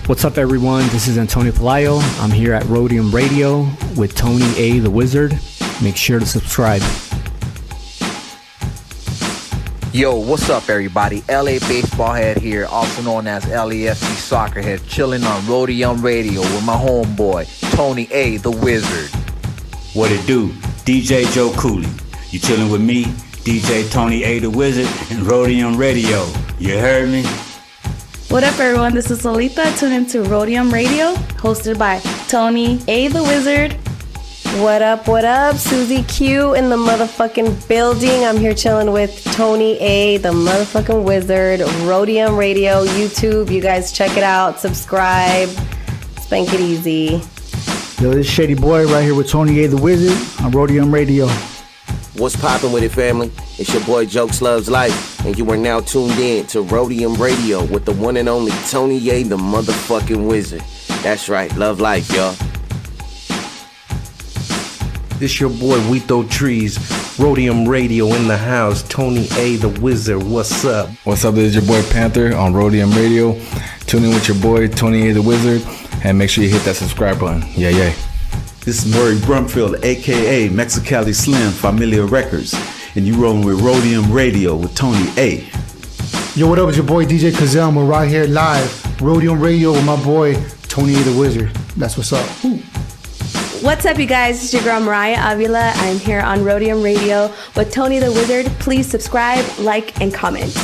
What's up, everyone? This is Antonio Pelayo. I'm here at Roadium Radio with Tony A. the Wizard. Make sure to subscribe. Yo, what's up, everybody? LA Baseball Head here, also known as LAFC Soccer Head, chilling on Roadium Radio with my homeboy, Tony A. the Wizard. What it do? DJ Joe Cooley. You chilling with me, DJ Tony A. the Wizard, and Roadium Radio. You heard me? What up, everyone? This is Solita. Tune into Roadium Radio, hosted by Tony A. the Wizard. What up, Susie Q in the motherfucking building. I'm here chilling with Tony A, the motherfucking Wizard, Roadium Radio, YouTube. You guys check it out, subscribe, spank it easy. Yo, this is Shady Boy right here with Tony A, the Wizard on Roadium Radio. What's poppin' with it, family? It's your boy Jokes Loves Life, and you are now tuned in to Roadium Radio with the one and only Tony A, the motherfucking Wizard. That's right. Love life, y'all. This your boy Wito Trees, Roadium Radio in the house. Tony A, the Wizard. What's up? What's up? This is your boy Panther on Roadium Radio. Tune in with your boy Tony A, the Wizard, and make sure you hit that subscribe button. Yeah, yeah. This is Murray Brumfield, aka Mexicali Slim, Familia Records, and you rolling with Roadium Radio with Tony A. Yo, what up? It's your boy DJ Kazam. We're right here live, Roadium Radio with my boy Tony A, the Wizard. That's what's up. Ooh. What's up, you guys? It's your girl Mariah Avila. I'm here on Roadium Radio with Tony the Wizard. Please subscribe, like, and comment.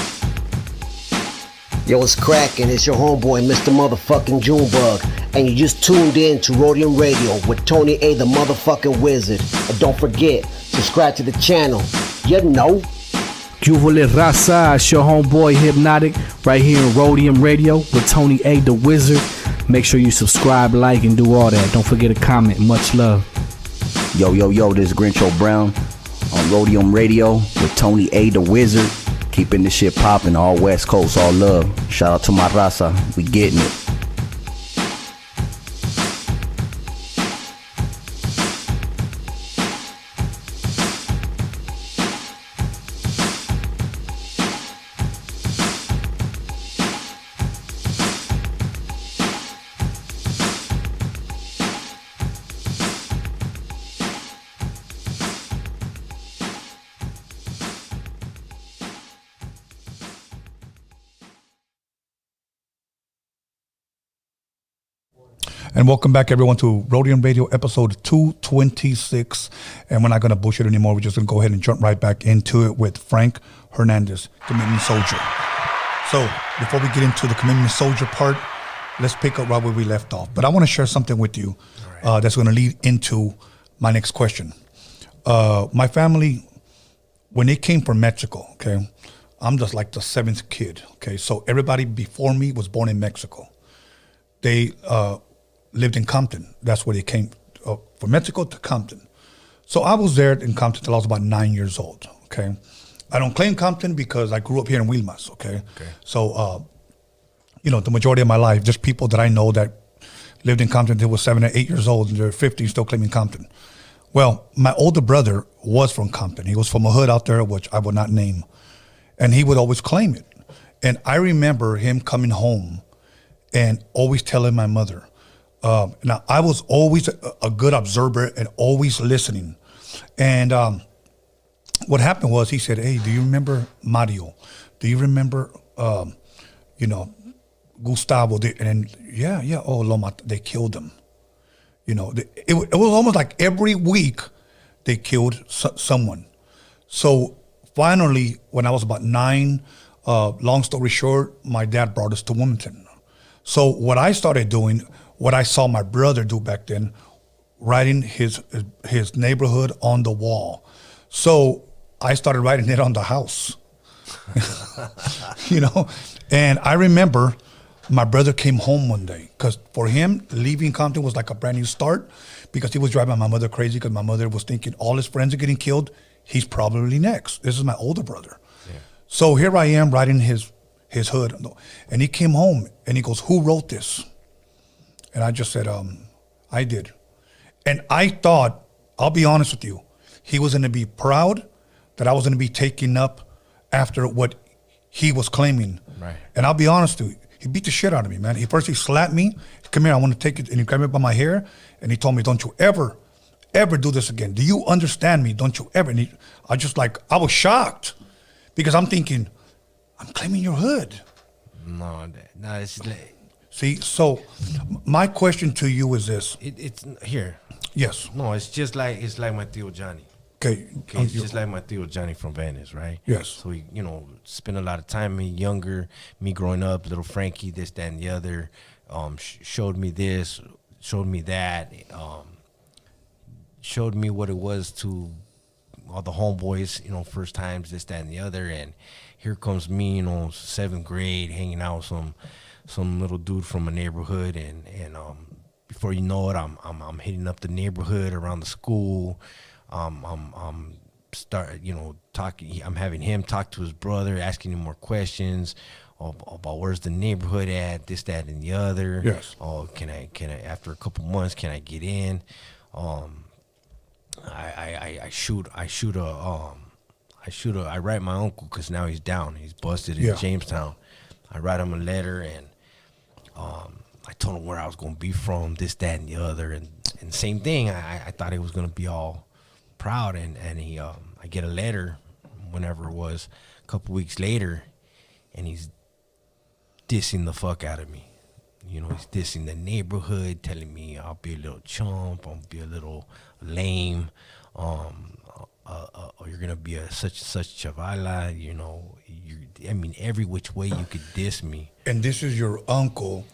Yo, what's cracking? It's your homeboy, Mr. Motherfucking Junebug, and you just tuned in to Roadium Radio with Tony A, the Motherfucking Wizard. And don't forget, subscribe to the channel. You know. Juvale Raza, it's your homeboy Hypnotic, right here in Roadium Radio with Tony A, the Wizard. Make sure you subscribe, like, and do all that. Don't forget to comment. Much love. Yo, this is Grincho Brown on Roadium Radio with Tony A, the Wizard. Keeping this shit popping, all West Coast, all love. Shout out to my Raza. We getting it. And welcome back, everyone, to Roadium Radio episode 226. And we're not going to bullshit anymore. We're just going to go ahead and jump right back into it with Frank Hernandez, Commitment Soldier. So before we get into the Commitment Soldier part, let's pick up right where we left off. But I want to share something with you that's going to lead into my next question. My family, when they came from Mexico, okay, I'm just like the seventh kid, okay? So everybody before me was born in Mexico. They lived in Compton. That's where they came from Mexico to Compton. So I was there in Compton till I was about 9 years old, okay? I don't claim Compton because I grew up here in Wilmas, okay? So, the majority of my life, just people that I know that lived in Compton until they were 7 or 8 years old and they're 50 still claiming Compton. Well, my older brother was from Compton. He was from a hood out there, which I will not name. And he would always claim it. And I remember him coming home and always telling my mother. Now, I was always a good observer and always listening. And what happened was he said, hey, do you remember Mario? Do you remember, Gustavo? And yeah, oh, Loma, they killed him. It was almost like every week they killed someone. So finally, when I was about 9, long story short, my dad brought us to Wilmington. So what I started doing, what I saw my brother do back then, writing his neighborhood on the wall. So I started writing it on the house, And I remember my brother came home one day because for him, leaving Compton was like a brand new start because he was driving my mother crazy because my mother was thinking all his friends are getting killed. He's probably next. This is my older brother. Yeah. So here I am writing his hood. And he came home and he goes, who wrote this? And I just said, I did. And I thought, I'll be honest with you, he was going to be proud that I was going to be taking up after what he was claiming. Right. And I'll be honest with you, he beat the shit out of me, man. He slapped me. Come here, I want to take it. And he grabbed me by my hair. And he told me, don't you ever do this again. Do you understand me? Don't you ever. And I was shocked because I'm thinking, I'm claiming your hood. No, it's like. See, so my question to you is this. It's here. Yes. No, it's like my Tío Johnny. Okay. It's just like my Tío Johnny from Venice, right? Yes. So he, spent a lot of time me growing up, little Frankie, this, that, and the other, showed me this, showed me that, showed me what it was to all the homeboys, first times, this, that, and the other, and here comes me, 7th grade, hanging out with some little dude from a neighborhood, and before you know it, I'm hitting up the neighborhood around the school. I'm having him talk to his brother, asking him more questions. about where's the neighborhood at, this, that, and the other. Yes. Oh, can I after a couple months can I get in? I write my uncle because now he's down. He's busted in Jamestown. I write him a letter and I told him where I was gonna be from, this, that, and the other, and same thing. I thought he was gonna be all proud, and he I get a letter whenever it was a couple weeks later, and he's dissing the fuck out of me. You know, he's dissing the neighborhood, telling me I'll be a little chump, I'll be a little lame, you're gonna be a such chavala. You know, every which way you could diss me. And this is your uncle,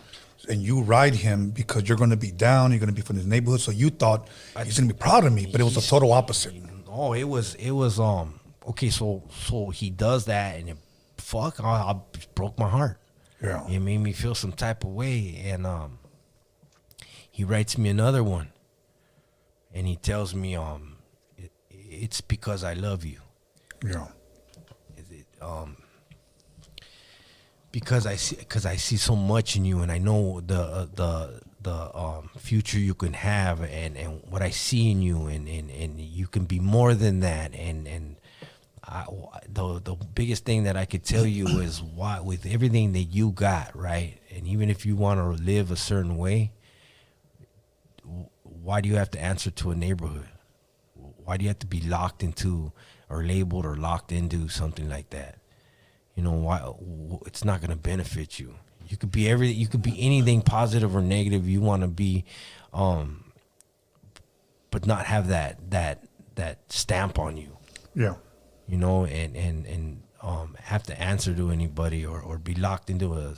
and you ride him because you're gonna be down. You're gonna be from this neighborhood, so you thought he's gonna be proud of me, but it was the total opposite. Oh, it was okay. So he does that, and I broke my heart. Yeah, it made me feel some type of way, and he writes me another one, and he tells me it's because I love you. Yeah. Because I see so much in you, and I know the future you can have, and what I see in you, and you can be more than that, and the biggest thing that I could tell you is why, with everything that you got, right, and even if you want to live a certain way, why do you have to answer to a neighborhood? Why do you have to be locked into or labeled or locked into something like that? You know, why? It's not going to benefit you. You could be you could be anything positive or negative you want to be, but not have that stamp on you. Yeah. You know, and have to answer to anybody or be locked into a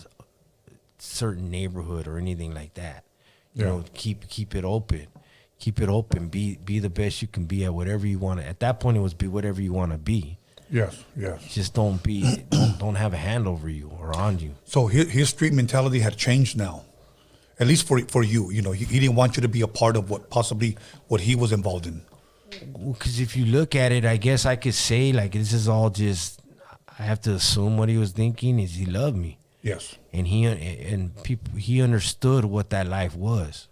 certain neighborhood or anything like that. You know, keep it open. Keep it open. Be the best you can be at whatever you want to. At that point, it was be whatever you want to be. Yes. Just don't have a hand over you or on you. So his street mentality had changed now, at least for you. You know, he didn't want you to be a part of what he was involved in. Because if you look at it, I guess I could say like this is all just. I have to assume what he was thinking is he loved me. Yes. And he understood what that life was.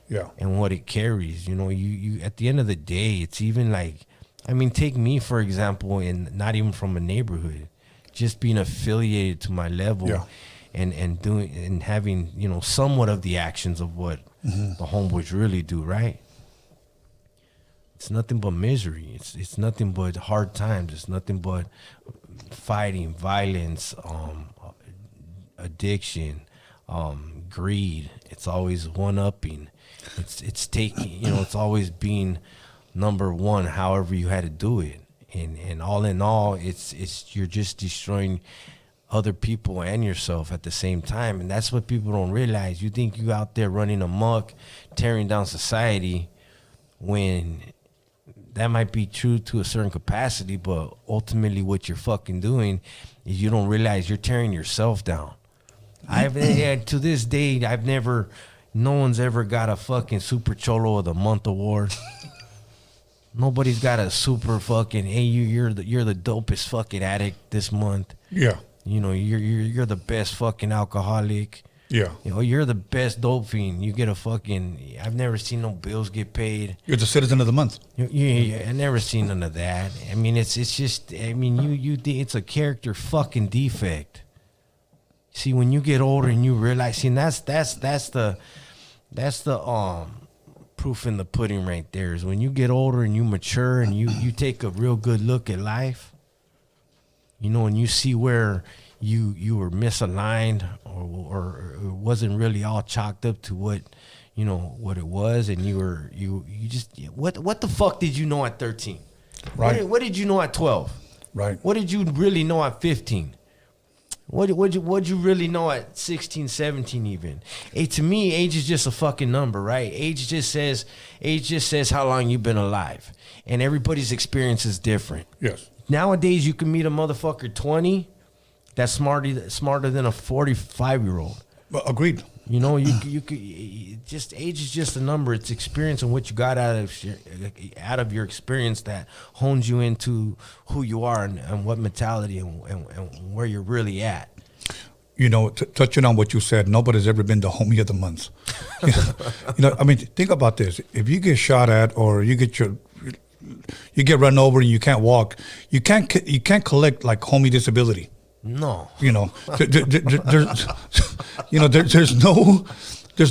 Yeah. And what it carries. You know, you at the end of the day, it's even like. I mean, take me, for example, and not even from a neighborhood, just being affiliated to my level and doing and having, you know, somewhat of the actions of what the homeboys really do, right? It's nothing but misery. It's nothing but hard times. It's nothing but fighting, violence, addiction, greed. It's always one-upping. It's taking, you know, it's always being number one, however you had to do it, and all in all, it's you're just destroying other people and yourself at the same time, and that's what people don't realize. You think you out there running amok, tearing down society, when that might be true to a certain capacity, but ultimately, what you're fucking doing is you don't realize you're tearing yourself down. To this day, no one's ever got a fucking Super Cholo of the Month award. Nobody's got a super fucking, hey, you're the dopest fucking addict this month. Yeah. You know, you're the best fucking alcoholic. Yeah. You know, you're the best dope fiend. You get a fucking, I've never seen no bills get paid. You're the citizen of the month. Yeah, I never seen none of that. I mean, it's just, I mean, it's a character fucking defect. See, when you get older and you realize, see, and that's the proof in the pudding right there, is when you get older and you mature and you take a real good look at life, you know, and you see where you were misaligned or it wasn't really all chalked up to what, you know, what it was, and you just, what the fuck did you know at 13? Right. What did you know at 12? Right. What did you really know at 15? What'd you really know at 16, 17 even? Hey, to me, age is just a fucking number, right? Age just says how long you've been alive. And everybody's experience is different. Yes. Nowadays, you can meet a motherfucker 20 that's smarter than a 45-year-old. Agreed. You know, you could just, age is just a number. It's experience and what you got out of your experience that hones you into who you are and what mentality and where you're really at. touching on what you said, nobody's ever been the homie of the month. I mean, think about this. If you get shot at or you get run over and you can't walk, you can't collect like homie disability. No. There's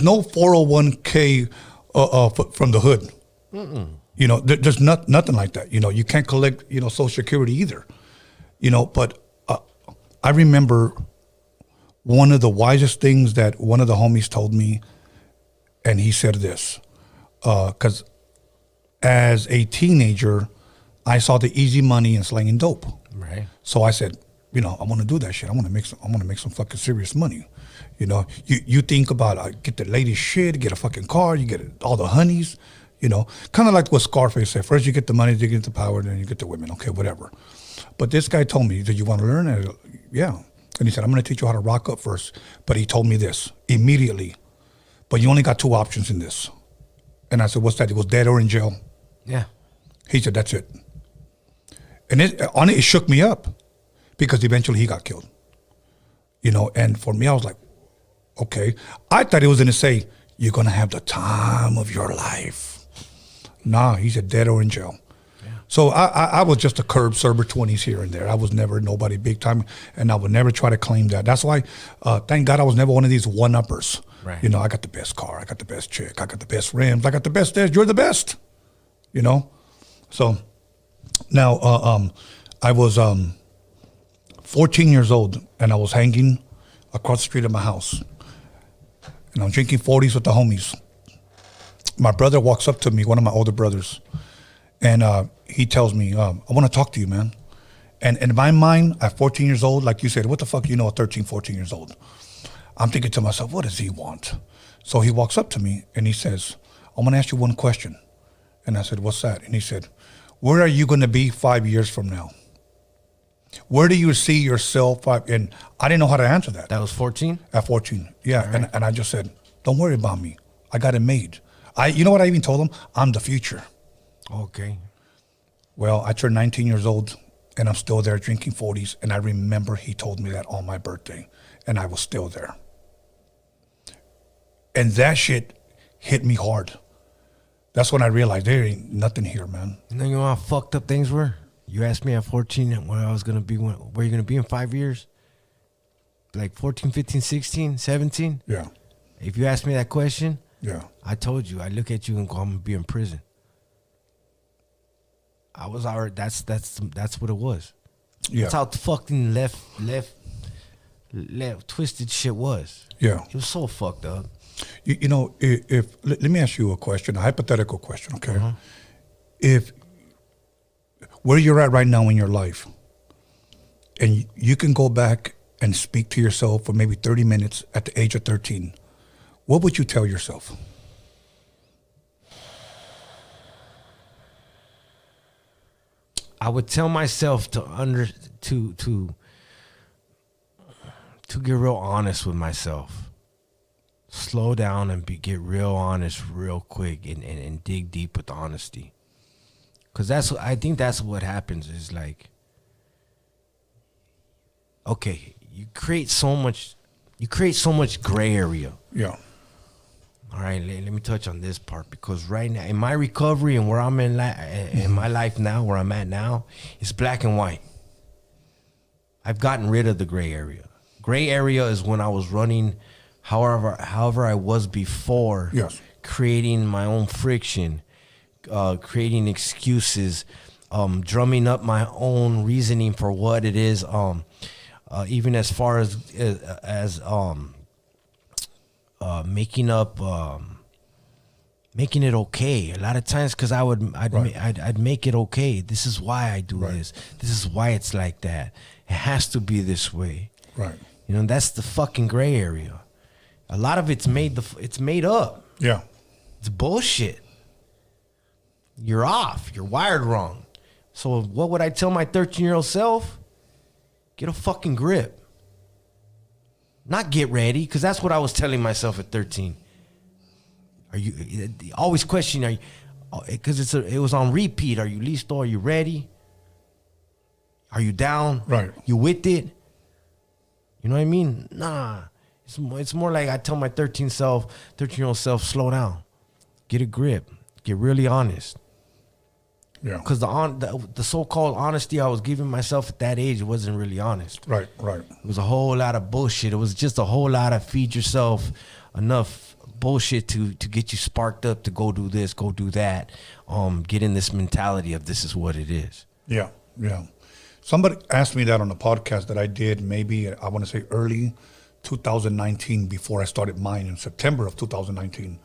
no 401k from the hood. Mm-mm. There's nothing like that. You can't collect, Social Security either. But I remember one of the wisest things that one of the homies told me, and he said this, because as a teenager, I saw the easy money in slanging dope. Right. So I said, I want to do that shit. I want to make some fucking serious money. You think about get the latest shit, get a fucking car, you get all the honeys. Kind of like what Scarface said. First you get the money, then you get the power, then you get the women. Okay, whatever. But this guy told me, "Did you want to learn?" And yeah. And he said, "I'm going to teach you how to rock up first." But he told me this immediately. But you only got two options in this. And I said, "What's that?" He goes, "Dead or in jail." Yeah. He said, "That's it." And it shook me up because eventually he got killed. And for me, I was like, okay. I thought he was going to say, "You're going to have the time of your life." Nah, he said dead or in jail. Yeah. So I was just a curb server 20s here and there. I was never nobody big time, and I would never try to claim that. That's why, thank God I was never one of these one-uppers. Right. I got the best car, I got the best chick, I got the best rims, I got the best this, you're the best. So now I was 14 years old, and I was hanging across the street of my house, and I'm drinking 40s with the homies. My brother walks up to me, one of my older brothers, and he tells me, "I want to talk to you, man." And in my mind, at 14 years old, like you said, what the fuck at 13, 14 years old? I'm thinking to myself, what does he want? So he walks up to me and he says, "I'm going to ask you one question." And I said, "What's that?" And he said, "Where are you going to be 5 years from now? Where do you see yourself?" And I didn't know how to answer that. That was 14? At 14, yeah. Right. And I just said, "Don't worry about me. I got it made." You know what I even told him? I'm the future. Okay. Well, I turned 19 years old, and I'm still there drinking 40s, and I remember he told me that on my birthday, and I was still there. And that shit hit me hard. That's when I realized there ain't nothing here, man. You know how fucked up things were? You asked me at 14 where I was going to be, where you're going to be in 5 years? Like 14, 15, 16, 17? Yeah. If you asked me that question, yeah, I told you, I look at you and go, I'm going to be in prison. I was already, that's what it was. Yeah. That's how fucking left twisted shit was. Yeah. It was so fucked up. Let me ask you a question, a hypothetical question, okay? Uh-huh. If where you're at right now in your life, and you can go back and speak to yourself for maybe 30 minutes at the age of 13, what would you tell yourself? I would tell myself to get real honest with myself. Slow down and get real honest real quick and dig deep with honesty. Cause I think that's what happens is like, okay, you create so much gray area. Yeah. All right, let me touch on this part because right now in my recovery and where I'm in my life now, where I'm at now, it's black and white. I've gotten rid of the gray area. Gray area is when I was running however I was before, yes, creating my own friction, creating excuses, drumming up my own reasoning for what it is, even as far as making it okay. A lot of times, because I'd make it okay. This is why I do this. This is why it's like that. It has to be this way. Right. That's the fucking gray area. A lot of it's made up. Yeah. It's bullshit. You're off. You're wired wrong. So what would I tell my 13-year-old self? Get a fucking grip. Not get ready, because that's what I was telling myself at 13. Are you always questioning? Because it was on repeat. Are you listo? Are you ready? Are you down? Right. You with it? You know what I mean? Nah. It's more like I tell my 13-year-old self, slow down. Get a grip. Get really honest. Yeah. Because the so-called honesty I was giving myself at that age wasn't really honest. Right. It was a whole lot of bullshit. It was just a whole lot of feed yourself enough bullshit to get you sparked up to go do this, go do that. Get in this mentality of this is what it is. Yeah. Somebody asked me that on a podcast that I did maybe, I want to say early 2019 before I started mine in September of 2019.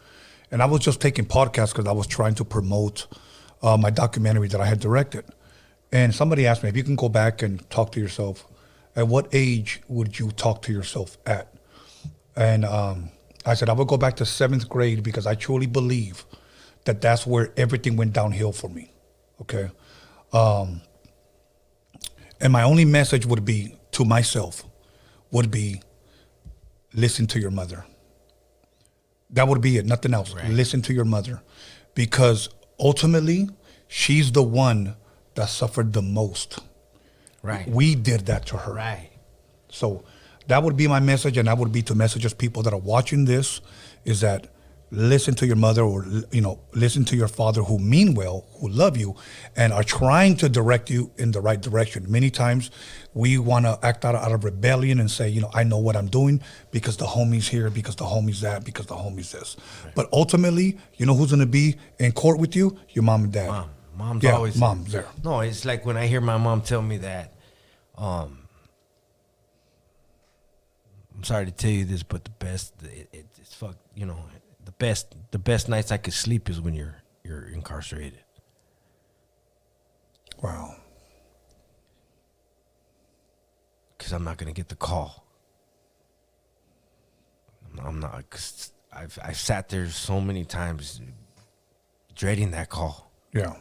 And I was just taking podcasts because I was trying to promote my documentary that I had directed. And somebody asked me, if you can go back and talk to yourself, at what age would you talk to yourself at? And I said, I would go back to 7th grade because I truly believe that that's where everything went downhill for me, okay? And my only message would be to myself, would be listen to your mother. That would be it, nothing else. Right. Listen to your mother. Because ultimately, she's the one that suffered the most. Right. We did that to her. Right. So that would be my message, and that would be to messages people that are watching this, is that listen to your mother, or listen to your father, who mean well, who love you, and are trying to direct you in the right direction. Many times we want to act out of rebellion and say, I know what I'm doing because the homie's here, because the homie's that, because the homie's this. Right. But ultimately, you know who's going to be in court with you? Your mom and dad. Mom's always mom's there. No, it's like when I hear my mom tell me that, I'm sorry to tell you this, but the best, it's fuck, the best nights I could sleep is when you're incarcerated. Wow. Because I'm not going to get the call. I'm not, cause I've sat there so many times dreading that call. Yeah.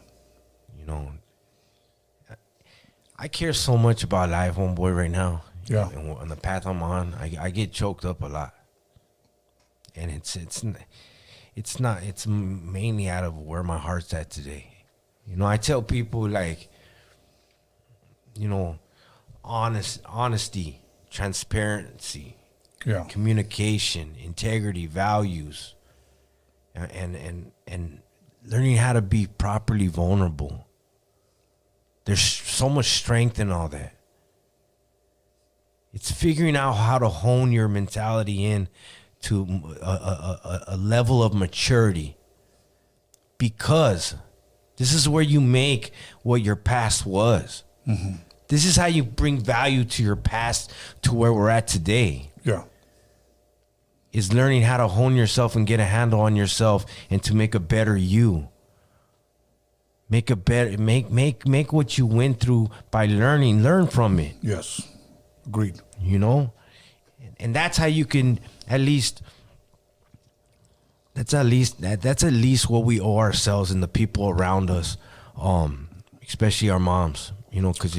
I care so much about life, homeboy, right now. Yeah. And on the path I'm on, I get choked up a lot. And it's mainly out of where my heart's at today. I tell people, like, honesty, transparency, yeah, communication, integrity, values, and learning how to be properly vulnerable. There's so much strength in all that. It's figuring out how to hone your mentality in to a level of maturity, because this is where you make what your past was. Mm-hmm. This is how you bring value to your past to where we're at today. Yeah. Is learning how to hone yourself and get a handle on yourself and to make a better you. Make what you went through by learn from it. Yes. Agreed. And that's how you can that's at least what we owe ourselves and the people around us, especially our moms, because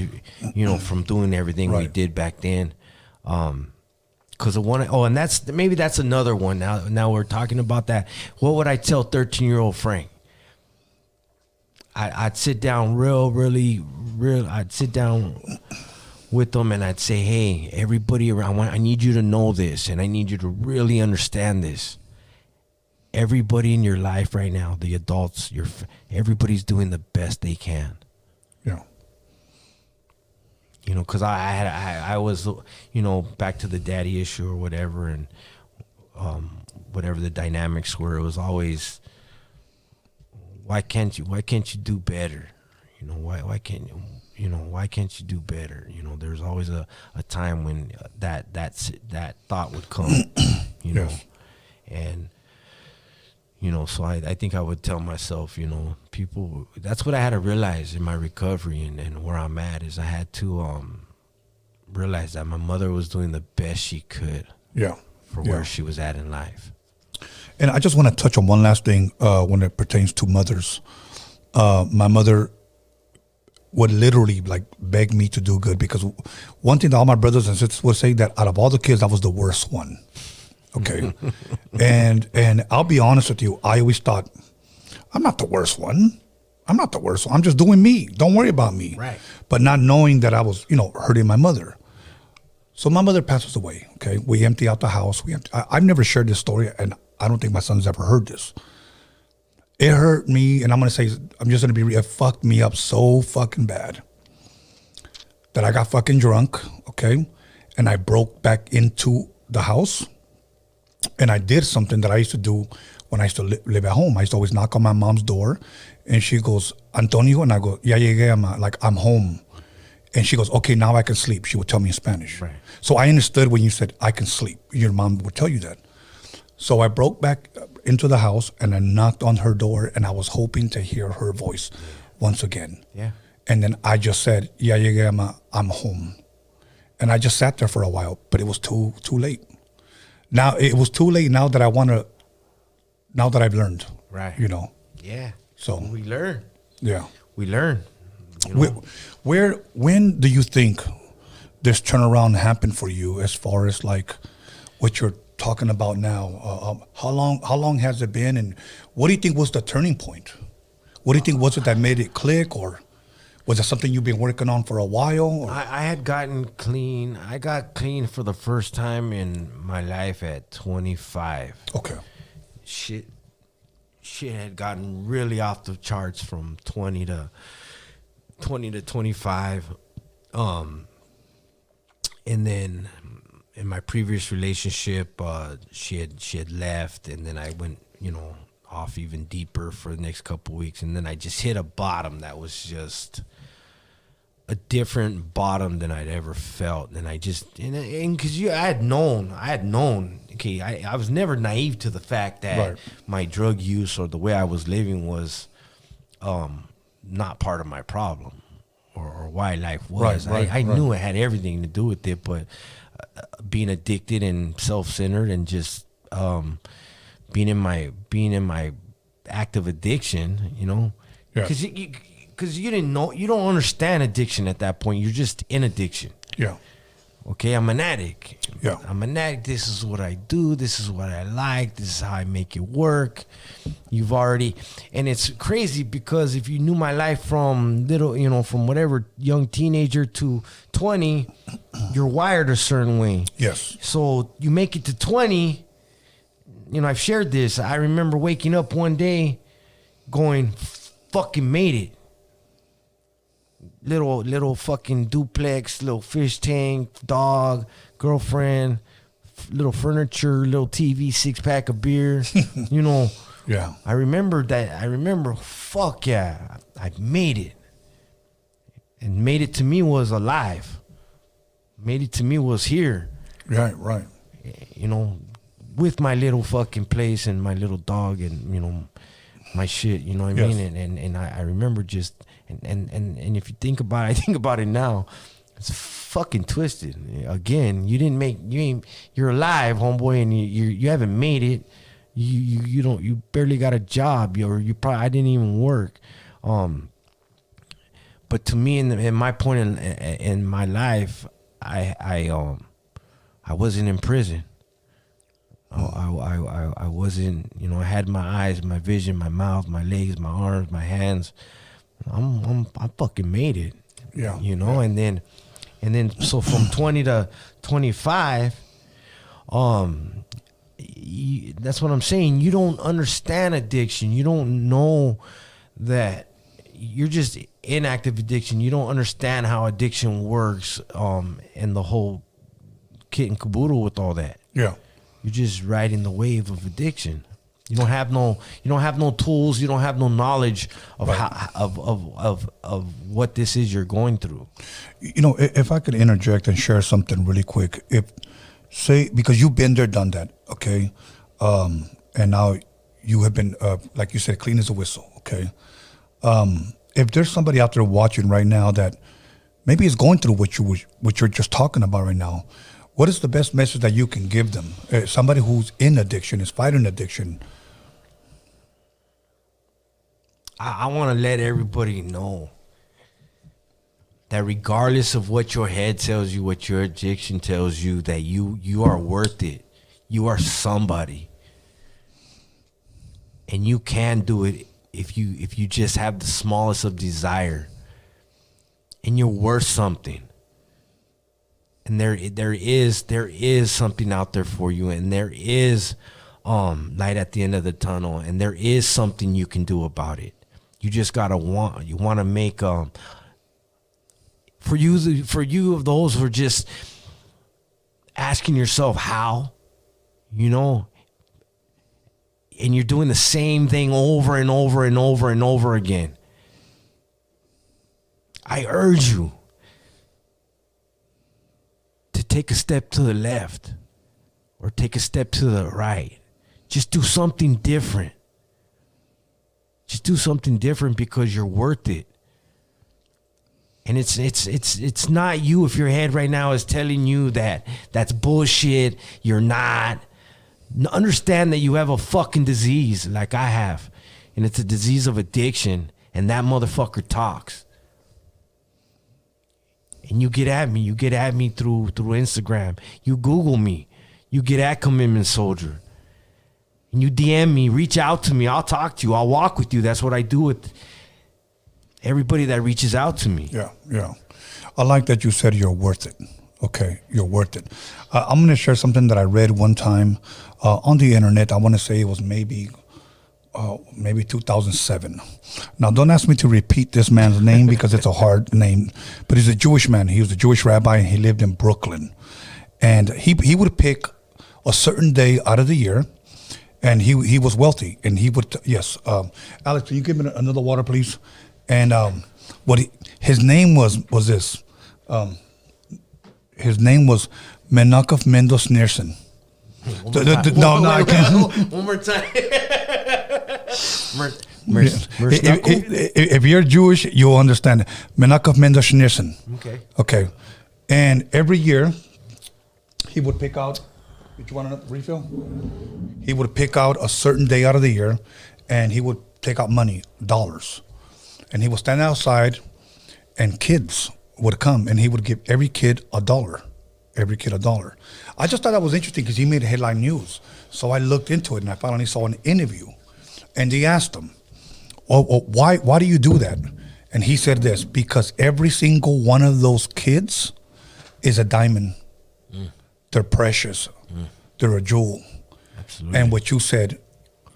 from doing everything we did back then, because and that's another one. Now we're talking about that. What would I tell 13-year-old Frank? I'd sit down I'd sit down with them and I'd say, hey, everybody around, I need you to know this, and I need you to really understand this. Everybody in your life right now, the adults, everybody's doing the best they can. Yeah. Because I was, back to the daddy issue or whatever, and whatever the dynamics were, it was always, why can't you do better? Why can't you do better? There's always a time when that thought would come, Yes. And so I think I would tell myself, people, that's what I had to realize in my recovery and where I'm at, is I had to realize that my mother was doing the best she could. Yeah. For where she was at in life. And I just want to touch on one last thing when it pertains to mothers. My mother would literally beg me to do good, because one thing that all my brothers and sisters would say, that out of all the kids, I was the worst one. Okay. and I'll be honest with you, I always thought, I'm not the worst one. I'm just doing me. Don't worry about me. Right. But not knowing that I was, hurting my mother. So my mother passes away. Okay, we empty out the house. I've never shared this story, and I don't think my son's ever heard this. It hurt me, and I'm just gonna be real. It fucked me up so fucking bad that I got fucking drunk. Okay, and I broke back into the house, and I did something that I used to do when I used to live at home. I used to always knock on my mom's door, and she goes, Antonio, and I go, ya llegué, ama, like I'm home. And she goes, okay, now I can sleep. She would tell me in Spanish. Right. So I understood when you said, I can sleep. Your mom would tell you that. So I broke back into the house and I knocked on her door and I was hoping to hear her voice once again. Yeah. And then I just said, ya llegué, ama, I'm home. And I just sat there for a while, but it was too late. Now, it was too late now that now that I've learned. Right. You know. Yeah. So we learn. Yeah. We learn. You know? When do you think this turnaround happened for you as far as like what you're talking about now? How long has it been, and what do you think was the turning point? What do you think was it that made it click, or was it something you've been working on for a while? Or? I had gotten clean. I got clean for the first time in my life at 25. Okay. Shit had gotten really off the charts from 20 to 25. And then in my previous relationship, she had left, and then I went, off even deeper for the next couple weeks, and then I just hit a bottom that was just a different bottom than I'd ever felt. And I just, and because I had known. Okay, I was never naive to the fact that my drug use or the way I was living was not part of my problem or why life was. I knew it had everything to do with it, but being addicted and self-centered and just being in my active addiction, because you didn't know, you don't understand addiction at that point. You're just in addiction. Yeah. Okay, I'm an addict. Yeah. I'm an addict. This is what I do. This is what I like. This is how I make it work. And it's crazy because if you knew my life from from whatever young teenager to 20, you're wired a certain way. Yes. So you make it to 20, I've shared this. I remember waking up one day going, fucking made it. Little fucking duplex, little fish tank, dog, girlfriend, little furniture, little TV, 6-pack of beer, Yeah. I remember, fuck yeah, I made it. And made it to me was alive. Made it to me was here. Right. With my little fucking place and my little dog and, my shit, you know what I mean? And I remember just, and if you think about it, I think about it now, it's fucking twisted. Again, you're alive, homeboy, and you haven't made it. You barely got a job, or I didn't even work. But to me, in my point in my life, I wasn't in prison. I wasn't, I had my eyes, my vision, my mouth, my legs, my arms, my hands. I fucking made it. Yeah. And then so from 20 to 25, that's what I'm saying. You don't understand addiction. You don't know that you're just in active addiction. You don't understand how addiction works, and the whole kit and caboodle with all that. Yeah. You're just riding the wave of addiction. You don't have no tools. You don't have no knowledge of of what this is you're going through. If I could interject and share something really quick, because you've been there, done that, okay, and now you have been, like you said, clean as a whistle, okay. If there's somebody out there watching right now that maybe is going through what you're just talking about right now, what is the best message that you can give them? Somebody who's in addiction, is fighting addiction. I want to let everybody know that regardless of what your head tells you, what your addiction tells you, that you are worth it. You are somebody. And you can do it if you just have the smallest of desire. And you're worth something. And there is something out there for you, and there is light at the end of the tunnel, and there is something you can do about it. You just gotta want to make for you of those who are just asking yourself how, you know, and you're doing the same thing over and over and over and over again. I urge you to take a step to the left or take a step to the right. Just do something different. Just do something different because you're worth it. And it's not you if your head right now is telling you that that's bullshit, you're not. Understand that you have a fucking disease like I have. And it's a disease of addiction. And that motherfucker talks. And you get at me. You get at me through Instagram. You Google me. You get at Commitment Soldier. And you DM me. Reach out to me. I'll talk to you. I'll walk with you. That's what I do with everybody that reaches out to me. Yeah. I like that you said you're worth it. Okay, you're worth it. I'm going to share something that I read one time on the internet. I want to say it was maybe 2007. Now, don't ask me to repeat this man's name because it's a hard name, but he's a Jewish man. He was a Jewish rabbi, and he lived in Brooklyn. And he would pick a certain day out of the year, and he was wealthy. And he would, Alex, can you give me another water, please? And his name was this. His name was Menachem Mendel Schneerson. No, I can't. One more time. If you're Jewish, you'll understand it. Menachem Mendel Schneerson. Okay. And every year, he would pick out. Did you want a refill? He would pick out a certain day out of the year, and he would take out money, dollars, and he would stand outside, and kids would come, and he would give every kid $1. Every kid $1. I just thought that was interesting because he made headline news. So I looked into it, and I finally saw an interview. And they asked him, why do you do that? And he said this, because every single one of those kids is a diamond. They're precious. They're a jewel. Absolutely. And what you said,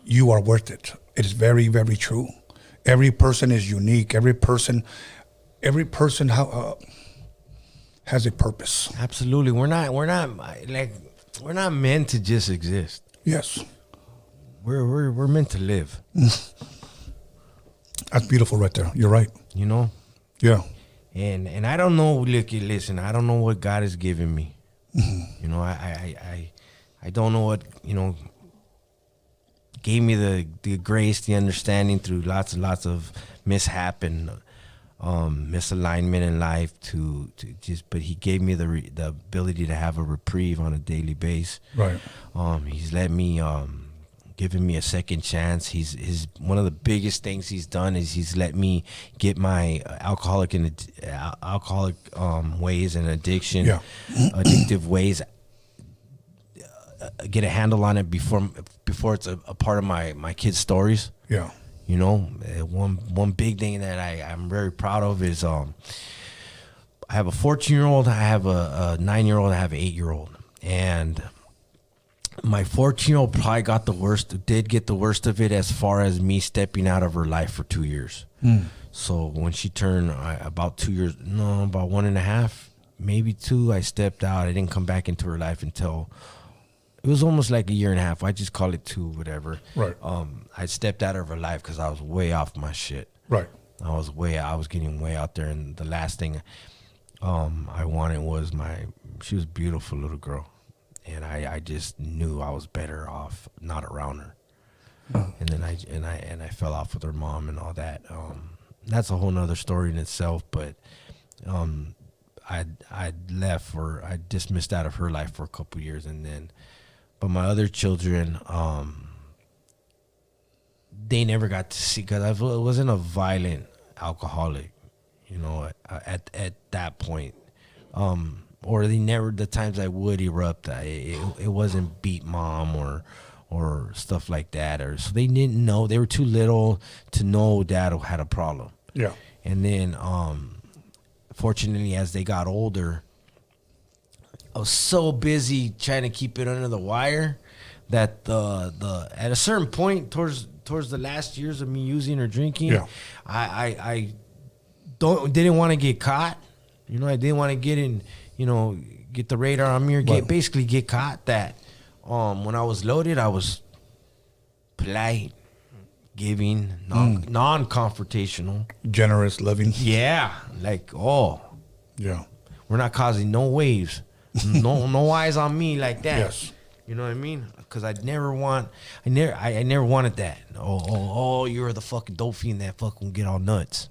you are worth it. It is very, very true. Every person is unique. Every person has a purpose. Absolutely. We're not meant to just exist. Yes. We're meant to live. That's beautiful right there. You're right. You know? Yeah. And I don't know, listen, I don't know what God has given me. Mm-hmm. You know, I don't know what, you know, gave me the grace, the understanding through lots of mishap and misalignment in life to just, but he gave me the ability to have a reprieve on a daily basis. Right. He's let me, given me a second chance. He's one of the biggest things he's done is he's let me get my alcoholic ways and addictive ways, get a handle on it before it's a part of my kids' stories. Yeah. You know, one big thing that I'm very proud of is I have a 14-year-old, I have a 9-year-old, I have an 8-year-old. And my 14-year-old probably did get the worst of it as far as me stepping out of her life for 2 years. So when she turned about 2 years, about 1.5, maybe 2, I stepped out. I didn't come back into her life until it was almost like 1.5 years. I just call it 2, whatever. Right. I stepped out of her life because I was way off my shit. Right. I was getting way out there, and the last thing I wanted was she was a beautiful little girl, and I just knew I was better off not around her. And then I fell off with her mom and all that. That's a whole nother story in itself, but I just missed out of her life for a couple years, and then. But my other children, they never got to see, because I wasn't a violent alcoholic, you know, at that point. Or the times I would erupt, it wasn't beat mom or stuff like that. So they didn't know, they were too little to know dad had a problem. Yeah. And then, fortunately, as they got older, I was so busy trying to keep it under the wire that the at a certain point towards the last years of me using or drinking, I didn't want to get caught. You know, I didn't want to get in, get the radar on me or basically get caught. That when I was loaded, I was polite, giving, non-confrontational, generous, loving. Yeah, like yeah, we're not causing no waves, no eyes on me like that. Yes. You know what I mean? Because I never wanted that. Oh, you're the fucking dope fiend that fucking get all nuts.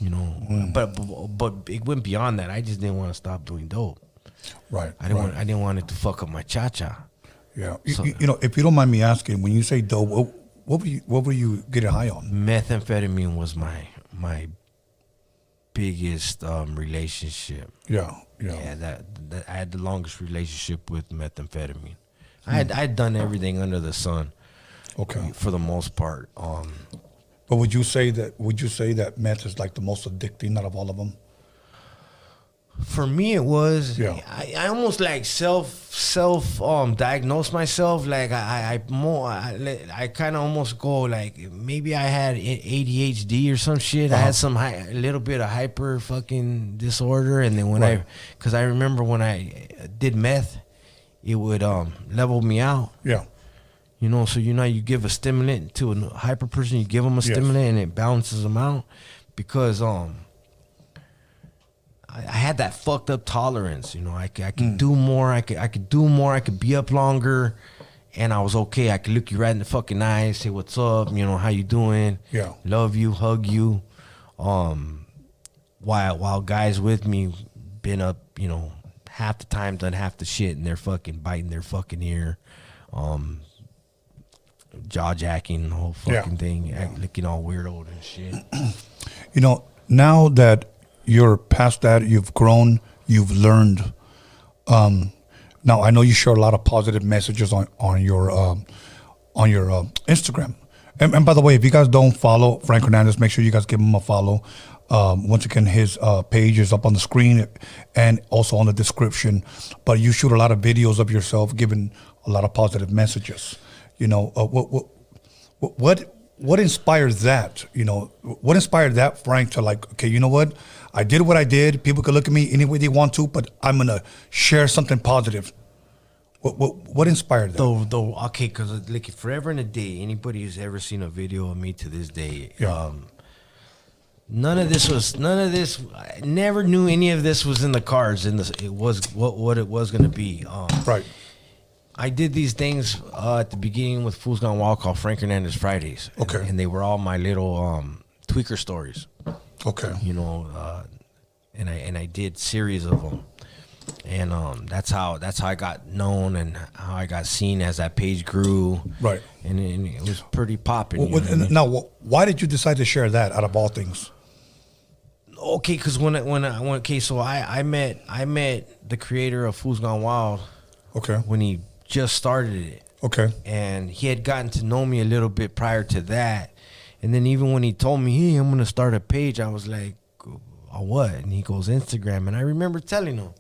You know, but it went beyond that. I just didn't want to stop doing dope. Right. I didn't want it to fuck up my cha-cha. Yeah. So, if you don't mind me asking, when you say dope, what were you getting high on? Methamphetamine was my biggest relationship. Yeah. That I had the longest relationship with methamphetamine. I had done everything under the sun. Okay. For the most part. But would you say that meth is like the most addicting out of all of them? For me, it was. Yeah. I almost like self diagnosed myself. Like I kind of almost go like maybe I had ADHD or some shit. I had a little bit of hyper fucking disorder, and then because I remember when I did meth, it would level me out. Yeah. You know, so you give a stimulant to a hyper person, you give them a stimulant, and it balances them out. Because I had that fucked up tolerance. You know, I could do more. I could do more. I could be up longer, and I was okay. I could look you right in the fucking eyes, say what's up. You know, how you doing? Yeah. Love you, hug you. While guys with me been up, half the time done half the shit, and they're fucking biting their fucking ear. Jaw jacking, the whole fucking thing, looking all weirdo and shit. Now that you're past that, you've grown, you've learned. Now I know you share a lot of positive messages on your Instagram. And by the way, if you guys don't follow Frank Hernandez, make sure you guys give him a follow. Once again, his page is up on the screen and also on the description. But you shoot a lot of videos of yourself giving a lot of positive messages. What inspired that? What inspired that, Frank, to like, okay, you know what? I did what I did. People can look at me any way they want to, but I'm gonna share something positive. What inspired that? Okay, because like forever and a day, anybody who's ever seen a video of me to this day, none of this. I never knew any of this was in the cards. It was what it was gonna be. Right. I did these things at the beginning with Fools Gone Wild called Frank Hernandez Fridays. Okay. And they were all my little tweaker stories. Okay. And I did series of them. And that's how I got known and how I got seen as that page grew. Right. And it was pretty popping. Now, why did you decide to share that out of all things? Okay, because so I met the creator of Fools Gone Wild. Okay. When he just started it. Okay. And he had gotten to know me a little bit prior to that. And then even when he told me, hey, I'm going to start a page, I was like, what? And he goes, Instagram. And I remember telling him,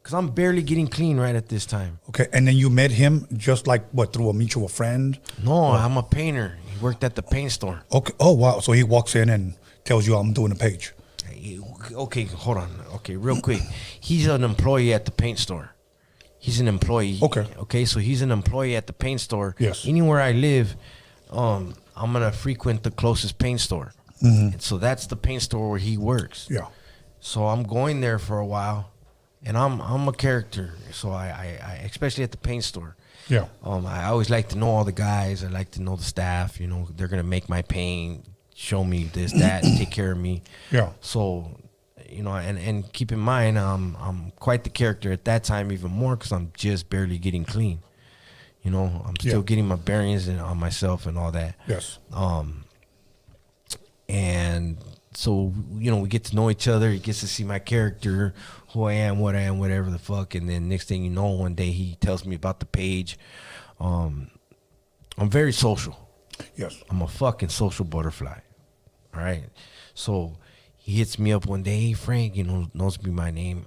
because I'm barely getting clean right at this time. Okay. And then you met him just like, through a mutual friend? No, I'm a painter. He worked at the paint store. Okay. Oh, wow. So he walks in and tells you, I'm doing a page. Okay, hold on. Okay, real quick. He's an employee at the paint store. He's an employee. Okay, so he's an employee at the paint store. Yes. Anywhere I live, I'm gonna frequent the closest paint store. Mm-hmm. And so that's the paint store where he works. Yeah. So I'm going there for a while, and I'm a character. So I especially at the paint store. Yeah. I always like to know all the guys. I like to know the staff. They're gonna make my paint, show me this, that, take care of me. Yeah. So. And keep in mind, I'm quite the character at that time, even more because I'm just barely getting clean. I'm still getting my bearings on myself and all that. Yes. And so we get to know each other. He gets to see my character, who I am, what I am, whatever the fuck. And then next thing you know, one day he tells me about the page. I'm very social. Yes. I'm a fucking social butterfly. All right. So he hits me up one day, hey, Frank, knows me my name,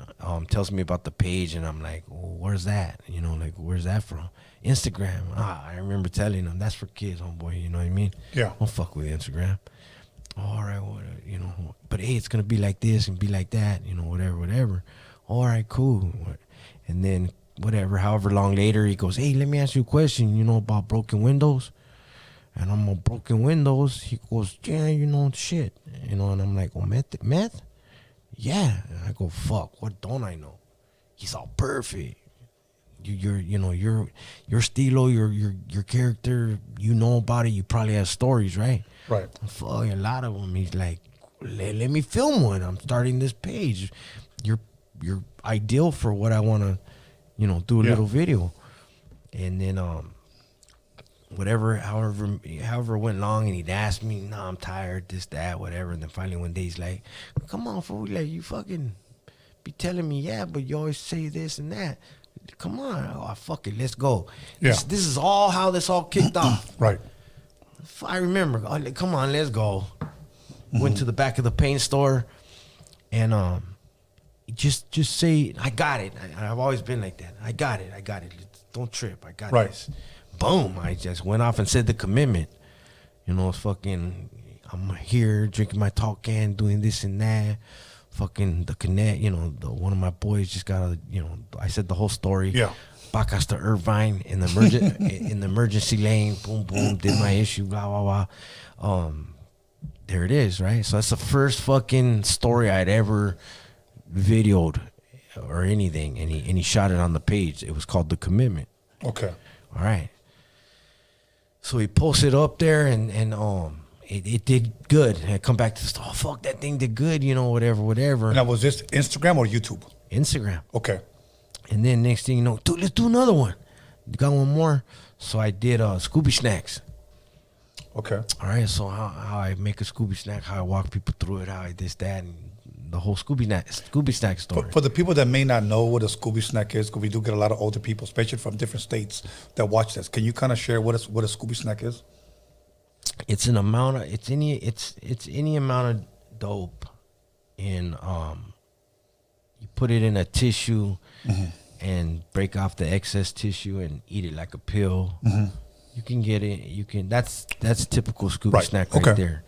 tells me about the page, and I'm like, well, where's that? Where's that from? Instagram. I remember telling him, that's for kids, homeboy, you know what I mean? Yeah. Don't fuck with Instagram. All right, well, but hey, it's going to be like this and be like that, whatever. All right, cool. And then, however long later, he goes, hey, let me ask you a question, about broken windows? And I'm on broken windows. He goes, yeah, shit. And I'm like, oh, meth? Yeah. And I go, fuck, what don't I know? He's all perfect. Your stilo, your character, about it. You probably have stories, right? Right. Fuck, a lot of them. He's like, let me film one. I'm starting this page. You're ideal for what I want to, do a little video. And then, however it went long, and he'd ask me, no, I'm tired, this, that, whatever. And then finally one day he's like, come on, fool, like, you fucking be telling me, yeah, but you always say this and that. Come on, fuck it, let's go. Yeah. This is all how this all kicked off. Right. I remember, come on, let's go. Went to the back of the paint store, and just say, I got it. I've always been like that. I got it. Don't trip. I got this. Boom. I just went off and said the commitment. It's fucking, I'm here drinking my talk can, doing this and that. Fucking the connect, one of my boys just got I said the whole story. Yeah. Bacas to Irvine in the emergency lane. Boom, boom. Did my issue. Blah, blah, blah. There it is, right? So that's the first fucking story I'd ever videoed or anything, and he shot it on the page. It was called The Commitment. Okay. All right. So he posted up there, and it did good. And I come back to this, fuck, that thing did good, whatever. Now, was this Instagram or YouTube? Instagram. Okay. And then next thing you know, dude, let's do another one. You got one more? So I did Scooby Snacks. Okay. All right, so how I make a Scooby Snack, how I walk people through it, how I this, that, and the whole Scooby Snack story. For the people that may not know what a Scooby Snack is, because we do get a lot of older people, especially from different states, that watch this. Can you kind of share what a Scooby Snack is? It's an amount of it's any amount of dope in you put it in a tissue and break off the excess tissue and eat it like a pill. You can get it. That's typical Scooby Snack right there.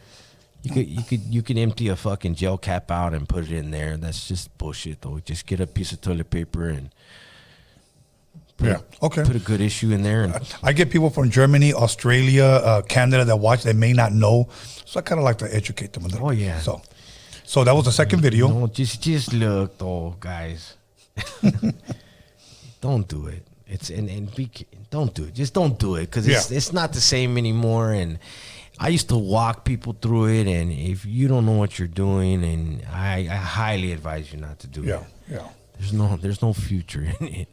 You can empty a fucking gel cap out and put it in there. That's just bullshit though. Just get a piece of toilet paper and put a good issue in there. And I get people from Germany, Australia, Canada that watch. They may not know, so I kind of like to educate them a little. Oh yeah. So that was the second video. No, just look though, guys. Don't do it. Don't do it. Just don't do it because it's not the same anymore. And I used to walk people through it, and if you don't know what you're doing, and I highly advise you not to do it. Yeah. There's no future in it.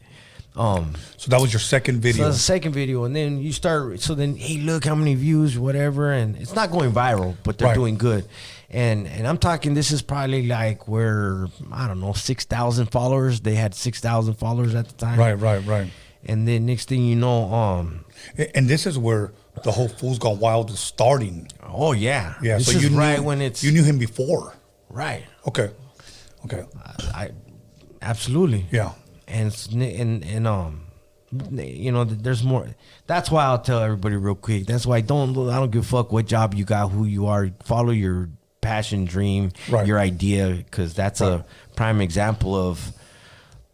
So that was your second video. So that's the second video, and then you start. So then, hey, look how many views, whatever, and it's not going viral, but they're doing good. And I'm talking. This is probably like where 6,000 followers. They had 6,000 followers at the time. Right. And then next thing you know, and this is where the whole Fool's Gone Wild is starting. Oh yeah. This so is when it's you knew him before. Right. Okay. I absolutely. Yeah. And there's more. That's why I'll tell everybody real quick. That's why I don't give a fuck what job you got, who you are. Follow your passion, dream, your idea, because that's a prime example of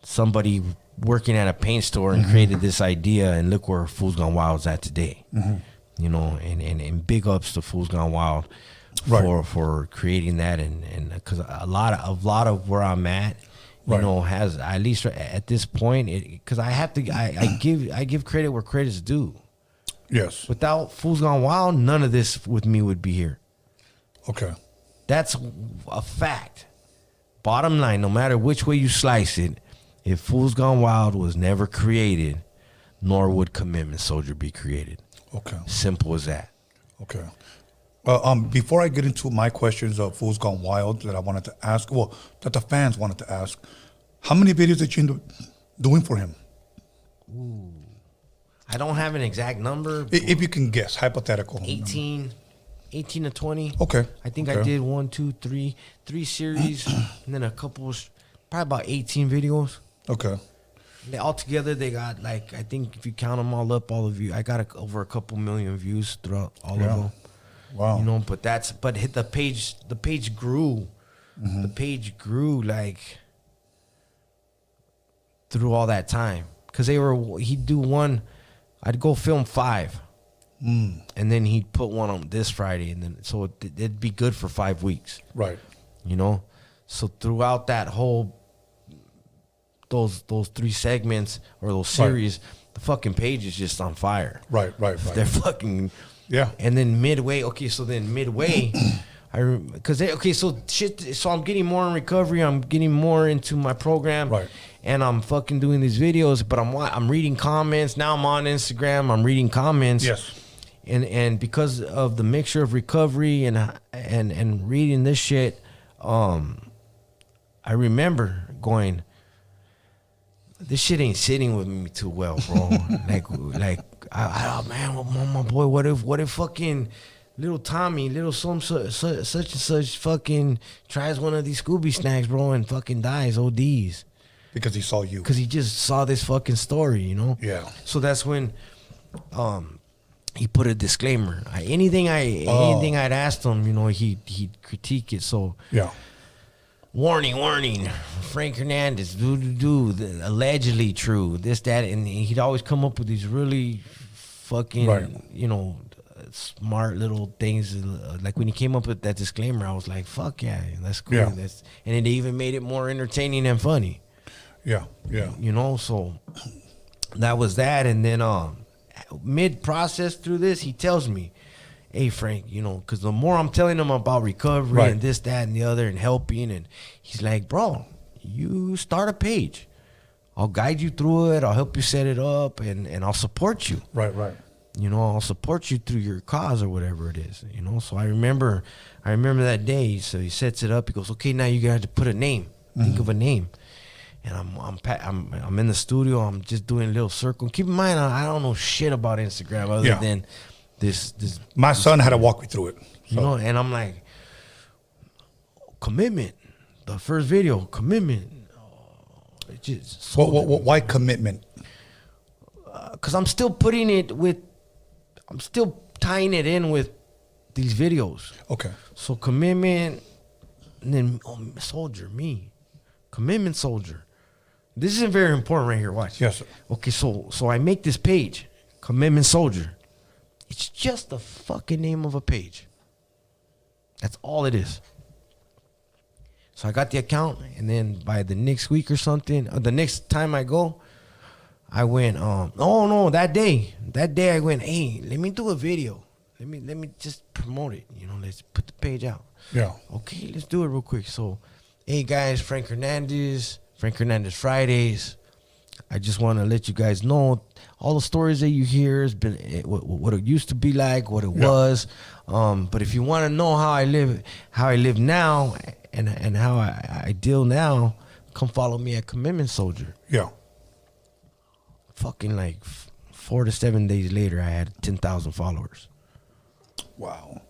somebody working at a paint store and created this idea, and look where Fool's Gone Wild's at today. And big ups to Fool's Gone Wild for creating that, and because a lot of where I'm at. Has at least at this point, because I give credit where credit's due. Yes. Without Fool's Gone Wild, none of this with me would be here. Okay. That's a fact. Bottom line, no matter which way you slice it, if Fool's Gone Wild was never created, nor would Commitment Soldier be created. Okay. Simple as that. Okay. Before I get into my questions of Fool's Gone Wild that I wanted to ask, that the fans wanted to ask, how many videos did you end up doing for him? Ooh. I don't have an exact number. If you can guess, hypothetical. 18. 18 to 20. Okay. I think I did 1, 2, 3 series, and then a couple, probably about 18 videos. Okay. They all together, they got like, I think if you count them all up, all of you, I got over a couple million views throughout all of them. Wow. You know, but the page grew. Mm-hmm. The page grew like through all that time. Cause he'd do one, I'd go film 5. And then he'd put one on this Friday, and then so it'd be good for 5 weeks. Right. You know? So throughout that whole those 3 segments or those series, the fucking page is just on fire. Right. They're fucking yeah. And then midway, so I'm getting more in recovery. I'm getting more into my program. Right. And I'm fucking doing these videos, but I'm reading comments. Now I'm on Instagram. I'm reading comments. Yes. And because of the mixture of recovery and reading this shit, I remember going, this shit ain't sitting with me too well, bro. man, my boy, what if fucking little Tommy, little such and such fucking tries one of these Scooby snacks, bro, and fucking dies, ODs. Because he saw you. Because he just saw this fucking story, you know? Yeah. So that's when he put a disclaimer. Anything I'd asked him, you know, he'd critique it. So yeah. Warning, Frank Hernandez, allegedly true, this, that, and he'd always come up with these really fucking, you know, smart little things. Like when he came up with that disclaimer, I was like, fuck yeah, that's cool. Yeah. And it even made it more entertaining and funny. Yeah. You know, so that was that. And then mid-process through this, he tells me, hey, Frank, you know, because the more I'm telling him about recovery and this, that, and the other and helping, and he's like, bro, you start a page. I'll guide you through it. I'll help you set it up, and I'll support you. Right. You know, I'll support you through your cause or whatever it is, you know. So I remember that day. So he sets it up. He goes, okay, now you got to put a name. Think of a name. And I'm in the studio. I'm just doing a little circle. Keep in mind, I don't know shit about Instagram other than this. My son had to walk me through it. You know, and I'm like, commitment. The first video, commitment. It just why commitment? Because I'm still tying it in with these videos. Okay. So commitment, and then soldier, me. Commitment soldier. This is very important right here. Watch. Yes, sir. Okay, so I make this page, Commitment Soldier. It's just the fucking name of a page. That's all it is. So I got the account, and then by the next week or something, the next time I go, I went, that day I went, hey, let me do a video. Let me just promote it. You know, let's put the page out. Yeah. Okay, let's do it real quick. So, hey guys, Frank Hernandez Fridays. I just want to let you guys know all the stories that you hear has been what it used to be like, what it was. But if you want to know how I live now, and how I deal now, come follow me at Commitment Soldier. Yeah. Fucking like 4 to 7 days later, I had 10,000 followers. Wow.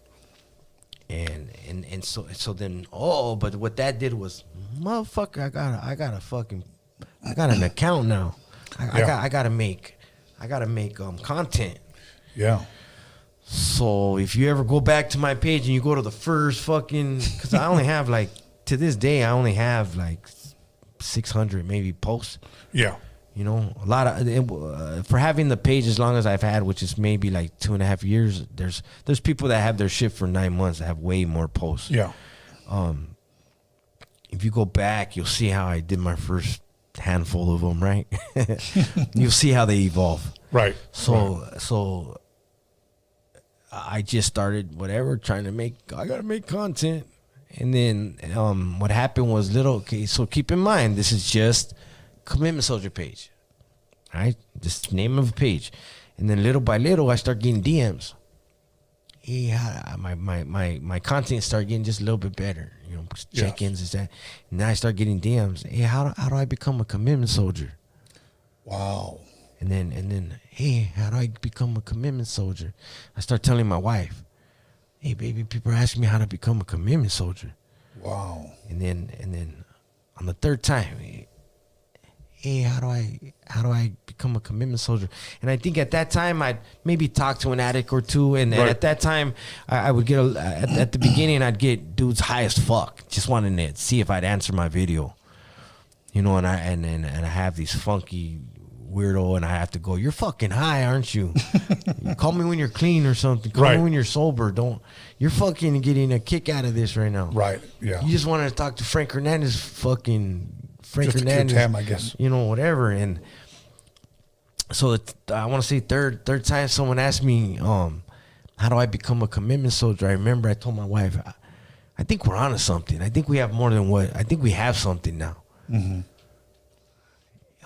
And so then, but what that did was, motherfucker, I got an account now. I gotta make content. Yeah. So if you ever go back to my page and you go to the first fucking, because I only have like, to this day, I only have like 600 maybe posts. Yeah. You know, a lot of for having the page as long as I've had, which is maybe like 2.5 years. There's people that have their shit for 9 months that have way more posts. Yeah. If you go back, you'll see how I did my first handful of them. Right. You'll see how they evolve. Right. So I just started trying to I gotta make content, and then what happened was so keep in mind, this is just Commitment Soldier page, right? Just name of a page, and then little by little I start getting DMs. Hey, my content started getting just a little bit better, you know, check-ins and that. And then I start getting DMs. Hey, how do I become a Commitment Soldier? Wow. And then hey, how do I become a Commitment Soldier? I start telling my wife, hey, baby, people are asking me how to become a commitment soldier. Wow. And then on the third time, hey, how do I become a commitment soldier? And I think at that time I'd maybe talk to an addict or two, and at that time I would get at the beginning I'd get dudes high as fuck, just wanting to see if I'd answer my video, you know. And I have these funky weirdo, and I have to go, you're fucking high, aren't you? Call me when you're clean or something. Call me when you're sober. You're fucking getting a kick out of this right now. Right. Yeah. You just wanted to talk to Frank Hernandez, fucking Frank just Hernandez, to him, I guess. You know, whatever. And so I want to say third time someone asked me, how do I become a commitment soldier? I remember I told my wife, I think we're onto something. I think we have more than what. I think we have something now. Mm-hmm.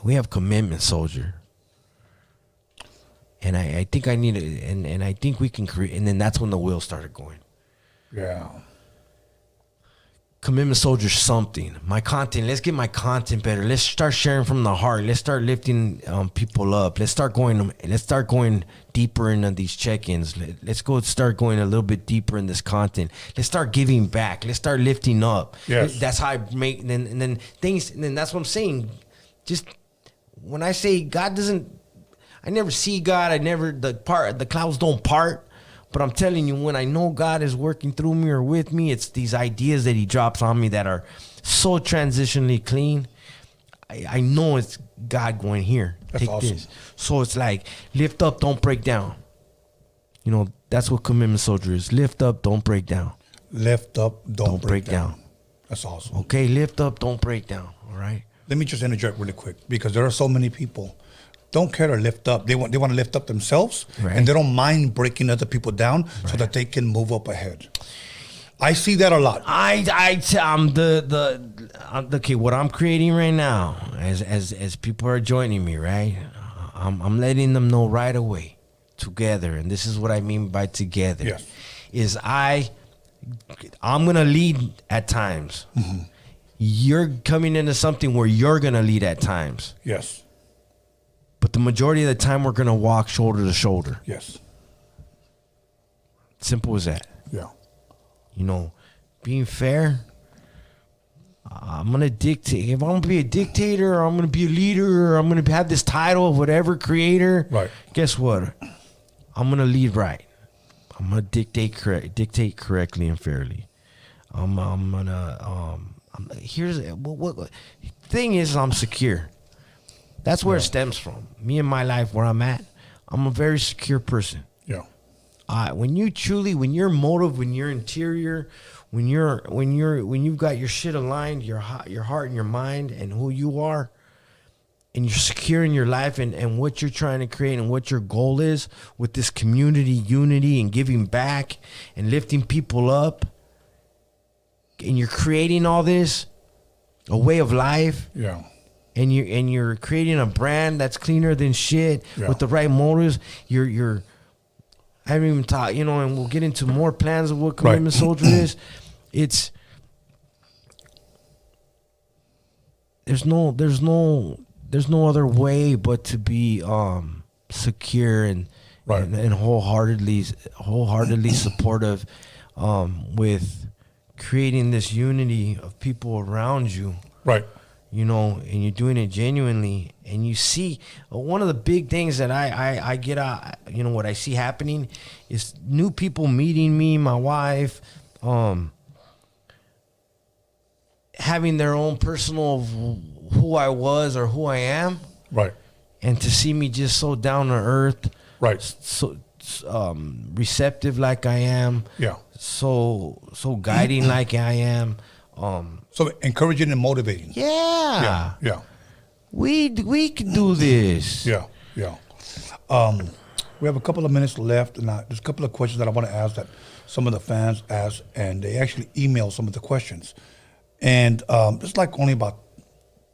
We have commitment soldier. And I think I need it, and I think we can create, and then that's when the wheels started going. Yeah. Commitment soldier something. My content, let's get my content better. Let's start sharing from the heart. Let's start lifting people up. Let's start going deeper into these check-ins. Let's start going a little bit deeper in this content. Let's start giving back. Let's start lifting up. Yes. That's how I make, and then things, and then that's what I'm saying. Just when I say God doesn't, I never see God. The clouds don't part. But I'm telling you, when I know God is working through me or with me, it's these ideas that he drops on me that are so transitionally clean. I know it's God going here. That's awesome. This. So it's like, lift up, don't break down. You know, that's what commitment soldier is. Lift up, don't break down. Lift up, don't break down. That's awesome. Okay, lift up, don't break down. All right. Let me just interject really quick, because there are so many people don't care to lift up. They want to lift up themselves, and they don't mind breaking other people down so that they can move up ahead. I see that a lot. Okay, what I'm creating right now, as people are joining me, right? I'm letting them know right away, together, and this is what I mean by together. Yes. Is I'm gonna lead at times. Mm-hmm. You're coming into something where you're gonna lead at times. Yes. But the majority of the time, we're going to walk shoulder to shoulder. Yes. Simple as that. Yeah. You know, being fair, I'm going to dictate. If I'm going to be a dictator, or I'm going to be a leader, or I'm going to have this title of whatever, creator, right? Guess what? I'm going to lead right. I'm going to dictate correctly and fairly. I'm going to, here's, what thing is, I'm secure. That's where it stems from. Me and my life, where I'm at, I'm a very secure person. Yeah. When you're motive, when you're interior, when you've got your shit aligned, your heart and your mind and who you are, and you're secure in your life and what you're trying to create and what your goal is with this community unity and giving back and lifting people up, and you're creating all this, a way of life. Yeah. And you're creating a brand that's cleaner than shit with the right motives. You're I haven't even taught, you know, and we'll get into more plans of what commitment soldier is. It's there's no other way but to be secure and wholeheartedly supportive with creating this unity of people around you. Right. You know, and you're doing it genuinely, and you see one of the big things that I get out, you know, what I see happening is new people meeting me, my wife, having their own personal who I was or who I am, right? And to see me just so down to earth, right? So receptive like I am, yeah. So guiding like I am. So encouraging and motivating. Yeah. Yeah. We can do this. Yeah. Yeah. We have a couple of minutes left, and there's a couple of questions that I want to ask that some of the fans asked, and they actually emailed some of the questions. And it's like only about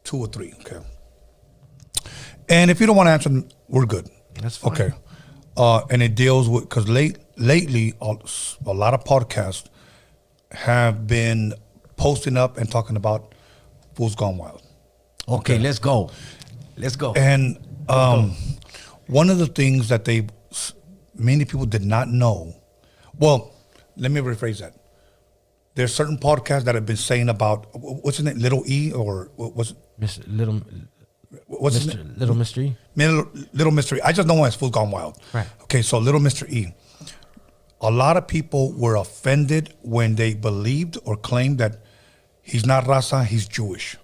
2 or 3, okay? And if you don't want to answer them, we're good. That's fine. Okay. And it deals with, because lately, a lot of podcasts have been posting up and talking about Fools Gone Wild. Okay, let's go. And one of the things that many people did not know, well, let me rephrase that. There's certain podcasts that have been saying about, what's his name, Little E, or what's Little Mystery? Little Mystery. I just know him as Fool's Gone Wild. Right. Okay, so Little Mr. E. A lot of people were offended when they believed or claimed that he's not Raza, he's Jewish.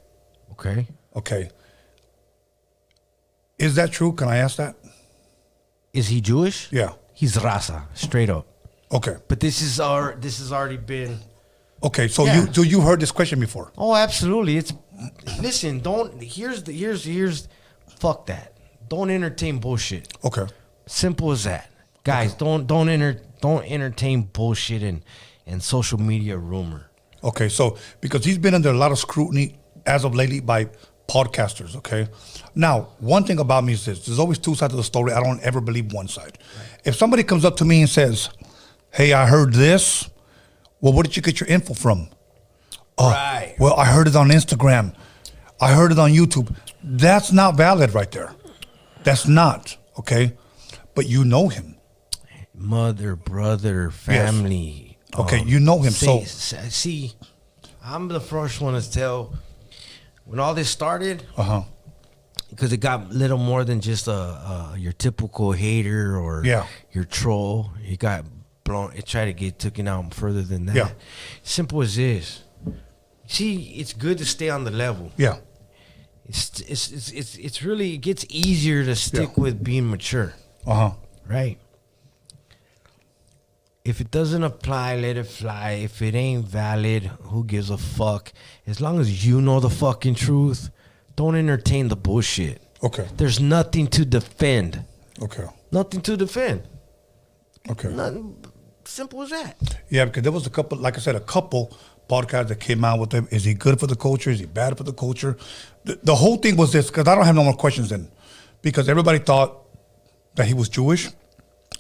Okay. Okay. Is that true? Can I ask that? Is he Jewish? Yeah. He's Raza, straight up. Okay. But this has already been. Okay, so you heard this question before? Oh, absolutely. Listen, here's fuck that. Don't entertain bullshit. Okay. Simple as that. Guys, don't entertain bullshit and social media rumor. Okay, so because he's been under a lot of scrutiny as of lately by podcasters, okay? Now, one thing about me is this. There's always two sides of the story. I don't ever believe one side. Right. If somebody comes up to me and says, hey, I heard this, well, where did you get your info from? Right. Well, I heard it on Instagram. I heard it on YouTube. That's not valid right there. That's not, okay? But you know him. Mother, brother, family. Yes. Okay, you know him. See, I'm the first one to tell when all this started. Because it got little more than just your typical hater or your troll. It got blown. It tried to get taken out further than that. Yeah. Simple as this. See, it's good to stay on the level. Yeah. It's really, it gets easier to stick with being mature. Right. If it doesn't apply, let it fly. If it ain't valid, who gives a fuck? As long as you know the fucking truth, don't entertain the bullshit. Okay. There's nothing to defend. Okay. Nothing to defend. Okay. Nothing, simple as that. Yeah, because there was a couple, like I said, a couple podcasts that came out with him. Is he good for the culture? Is he bad for the culture? The whole thing was this, because I don't have no more questions then. Because everybody thought that he was Jewish,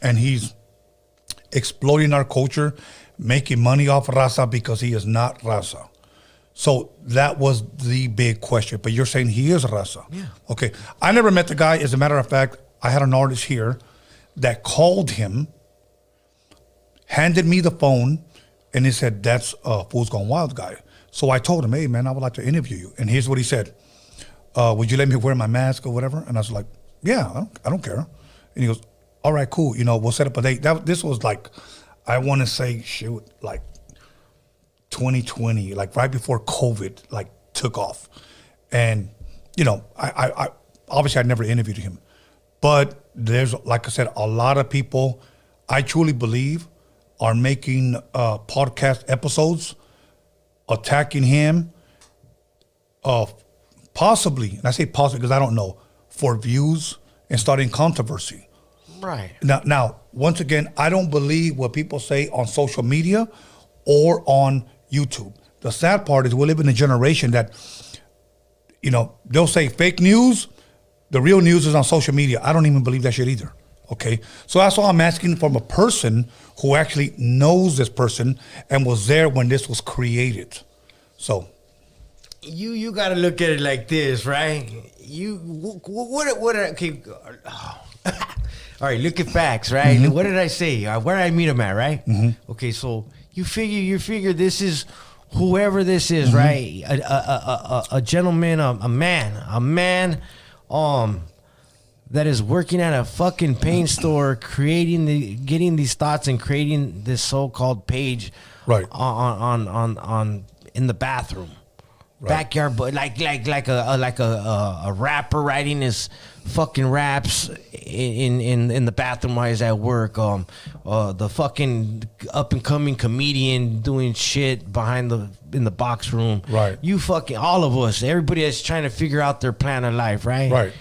and he's exploiting our culture, making money off Raza because he is not Raza. So that was the big question. But you're saying he is Raza. Yeah. Okay. I never met the guy. As a matter of fact, I had an artist here that called him, handed me the phone, and he said, that's a Fool's Gone Wild guy. So I told him, hey, man, I would like to interview you. And here's what he said. Would you let me wear my mask or whatever? And I was like, yeah, I don't care. And he goes, all right, cool. You know, we'll set up a date. This was like, I want to say, shoot, like 2020, like right before COVID, like took off. And, you know, I obviously I never interviewed him, but there's, like I said, a lot of people I truly believe are making podcast episodes attacking him, possibly, and I say possibly because I don't know, for views and starting controversy. Right. Now, once again, I don't believe what people say on social media or on YouTube. The sad part is we live in a generation that, you know, they'll say fake news. The real news is on social media. I don't even believe that shit either. Okay? So that's why I'm asking from a person who actually knows this person and was there when this was created. So. You got to look at it like this, right? Okay. All right, look at facts, right? Mm-hmm. What did I say? Where did I meet him at, right? Mm-hmm. Okay, so you figure this is whoever this is, mm-hmm. right? A gentleman, a man, that is working at a fucking paint store, getting these thoughts and creating this so-called page, right? On in the bathroom. Right. Backyard, but like a rapper writing his fucking raps in the bathroom while he's at work. The fucking up and coming comedian doing shit in the box room. Right. You fucking all of us, everybody that's trying to figure out their plan of life, right? Right.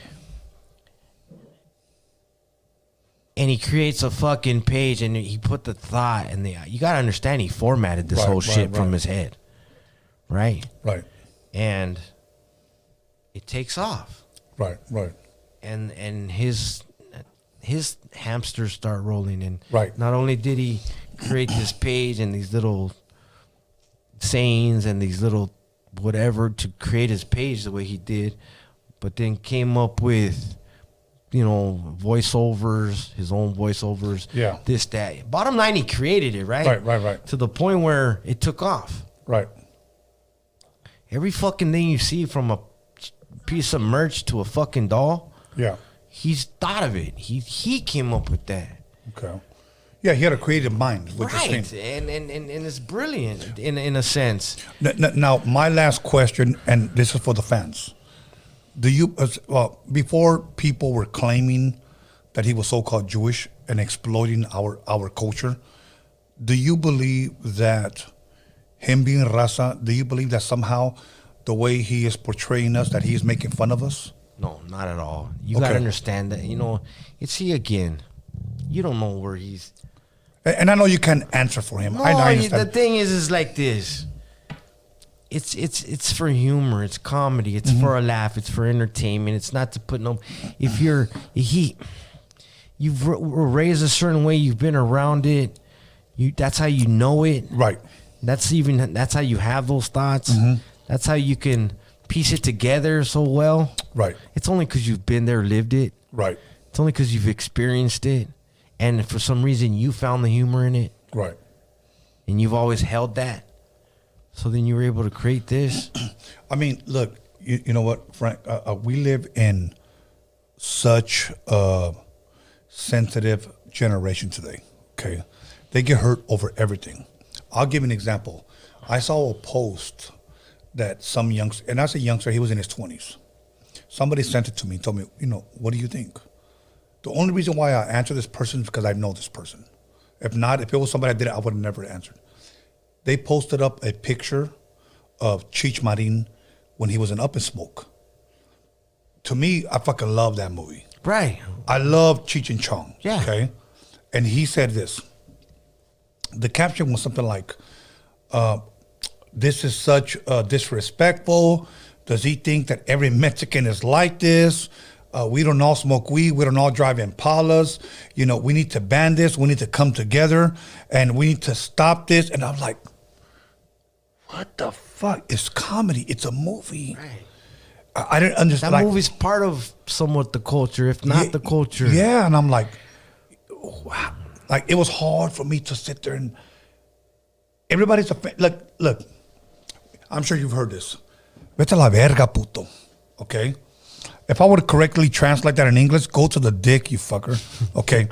And he creates a fucking page and he put the thought and you gotta understand he formatted this whole shit from his head, right? Right. And it takes off. Right. And his hamsters start rolling. And right. Not only did he create this page and these little sayings and these little whatever to create his page the way he did, but then came up with voiceovers, his own voiceovers. Yeah. This, that. Bottom line, he created it, right? Right. To the point where it took off. Right. Every fucking thing you see, from a piece of merch to a fucking doll. Yeah. He's thought of it. He came up with that. Okay. Yeah, he had a creative mind. Right. And it's brilliant in a sense. Now, my last question, and this is for the fans. Do you, before people were claiming that he was so-called Jewish and exploiting our culture, do you believe that him being Raza, do you believe that somehow the way he is portraying us, that he is making fun of us? No, not at all. You got to understand that, it's he again. You don't know where he's... And I know you can't answer for him. No, I understand. the thing is like this. It's for humor. It's comedy. It's for a laugh. It's for entertainment. It's not to put no... If you've were raised a certain way, you've been around it, that's how you know it. Right. That's how you have those thoughts. That's how you can piece it together so well. Right. It's only because you've been there, lived it. Right. It's only because you've experienced it. And for some reason, you found the humor in it. Right. And you've always held that. So then you were able to create this. I mean, look, you know what, Frank? We live in such a sensitive generation today, okay? They get hurt over everything. I'll give you an example. I saw a post that some youngster, and as a youngster, he was in his 20s. Somebody sent it to me and told me, what do you think? The only reason why I answer this person is because I know this person. If not, if it was somebody I did it, I would have never answered. They posted up a picture of Cheech Marin when he was in Up in Smoke. To me, I fucking love that movie. Right. I love Cheech and Chong. Yeah. Okay. And he said this. The caption was something like, this is such disrespectful. Does he think that every Mexican is like this? We don't all smoke weed. We don't all drive Impalas. We need to ban this. We need to come together and we need to stop this. And I'm like, what the fuck? It's comedy. It's a movie. Right. I didn't understand. That movie's part of somewhat the culture, if not the culture. Yeah, and I'm like, wow. Like, it was hard for me to sit there and everybody's a fan. Look, I'm sure you've heard this. Vete a la verga, puto. Okay? If I were to correctly translate that in English, go to the dick, you fucker. Okay?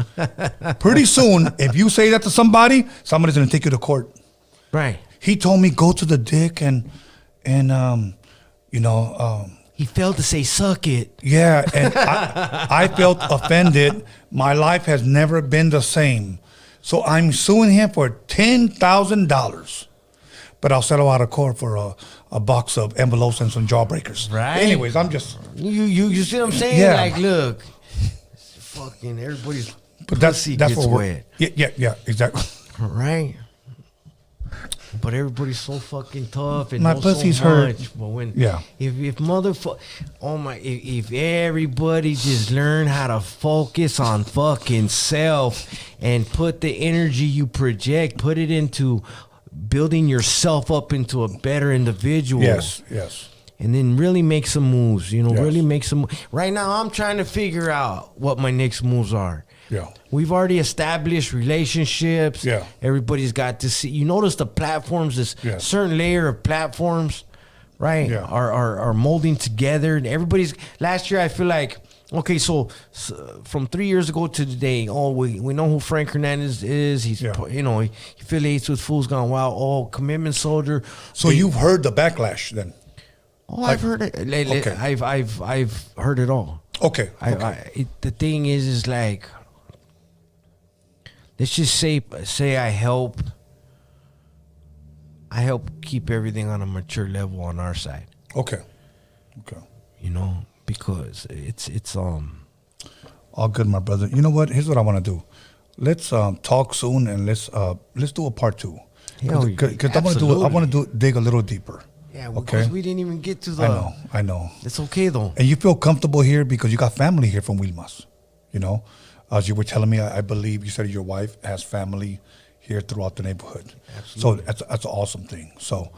Pretty soon, if you say that to somebody's going to take you to court. Right. He told me, go to the dick and he failed to say, suck it. Yeah, and I felt offended. My life has never been the same. So I'm suing him for $10,000. But I'll settle out of court for a box of envelopes and some jawbreakers. Right. Anyways, I'm just... You see what I'm saying? Yeah. Like, look, fucking everybody's But pussy that's gets what wet. Yeah, exactly. Right. But everybody's so fucking tough and My knows pussy's so hurt. much. But when Yeah. if motherfucker, if everybody just learn how to focus on fucking self and put the energy you project, put it into building yourself up into a better individual. Yes. And then really make some moves, Yes. really make some. Right now, I'm trying to figure out what my next moves are. Yeah. We've already established relationships. Yeah. Everybody's got to see. You notice the platforms, this certain layer of platforms, right? Yeah. Are molding together. And everybody's, last year, I feel like, okay, so from 3 years ago to today, we know who Frank Hernandez is. He's, he affiliates with Fools Gone Wild. Oh, Commitment Soldier. So you've heard the backlash then? Oh, I've heard it. Okay. I've heard it all. Okay. The thing is like, let's just say I help keep everything on a mature level on our side. Okay. Because it's all good, my brother. You know what? Here's what I want to do. Let's talk soon and let's do a part 2. Because I want to dig a little deeper. Yeah, because we didn't even get to the... I know. It's okay, though. And you feel comfortable here because you got family here from Wilmas, As you were telling me, I believe you said your wife has family here throughout the neighborhood. Absolutely. So that's an awesome thing. So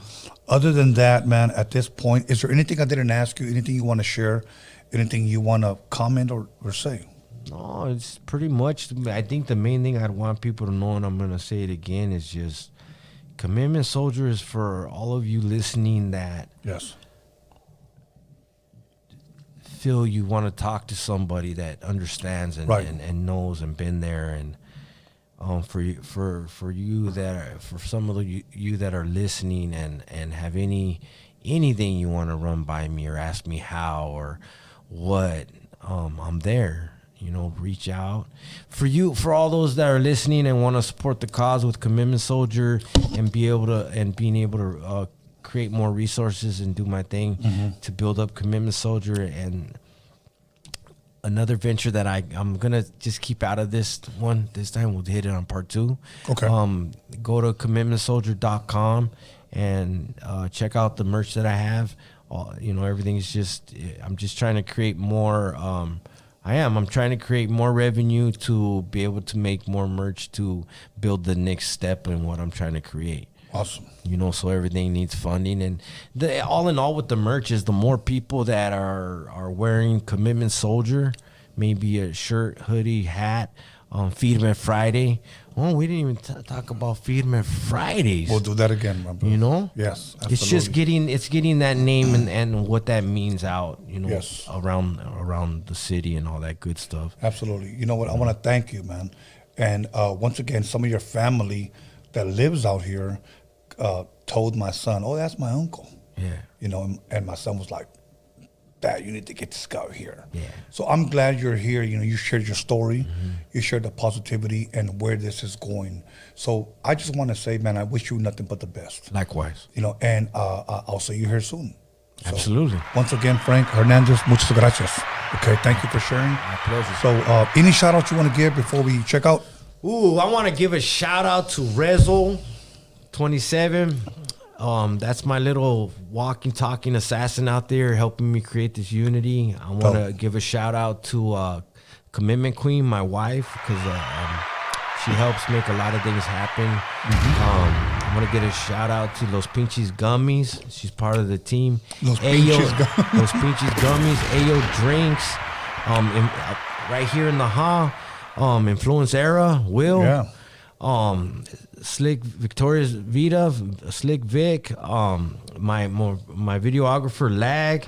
other than that, man, at this point, is there anything I didn't ask you, anything you want to share, anything you want to comment or say? No, it's pretty much. I think the main thing I'd want people to know, and I'm gonna say it again, is just commitment soldier is for all of you listening that yes feel you want to talk to somebody that understands and, Right. and knows and been there, and for some of you that are listening and have anything you want to run by me or ask me how or what, I'm there. Reach out. For all those that are listening and want to support the cause with Commitment Soldier and being able to create more resources and do my thing to build up Commitment Soldier. And another venture that I'm gonna just keep out of this one this time, we'll hit it on part 2. Okay. Go to commitmentsoldier.com and check out the merch that I have. Everything's I'm just trying to create more. I'm trying to create more revenue to be able to make more merch to build the next step in what I'm trying to create. Awesome. So everything needs funding, and all in all with the merch is the more people that are wearing Commitment Soldier, maybe a shirt, hoodie, hat, Feed 'em at Friday. Oh, we didn't even talk about Feed 'em at Fridays. We'll do that again, my brother. Yes, absolutely. It's just getting that name and what that means out, Yes. around the city and all that good stuff. Absolutely. You know what? I want to thank you, man. And once again, some of your family that lives out here told my son, "Oh, that's my uncle." Yeah. And my son was like, "Dad, you need to get this guy here." Yeah. So I'm glad you're here. You shared your story, you shared the positivity and where this is going. So I just want to say, man, I wish you nothing but the best. Likewise. And I'll see you here soon. So, Absolutely. Once again, Frank Hernandez, muchas gracias. Okay, thank you for sharing. My pleasure. So any shout outs you want to give before we check out? Ooh, I want to give a shout out to Rezo 27. That's my little walking, talking assassin out there helping me create this unity. I want to give a shout out to Commitment Queen, my wife, because she helps make a lot of things happen. I want to get a shout out to Los Pinches Gummies. She's part of the team. Los Pinches Gummies. Ayo Drinks. Right here in the Influence Era. Will. Yeah. Slick Victoria's Vita, Slick Vic, my videographer Lag,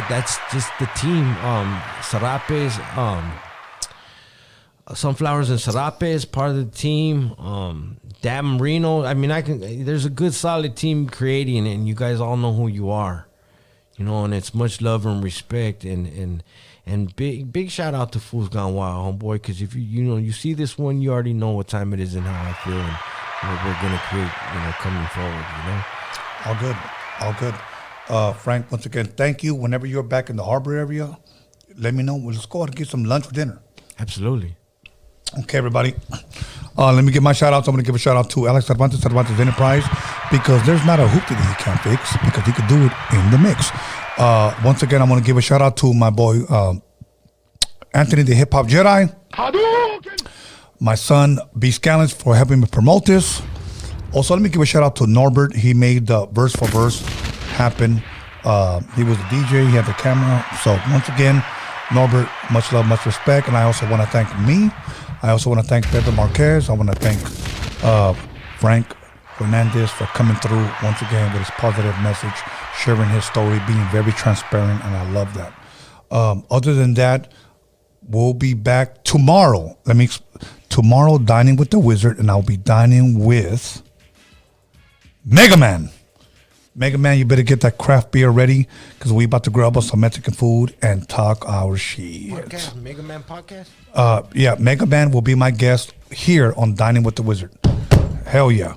that's just the team. Serapes, Sunflowers and Serapes, part of the team. Dab Marino. There's a good solid team creating, and you guys all know who you are, and it's much love and respect, and big shout out to Fools Gone Wild, homeboy, because if you see this one, you already know what time it is and how I feel and what we're gonna create, coming forward, All good. Frank, once again, thank you. Whenever you're back in the harbor area, let me know. Let's go out and get some lunch or dinner. Absolutely. Okay, everybody. Let me give my shout outs. I'm going to give a shout out to Alex Cervantes Enterprise, because there's not a hoop that he can't fix, because he could do it in the mix. Once again, I'm going to give a shout out to my boy Anthony the Hip Hop Jedi. My son B Scallons for helping me promote this. Also, let me give a shout out to Norbert. He made the verse for verse happen. He was the DJ. He had the camera. So once again, Norbert, much love, much respect. And I also want to thank me. I also want to thank Pepe Marquez. I want to thank Frank Hernandez for coming through once again with his positive message, sharing his story, being very transparent, and I love that. Other than that, we'll be back tomorrow. Tomorrow, dining with the Wizard, and I'll be dining with Mega Man. Mega Man, you better get that craft beer ready, because we about to grab us some Mexican food and talk our shit. Podcast, Mega Man podcast? Yeah, Mega Man will be my guest here on Dining with the Wizard. Hell yeah.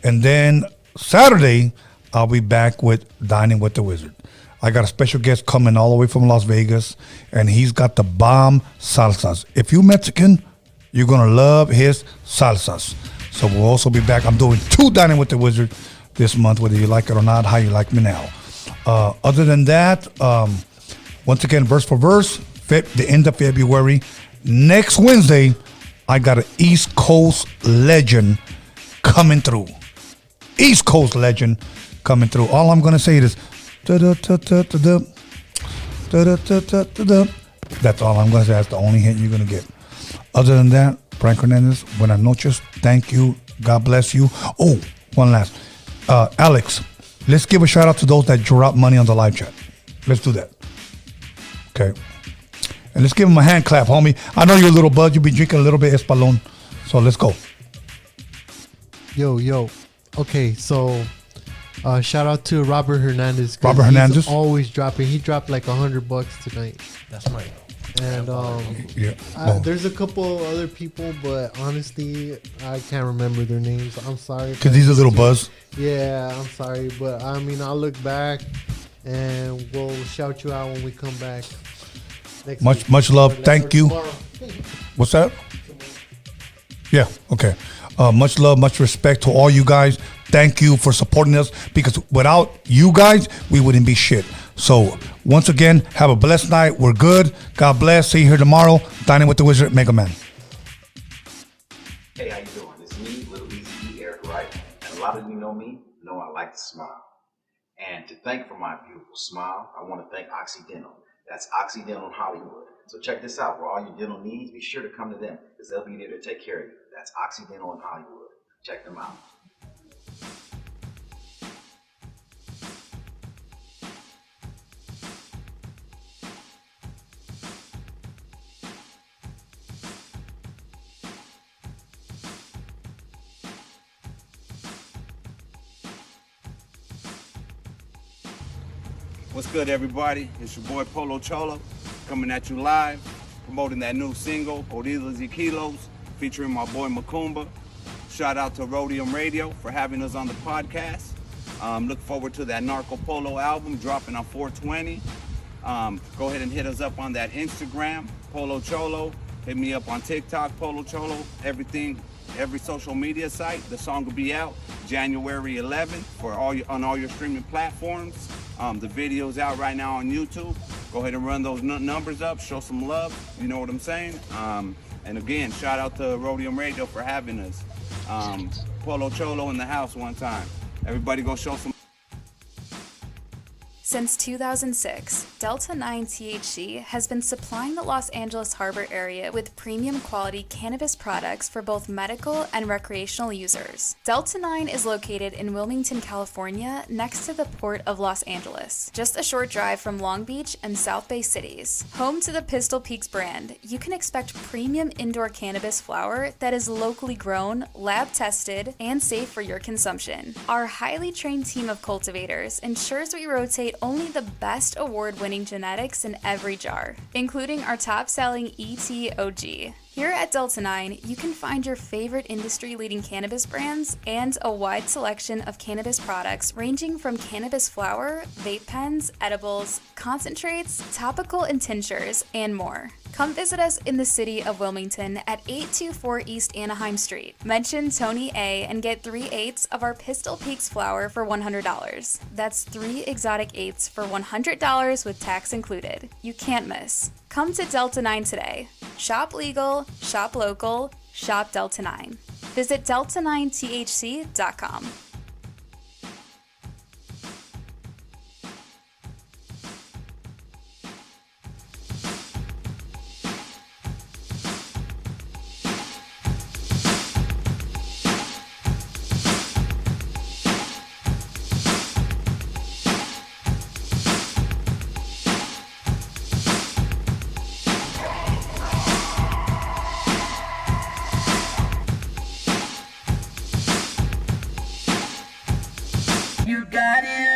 And then Saturday, I'll be back with Dining with the Wizard. I got a special guest coming all the way from Las Vegas, and he's got the bomb salsas. If you're Mexican, you're going to love his salsas. So we'll also be back. I'm doing 2 Dining with the Wizard this month, whether you like it or not, how you like me now. Other than that, once again, verse for verse, the end of February. Next Wednesday, I got an East Coast legend coming through. East Coast legend coming through. All I'm going to say is, That's all I'm going to say. That's the only hint you're going to get. Other than that, Frank Hernandez, buenas noches. Thank you. God bless you. Oh, one last. Alex, let's give a shout out to those that drop money on the live chat. Let's do that. Okay. And let's give him a hand clap, homie. I know you're a little buzz. You'll be drinking a little bit Espalon. So let's go. Yo. Okay, so shout out to Robert Hernandez. Robert Hernandez? He's always dropping. He dropped like $100 tonight. That's right. And there's a couple other people, but honestly, I can't remember their names. I'm sorry. Because he's a little buzz. Yeah, I'm sorry. But I mean, I'll look back and we'll shout you out when we come back. Much love. Thank you. What's that? Yeah, okay. Much love, much respect to all you guys. Thank you for supporting us, because without you guys, we wouldn't be shit. So once again, have a blessed night. We're good. God bless. See you here tomorrow. Dining with the Wizard, Mega Man. Hey, how you doing? It's me, Little Easy, Eric Wright. And a lot of you know me, know I like to smile. And to thank for my beautiful smile, I want to thank Occidental. That's Occidental Hollywood. So check this out. For all your dental needs, be sure to come to them, because they'll be there to take care of you. That's Occidental in Hollywood. Check them out. What's good, everybody? It's your boy Polo Cholo, coming at you live, promoting that new single, Gorditas y Kilos, featuring my boy Macumba. Shout out to Roadium Radio for having us on the podcast. Look forward to that Narco Polo album dropping on 420. Go ahead and hit us up on that Instagram, Polo Cholo. Hit me up on TikTok, Polo Cholo. Everything, every social media site. The song will be out January 11th on all your streaming platforms. The video's out right now on YouTube. Go ahead and run those numbers up, show some love, you know what I'm saying? And again, shout out to Roadium Radio for having us. Polo Cholo in the house one time. Everybody go show some. Since 2006, Delta 9 THC has been supplying the Los Angeles Harbor area with premium quality cannabis products for both medical and recreational users. Delta 9 is located in Wilmington, California, next to the Port of Los Angeles, just a short drive from Long Beach and South Bay cities. Home to the Pistol Peaks brand, you can expect premium indoor cannabis flower that is locally grown, lab tested, and safe for your consumption. Our highly trained team of cultivators ensures we rotate only the best award-winning genetics in every jar, including our top-selling ET-OG. Here at Delta 9, you can find your favorite industry-leading cannabis brands and a wide selection of cannabis products ranging from cannabis flower, vape pens, edibles, concentrates, topical and tinctures, and more. Come visit us in the city of Wilmington at 824 East Anaheim Street. Mention Tony A and get 3/8 of our Pistol Peaks flower for $100. That's 3 exotic 8s for $100 with tax included. You can't miss. Come to Delta 9 today. Shop legal, shop local, shop Delta 9. Visit delta9thc.com. You got it